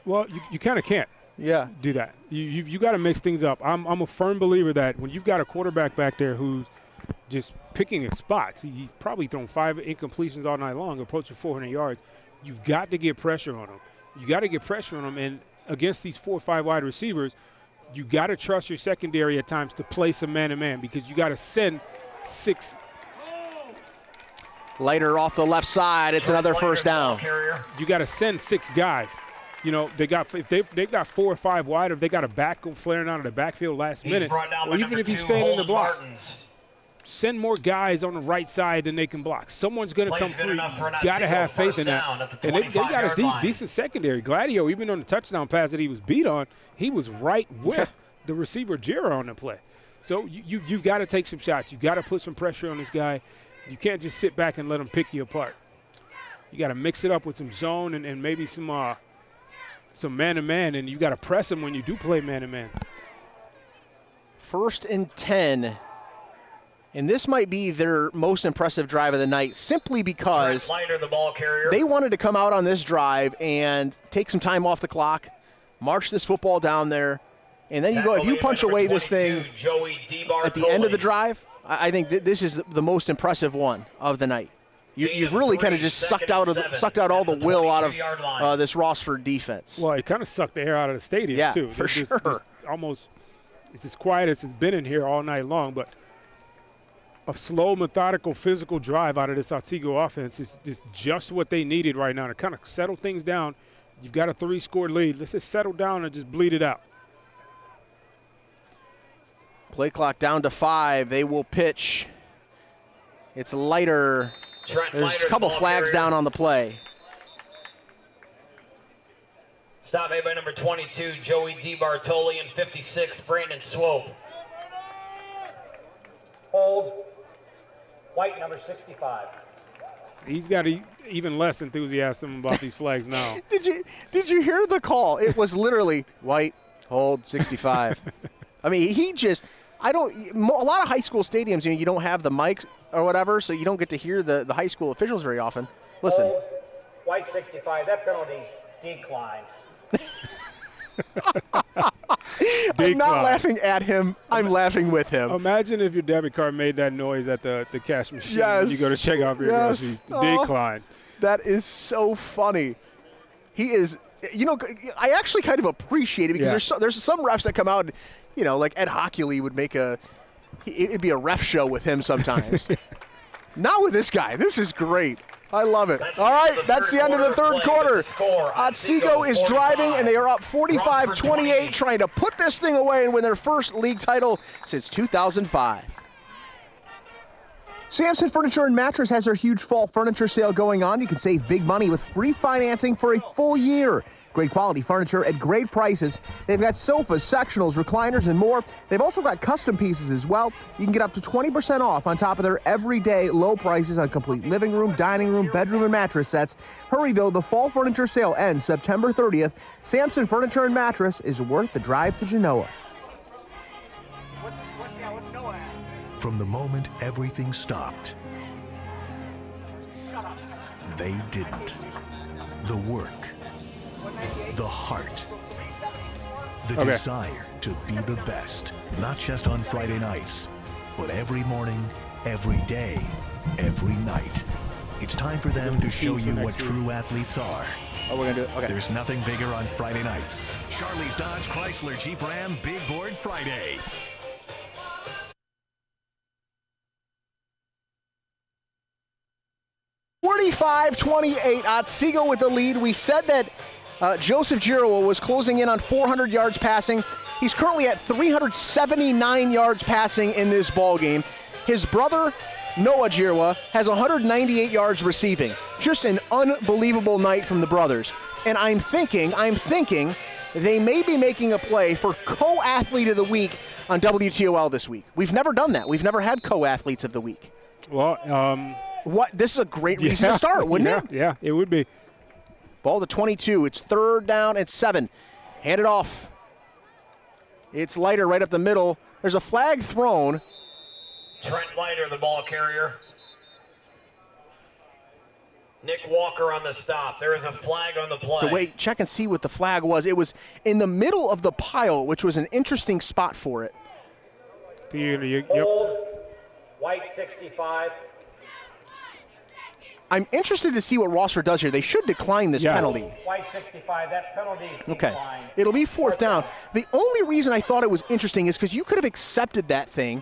Well, you kind of can't do that. You got to mix things up. I'm a firm believer that when you've got a quarterback back there who's just picking his spots, he's probably thrown 5 incompletions all night long, approaching 400 yards. You've got to get pressure on him. You got to get pressure on him. And against these 4 or 5 wide receivers, you got to trust your secondary at times to play some man-to-man, because you got to send 6. Leiter off the left side. It's another first down. You got to send 6 guys. You know, if they've got 4 or 5 wide, or if they got a back go flaring out of the backfield last minute, or even if he's staying in the block, send more guys on the right side than they can block. Someone's going to come through. You got to have faith in that. And they got a decent secondary. Gladio, even on the touchdown pass that he was beat on, he was right with the receiver Jira on the play. So you've got to take some shots. You've got to put some pressure on this guy. You can't just sit back and let him pick you apart. You got to mix it up with some zone and maybe some man-to-man, and you got to press him when you do play man-to-man. 1st and 10. And this might be their most impressive drive of the night, simply because Leiter, the ball carrier. They wanted to come out on this drive and take some time off the clock, march this football down there, and then you go. If you punch away this thing at the end of the drive, I think this is the most impressive one of the night. You've really kind of just sucked out all the will out of this Rossford defense. Well, it kind of sucked the air out of the stadium too. For sure. It's as quiet as it's been in here all night long, but a slow, methodical, physical drive out of this Otsego offense is just what they needed right now to kind of settle things down. You've got a 3-score lead. Let's just settle down and just bleed it out. Play clock down to 5. They will pitch. It's Leiter. There's a couple flags down on the play. Stop made by number 22, Joey DiBartoli, and 56, Brandon Swope. Hold. White, number 65. He's got even less enthusiasm about these flags now. Did you hear the call? It was literally White, hold, 65. I mean, a lot of high school stadiums, you don't have the mics or whatever, so you don't get to hear the high school officials very often. Listen. Hold. White, 65. That penalty declined. I'm not laughing at him. I'm laughing with him. Imagine if your debit card made that noise at the cash machine when you go to check out your groceries. Decline. That is so funny. He is, I actually kind of appreciate it, because there's some refs that come out and, like Ed Hockley would make it'd be a ref show with him sometimes. Not with this guy. This is great. I love it. All right, that's the end of the third quarter. Otsego is driving, and they are up 45-28, trying to put this thing away and win their first league title since 2005. Sampson Furniture and Mattress has their huge fall furniture sale going on. You can save big money with free financing for a full year. Great quality furniture at great prices. They've got sofas, sectionals, recliners, and more. They've also got custom pieces as well. You can get up to 20% off on top of their everyday low prices on complete living room, dining room, bedroom, and mattress sets. Hurry, though. The fall furniture sale ends September 30th. Sampson Furniture and Mattress is worth the drive to Genoa. What's Noah at? From the moment everything stopped, they didn't. The work, the heart, the desire to be the best, not just on Friday nights, but every morning, every day, every night. It's time for them to show you what true athletes are. Oh, we're going to do it? Okay. There's nothing bigger on Friday nights. Charlie's Dodge Chrysler Jeep Ram Big Board Friday. (45-28), Otsego with the lead. We said that Joseph Giroux was closing in on 400 yards passing. He's currently at 379 yards passing in this ball game. His brother, Noah Giroux, has 198 yards receiving. Just an unbelievable night from the brothers. And I'm thinking they may be making a play for co-athlete of the week on WTOL this week. We've never done that. We've never had co-athletes of the week. Well, This is a great reason to start, wouldn't it? Yeah, it would be. Ball to 22. It's 3rd down and 7. Hand it off. It's Leiter right up the middle. There's a flag thrown. Trent Leiter, the ball carrier. Nick Walker on the stop. There is a flag on the play. Wait, check and see what the flag was. It was in the middle of the pile, which was an interesting spot for it. Hold, white 65. I'm interested to see what Rossford does here. They should decline this penalty. White 65, that penalty is declined. It'll be 4th down. The only reason I thought it was interesting is because you could have accepted that thing,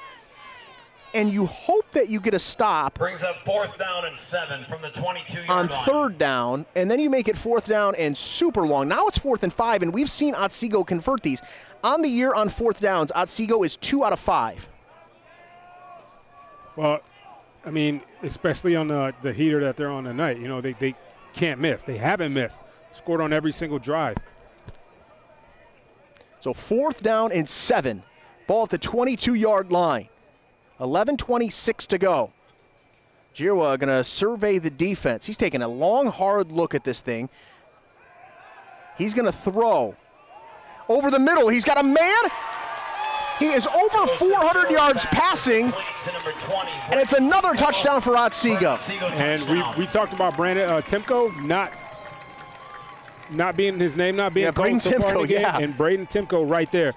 and you hope that you get a stop. Brings up 4th down and 7 from the 22-yard on line. 3rd down, and then you make it 4th down and super long. Now it's 4th and 5, and we've seen Otsego convert these. On the year on 4th downs, Otsego is 2 out of 5. Well, I mean, especially on the heater that they're on tonight. You know, they can't miss. They haven't missed. Scored on every single drive. So 4th down and 7. Ball at the 22-yard line. 11:26 to go. Giroux going to survey the defense. He's taking a long, hard look at this thing. He's going to throw. Over the middle, he's got a man. He is over 400 yards passing, and it's another touchdown for Otsego. And we talked about Brandon Timko not being his name, not being called so far in the game, and Braden Timko right there.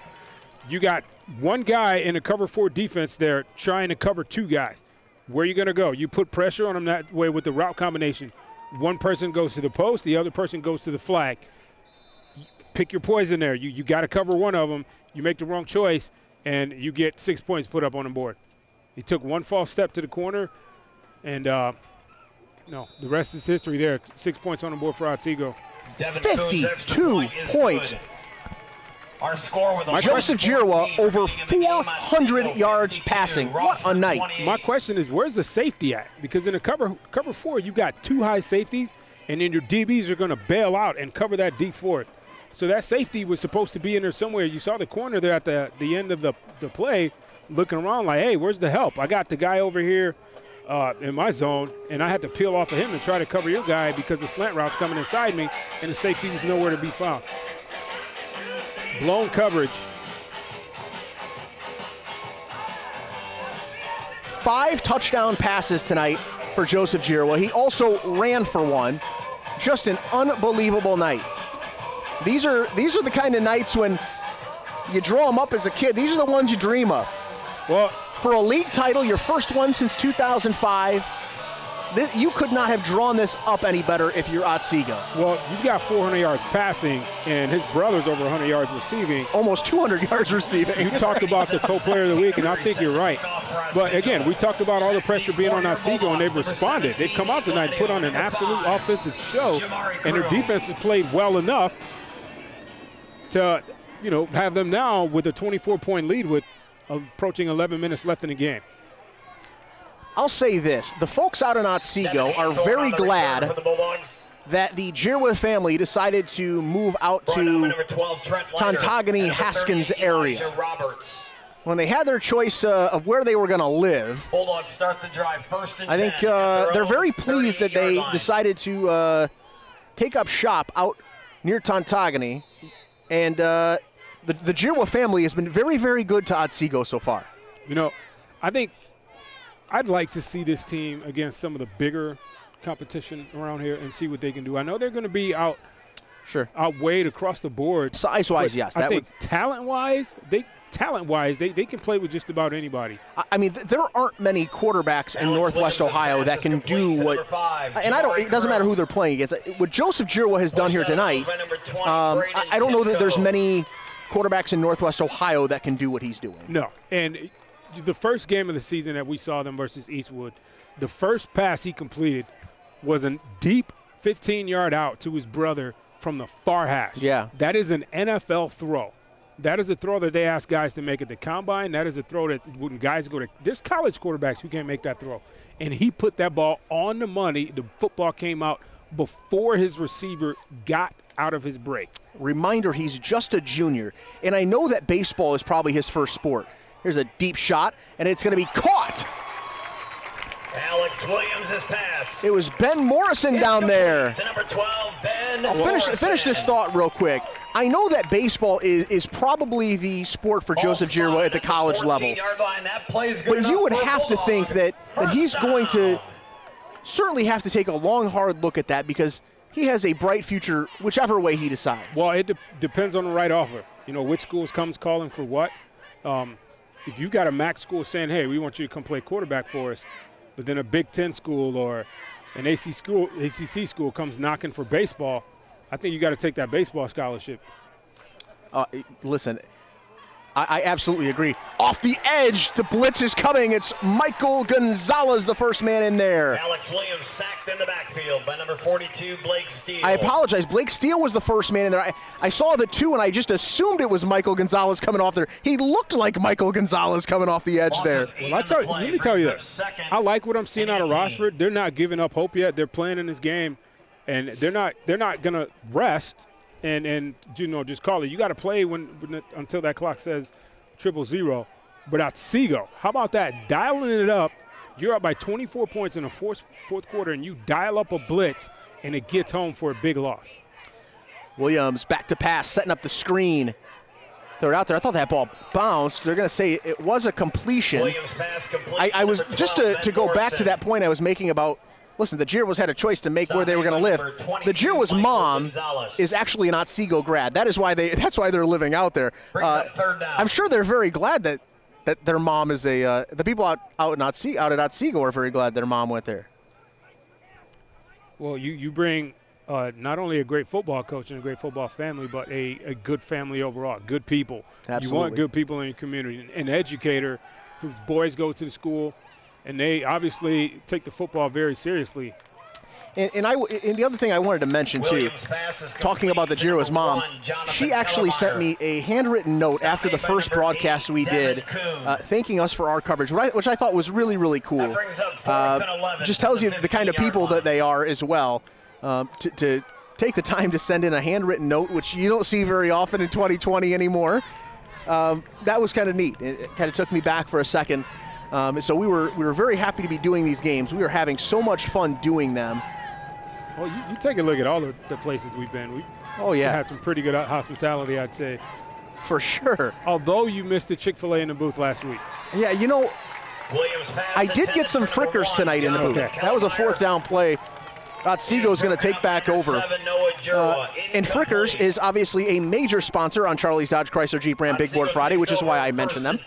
You got one guy in a cover 4 defense there trying to cover 2 guys. Where are you going to go? You put pressure on them that way with the route combination. One person goes to the post, the other person goes to the flag. Pick your poison there. You got to cover one of them. You make the wrong choice, and you get 6 points put up on the board. He took one false step to the corner, and the rest is history there. 6 points on the board for Otsego. 52 points. Our score with Joseph Giroux over 400 yards passing. What a night. My question is, where's the safety at? Because in a cover 4, you've got 2 high safeties, and then your DBs are going to bail out and cover that D4. So that safety was supposed to be in there somewhere. You saw the corner there at the end of the play looking around like, hey, where's the help? I got the guy over here in my zone, and I had to peel off of him and try to cover your guy because the slant route's coming inside me, and the safety was nowhere to be found. Blown coverage. 5 touchdown passes tonight for Joseph Giroux. He also ran for one. Just an unbelievable night. These are the kind of nights when you draw them up as a kid. These are the ones you dream of. Well, for a league title, your first one since 2005, you could not have drawn this up any better if you're Otsego. Well, you've got 400 yards passing, and his brother's over 100 yards receiving. Almost 200 yards receiving. You talked about the co-player of the week, and I think you're right. But, again, we talked about all the pressure being on Otsego, and they've responded. They've come out tonight and put on an absolute offensive show, and their defense has played well enough to, have them now with a 24-point lead with approaching 11 minutes left in the game. I'll say this. The folks out in Otsego are very glad that the Giroux family decided to move out to Tontogany, Haskins area. When they had their choice of where they were going to live, Bulldogs start the drive first and I think they're very pleased that they decided to take up shop out near Tontogany. And the Giroux family has been very, very good to Otsego so far. I think I'd like to see this team against some of the bigger competition around here and see what they can do. I know they're going to be out outweighed across the board. Size-wise, yes. I think talent-wise, they can play with just about anybody. I mean, there aren't many quarterbacks in Northwest Ohio that can do what. And it doesn't matter who they're playing against. What Joseph Giroux has done here tonight, I don't know that there's many quarterbacks in Northwest Ohio that can do what he's doing. No. And the first game of the season that we saw them versus Eastwood, the first pass he completed was a deep 15-yard out to his brother from the far hash. Yeah. That is an NFL throw. That is a throw that they ask guys to make at the combine. That is a throw that when guys go to – there's college quarterbacks who can't make that throw. And he put that ball on the money. The football came out before his receiver got out of his break. Reminder, he's just a junior. And I know that baseball is probably his first sport. Here's a deep shot, and it's going to be caught. Alex Williams' pass. It was Ben Morrison down there. To number 12, Ben I'll finish this thought real quick. I know that baseball is probably the sport for Joseph Giroux at the college level. But you would have to think that he's going to certainly have to take a long, hard look at that because he has a bright future whichever way he decides. Well, it depends on the right offer. You know, which schools comes calling for what. If you got a MAC school saying, hey, we want you to come play quarterback for us, but then a Big Ten school or an ACC school comes knocking for baseball, I think you got to take that baseball scholarship. Listen, I absolutely agree. Off the edge, the blitz is coming. It's Michael Gonzalez, the first man in there. Alex Williams sacked in the backfield by number 42, Blake Steele. I apologize. Blake Steele was the first man in there. I saw the two, and I just assumed it was Michael Gonzalez coming off there. He looked like Michael Gonzalez coming off the edge there. Well, let me tell you this. I like what I'm seeing out of Rossford. They're not giving up hope yet. They're playing in this game, and they're not going to rest. And just call it. You got to play until that clock says 000. But Otsego, how about that? Dialing it up. You're up by 24 points in the fourth quarter, and you dial up a blitz, and it gets home for a big loss. Williams back to pass, setting up the screen. They're out there. I thought that ball bounced. They're going to say it was a completion. Williams pass complete. I was just to go back to that point I was making about. Listen, the Giroux had a choice to make where they were going to live. The Giroux's mom is actually an Otsego grad. That's why they're living out there. I'm sure they're very glad that their mom is the people out at Otsego are very glad their mom went there. Well, you bring not only a great football coach and a great football family, but a good family overall, good people. Absolutely. You want good people in your community. An educator whose boys go to the school, and they obviously take the football very seriously. And the other thing I wanted to mention, too, talking about the Giroux's mom, she actually sent me a handwritten note after the first broadcast we did thanking us for our coverage, which I thought was really, really cool. Just tells you the kind of people that they are as well. To take the time to send in a handwritten note, which you don't see very often in 2020 anymore, that was kind of neat. It kind of took me back for a second. So we were very happy to be doing these games. We were having so much fun doing them. Well, you take a look at all the places we've been. We had some pretty good hospitality, I'd say. For sure. Although you missed the Chick-fil-A in the booth last week. Yeah, I did get some frickers tonight in the booth. Okay. That was a fourth down play. Otsego's going to take back over. And Frickers is obviously a major sponsor on Charlie's Dodge Chrysler Jeep Ram Big Board Friday, which is why I mentioned them.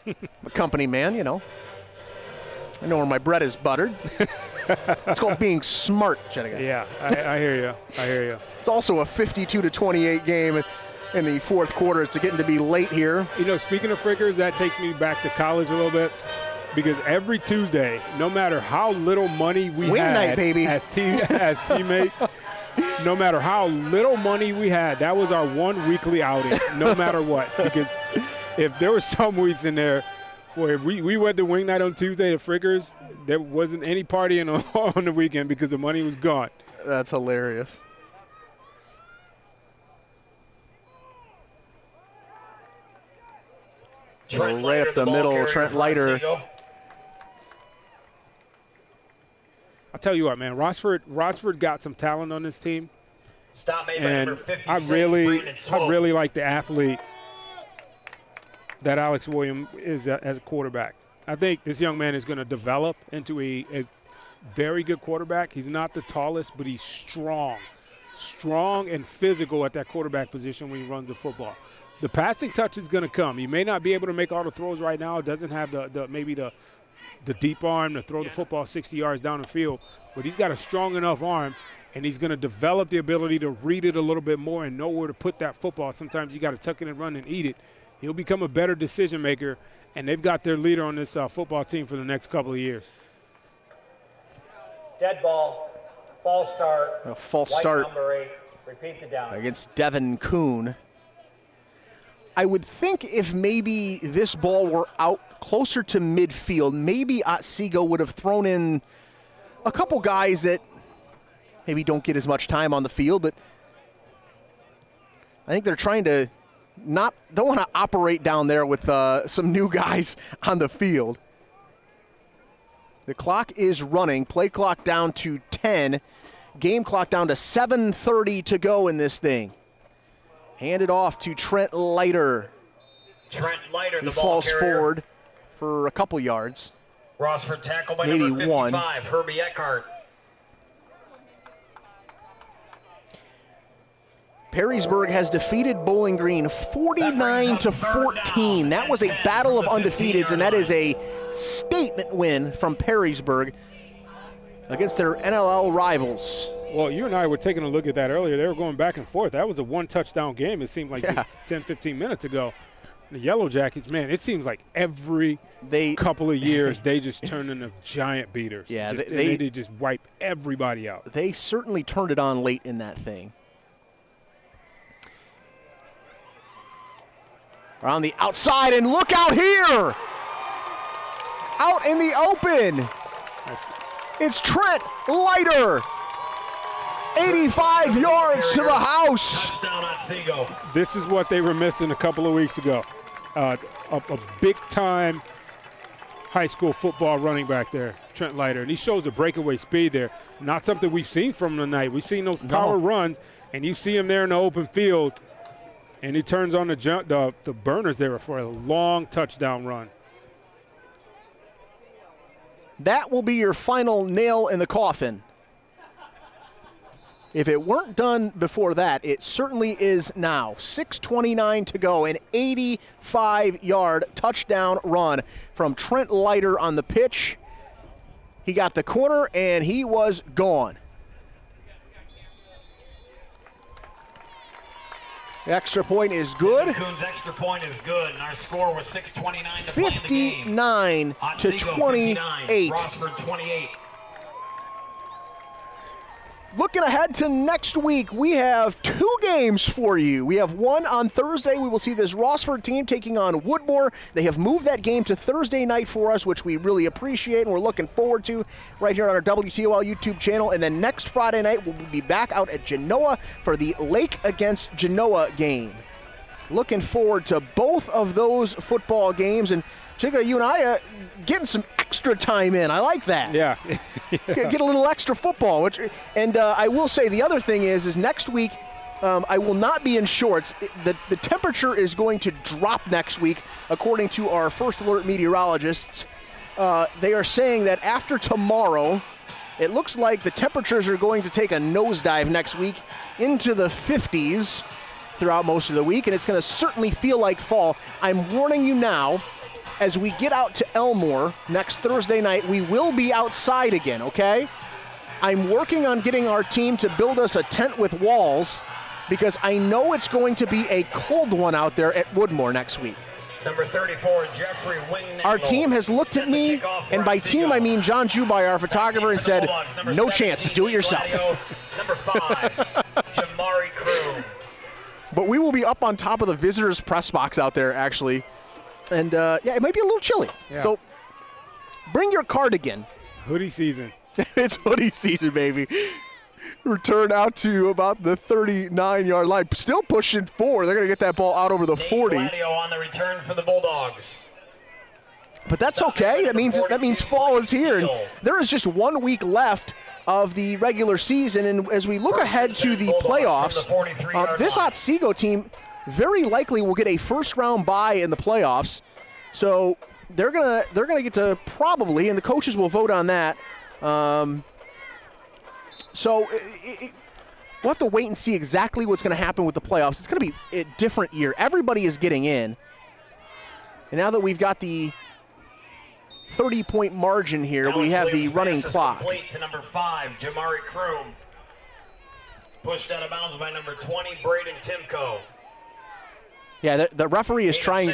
I'm a company man, I know where my bread is buttered. It's called being smart, Jennifer. Yeah, I hear you. It's also a 52-28 game in the fourth quarter. It's getting to be late here. Speaking of Frickers, that takes me back to college a little bit. Because every Tuesday, no matter how little money we Wing had night, baby. as teammates, no matter how little money we had, that was our one weekly outing, no matter what. Because if there were some weeks in there where we went to wing night on Tuesday to Frickers, there wasn't any partying on the weekend because the money was gone. That's hilarious. Right up the middle, Trent Leiter. I'll tell you what, man, Rossford got some talent on this team. And I really like the athlete that Alex Williams is as a quarterback. I think this young man is going to develop into a very good quarterback. He's not the tallest, but he's strong. strong and physical at that quarterback position when he runs the football. The passing touch is going to come. He may not be able to make all the throws right now. Doesn't have maybe the deep arm to throw the football 60 yards down the field, but he's got a strong enough arm, and he's going to develop the ability to read it a little bit more and know where to put that football. Sometimes you got to tuck it and run and eat it. He'll become a better decision maker, and they've got their leader on this football team for the next couple of years. Dead ball, false start. A false start Number 8. Repeat the down. against Devin Kuhn. I would think if maybe this ball were out closer to midfield, maybe Otsego would have thrown in a couple guys that maybe don't get as much time on the field, but I think they're trying to don't want to operate down there with some new guys on the field. The clock is running, play clock down to 10, game clock down to 7:30 to go in this thing. Handed off to Trent Leiter. Trent Leiter, the He ball falls carrier. forward for a couple yards. Rossford tackle by Maybe number 55, one. Herbie Eckhart. Perrysburg has defeated Bowling Green 49-14. That was a battle of undefeateds, and that is a statement win from Perrysburg against their NLL rivals. Well, you and I were taking a look at that earlier. They were going back and forth. That was a one-touchdown game, it seemed like just 10, 15 minutes ago. The Yellow Jackets, man, it seems like every couple of years they just turn into giant beaters. Yeah, they just wipe everybody out. They certainly turned it on late in that thing. On the outside, and look out here! Out in the open! It's Trent Leiter! 85 yards to the house! Touchdown Otsego. This is what they were missing a couple of weeks ago. A big-time high school football running back there, Trent Leiter. And he shows a breakaway speed there. Not something we've seen from him tonight. We've seen those power runs, and you see him there in the open field, and he turns on the burners there for a long touchdown run. That will be your final nail in the coffin. If it weren't done before that, it certainly is now. 6:29 to go, an 85-yard touchdown run from Trent Leiter on the pitch. He got the corner, and he was gone. The extra point is good. Coon's extra point is good, and our score was 6:29 to play in the game. 59 to Otsego 28. 59, Rossford 28. Looking ahead to next week, we have 2 games for you. We have one on Thursday. We will see this Rossford team taking on Woodmore. They have moved that game to Thursday night for us, which we really appreciate and we're looking forward to right here on our WTOL YouTube channel. And then next Friday night, we'll be back out at Genoa for the Lake against Genoa game. Looking forward to both of those football games. And Chica, you and I getting some extra time in. I like that. Yeah. Get a little extra football. I will say the other thing is next week I will not be in shorts. The temperature is going to drop next week, according to our First Alert meteorologists. They are saying that after tomorrow, it looks like the temperatures are going to take a nosedive next week into the 50s throughout most of the week, and it's going to certainly feel like fall. I'm warning you now. As we get out to Elmore next Thursday night, we will be outside again, okay? I'm working on getting our team to build us a tent with walls because I know it's going to be a cold one out there at Woodmore next week. Number 34, Jeffrey Wingnagel. Our team has looked at me, and by team I mean John Jubai, our photographer, and said, no chance, do it yourself. Number 5, Jamari Crew. But we will be up on top of the visitors' press box out there, actually. And, it might be a little chilly. Yeah. So bring your cardigan. Hoodie season. It's hoodie season, baby. Return out to about the 39-yard line. Still pushing 4. They're going to get that ball out over the 40. Gladio on the return for the Bulldogs. But that's okay. That means fall is here. And there is just 1 week left of the regular season. And as we look ahead to the playoffs, this Otsego team very likely will get a first-round bye in the playoffs. So they're gonna get to probably, and the coaches will vote on that. We'll we'll have to wait and see exactly what's going to happen with the playoffs. It's going to be a different year. Everybody is getting in. And now that we've got the 30-point margin here, we have the running clock. Complete to number 5, Jamari Kroom. Pushed out of bounds by number 20, Braden Timko. Yeah, the referee is trying.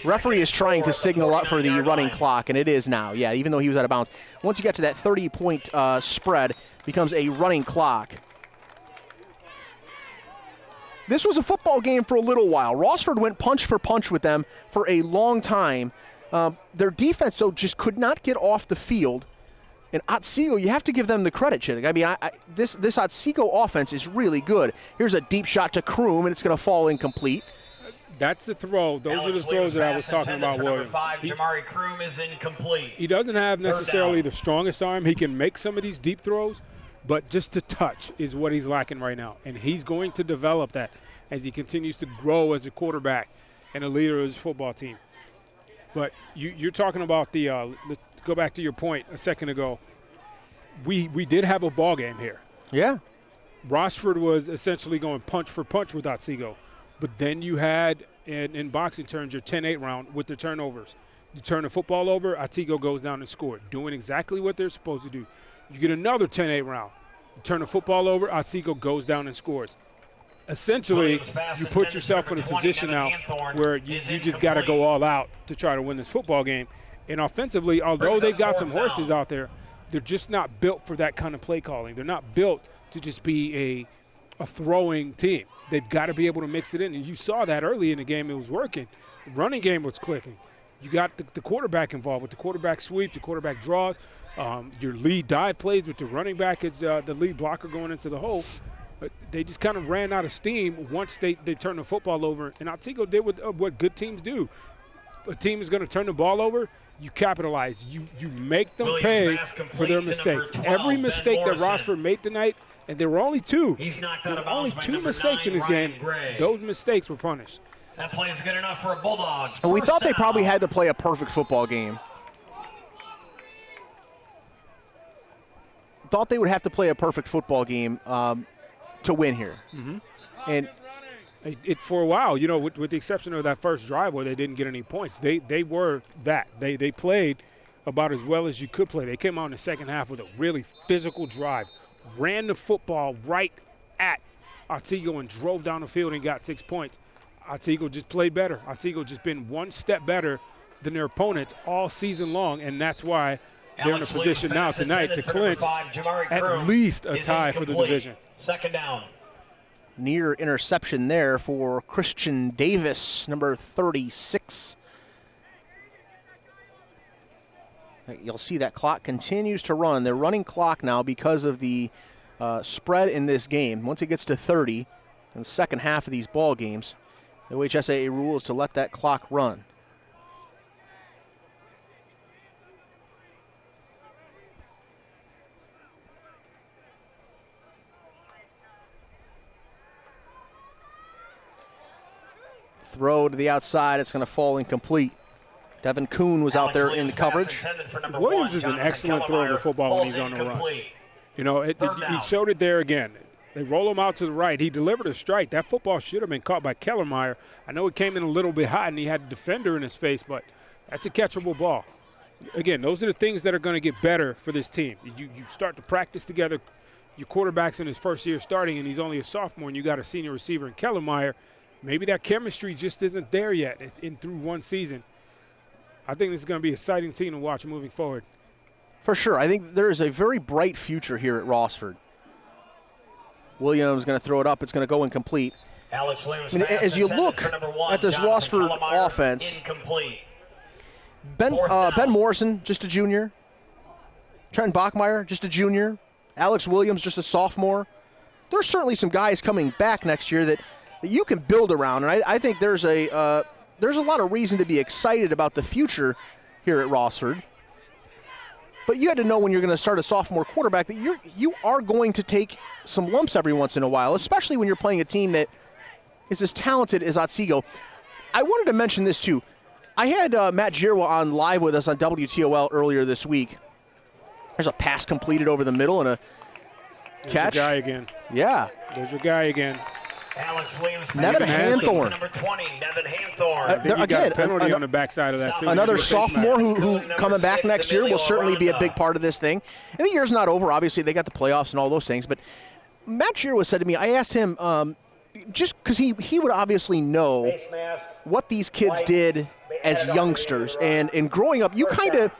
Referee is trying to signal up for the running clock, and it is now. Yeah, even though he was out of bounds. Once you get to that 30-point spread, it becomes a running clock. This was a football game for a little while. Rossford went punch for punch with them for a long time. Their defense, though, just could not get off the field. And Otsego, you have to give them the credit, Chittick. I mean, this Otsego offense is really good. Here's a deep shot to Kroom, and it's going to fall incomplete. That's the throw. Those are the throws that I was talking about, William. Jamari Kroom is incomplete. He doesn't have necessarily the strongest arm. He can make some of these deep throws, but just to touch is what he's lacking right now. And he's going to develop that as he continues to grow as a quarterback and a leader of his football team. But you're talking about the let's go back to your point a second ago. We did have a ball game here. Yeah. Rossford was essentially going punch for punch with Otsego. But then you had, in boxing terms, your 10-8 round with the turnovers. You turn the football over, Otsego goes down and scores, doing exactly what they're supposed to do. You get another 10-8 round. You turn the football over, Otsego goes down and scores. Essentially, you put yourself in a position now where you just got to go all out to try to win this football game. And offensively, although they got some horses out there, they're just not built for that kind of play calling. They're not built to just be a throwing team. They've got to be able to mix it in. And you saw that early in the game. It was working. The running game was clicking. You got the quarterback involved with the quarterback sweep, the quarterback draws, your lead dive plays with the running back as the lead blocker going into the hole. But they just kind of ran out of steam once they turned the football over. And Otsego did what good teams do. A team is going to turn the ball over, you capitalize. You make them pay for their mistakes. Every mistake that Rossford made tonight, and there were only two. There were only two mistakes in this game. Those mistakes were punished. That play is good enough for a Bulldog. And we thought they probably had to play a perfect football game. Thought they would have to play a perfect football game to win here. Mm-hmm. And for a while, you know, with the exception of that first drive where they didn't get any points, they were that. They played about as well as you could play. They came out in the second half with a really physical drive, ran the football right at Otsego and drove down the field and got 6 points. Otsego just played better. Otsego just been one step better than their opponents all season long, and that's why they're in a position now tonight to clinch at least a tie for the division. Second down. Near interception there for Christian Davis, number 36. You'll see that clock continues to run. They're running clock now because of the spread in this game. Once it gets to 30 in the second half of these ball games, the OHSAA rule is to let that clock run. Throw to the outside. It's going to fall incomplete. Devin Kuhn was out there in the coverage. Williams is an excellent thrower of the football when he's on the run. You know, he showed it there again. They roll him out to the right. He delivered a strike. That football should have been caught by Kellermeyer. I know it came in a little bit hot and he had a defender in his face, but that's a catchable ball. Again, those are the things that are going to get better for this team. You start to practice together. Your quarterback's in his first year starting, and he's only a sophomore, and you got a senior receiver in Kellermeyer. Maybe that chemistry just isn't there yet through one season. I think this is going to be an exciting team to watch moving forward. For sure. I think there is a very bright future here at Rossford. Williams is going to throw it up. It's going to go incomplete. Alex Williams, as you look at this Rossford offense, Ben Morrison, just a junior. Trent Bachmeyer, just a junior. Alex Williams, just a sophomore. There's certainly some guys coming back next year that you can build around, and I think there's a lot of reason to be excited about the future here at Rossford. But you had to know when you're going to start a sophomore quarterback that you are going to take some lumps every once in a while, especially when you're playing a team that is as talented as Otsego. I wanted to mention this too. I had Matt Jirwa on live with us on WTOL earlier this week. There's a pass completed over the middle and a catch. Your guy again. Yeah. There's your guy again. Alex Williams. Nevin Hanthorn. Number 20, Nevin Hanthorn. He got a penalty on the backside of that, too. Another sophomore who coming back next year will certainly be a big part of this thing. And the year's not over. Obviously, they got the playoffs and all those things. But Matt Shearer said to me, I asked him, just because he would obviously know what these kids did as youngsters. And growing up, you kind of,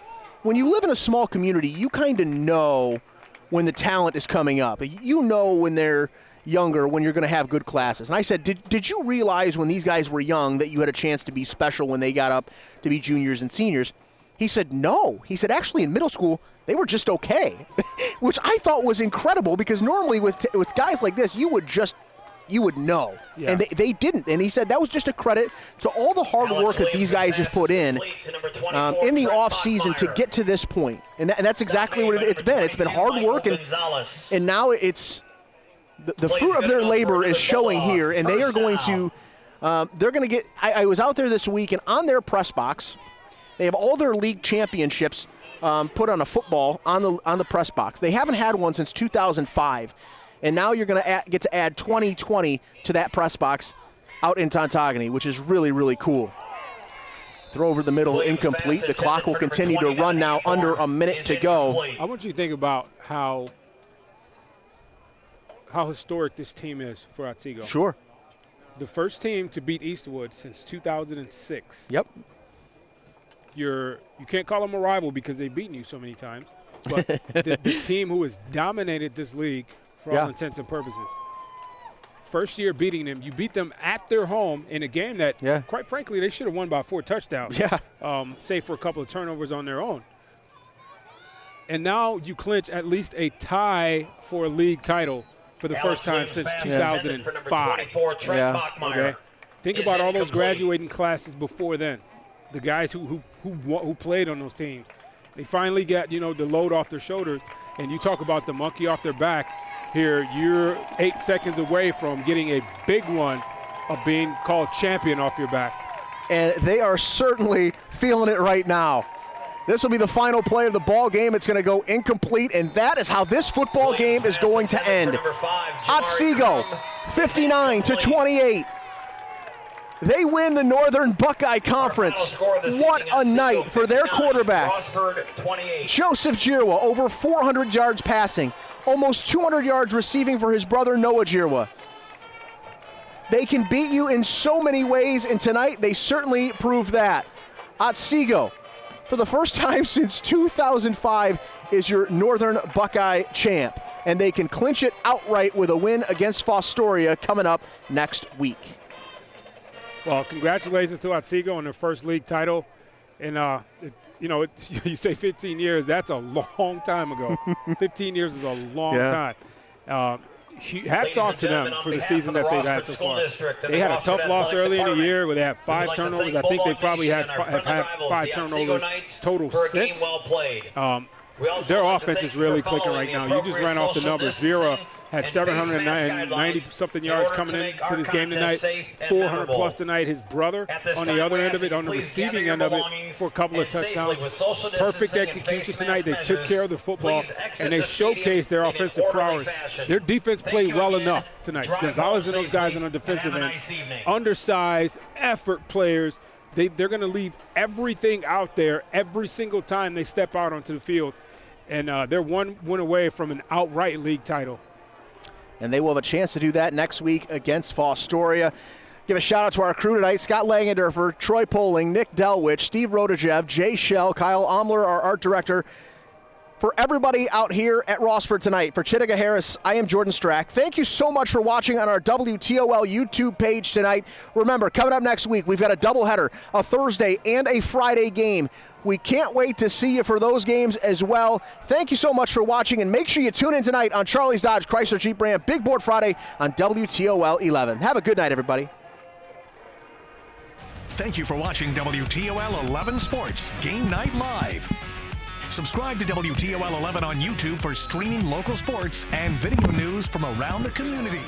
when you live in a small community, you kind of know when the talent is coming up. You know when they're younger, when you're going to have good classes. And I said, did you realize when these guys were young that you had a chance to be special when they got up to be juniors and seniors? He said, no. He said, actually, in middle school, they were just okay, which I thought was incredible because normally with guys like this, you would know. Yeah. And they didn't. And he said that was just a credit to all the hard work that these guys have put in the offseason to get to this point. And that's exactly what it's been. It's been hard work, and now it's the fruit of their labor is showing here, and they are going to they're going to get – I was out there this week, and on their press box, they have all their league championships put on a football on the press box. They haven't had one since 2005, and now you're going to get to add 2020 to that press box out in Tontogany, which is really, really cool. Throw over the middle, incomplete. The clock will continue to run now, under a minute to go. I want you to think about how historic this team is for Otsego. Sure. The first team to beat Eastwood since 2006. Yep. You can't call them a rival because they've beaten you so many times, but the team who has dominated this league for all intents and purposes. First year beating them, you beat them at their home in a game that, quite frankly, they should have won by 4 touchdowns. Yeah. Save for a couple of turnovers on their own. And now you clinch at least a tie for a league title for the first time since 2005. Okay. Think about all those graduating classes before then. The guys who played on those teams. They finally got, the load off their shoulders. And you talk about the monkey off their back. Here, you're 8 seconds away from getting a big one of being called champion off your back. And they are certainly feeling it right now. This will be the final play of the ball game. It's going to go incomplete, and that is how this football game is going to end. Otsego, 59-28. They win the Northern Buckeye Conference. What a night for their quarterback. Joseph Jirwa, over 400 yards passing, almost 200 yards receiving for his brother Noah Jirwa. They can beat you in so many ways, and tonight they certainly proved that. Otsego, for the first time since 2005, is your Northern Buckeye champ, and they can clinch it outright with a win against Fostoria coming up next week. Well, congratulations to Otsego on their first league title. And, you say 15 years, that's a long time ago. 15 years is a long time. Hats off to them for the season that they've had so far. They had a tough loss early in the year where they had 5 turnovers. I think they probably have had 5 turnovers total since. Their offense is really clicking right now. You just ran off the numbers. Vera had 790-something yards coming into this game tonight, 400-plus tonight. His brother on the other end of it, on the receiving end of it, for a couple of touchdowns. Perfect execution tonight. They took care of the football, and they showcased their offensive prowess. Their defense played well enough tonight. Gonzalez and those guys on the defensive end, undersized, effort players. They're going to leave everything out there every single time they step out onto the field. And they're one win away from an outright league title. And they will have a chance to do that next week against Fostoria. Give a shout-out to our crew tonight: Scott Langendorfer, Troy Poling, Nick Delwich, Steve Rodajev, Jay Schell, Kyle Omler, our art director. For everybody out here at Rossford tonight, for Chittiga Harris, I am Jordan Strack. Thank you so much for watching on our WTOL YouTube page tonight. Remember, coming up next week, we've got a doubleheader, a Thursday and a Friday game. We can't wait to see you for those games as well. Thank you so much for watching, and make sure you tune in tonight on Charlie's Dodge Chrysler Jeep Ram Big Board Friday on WTOL 11. Have a good night, everybody. Thank you for watching WTOL 11 Sports Game Night Live. Subscribe to WTOL 11 on YouTube for streaming local sports and video news from around the community.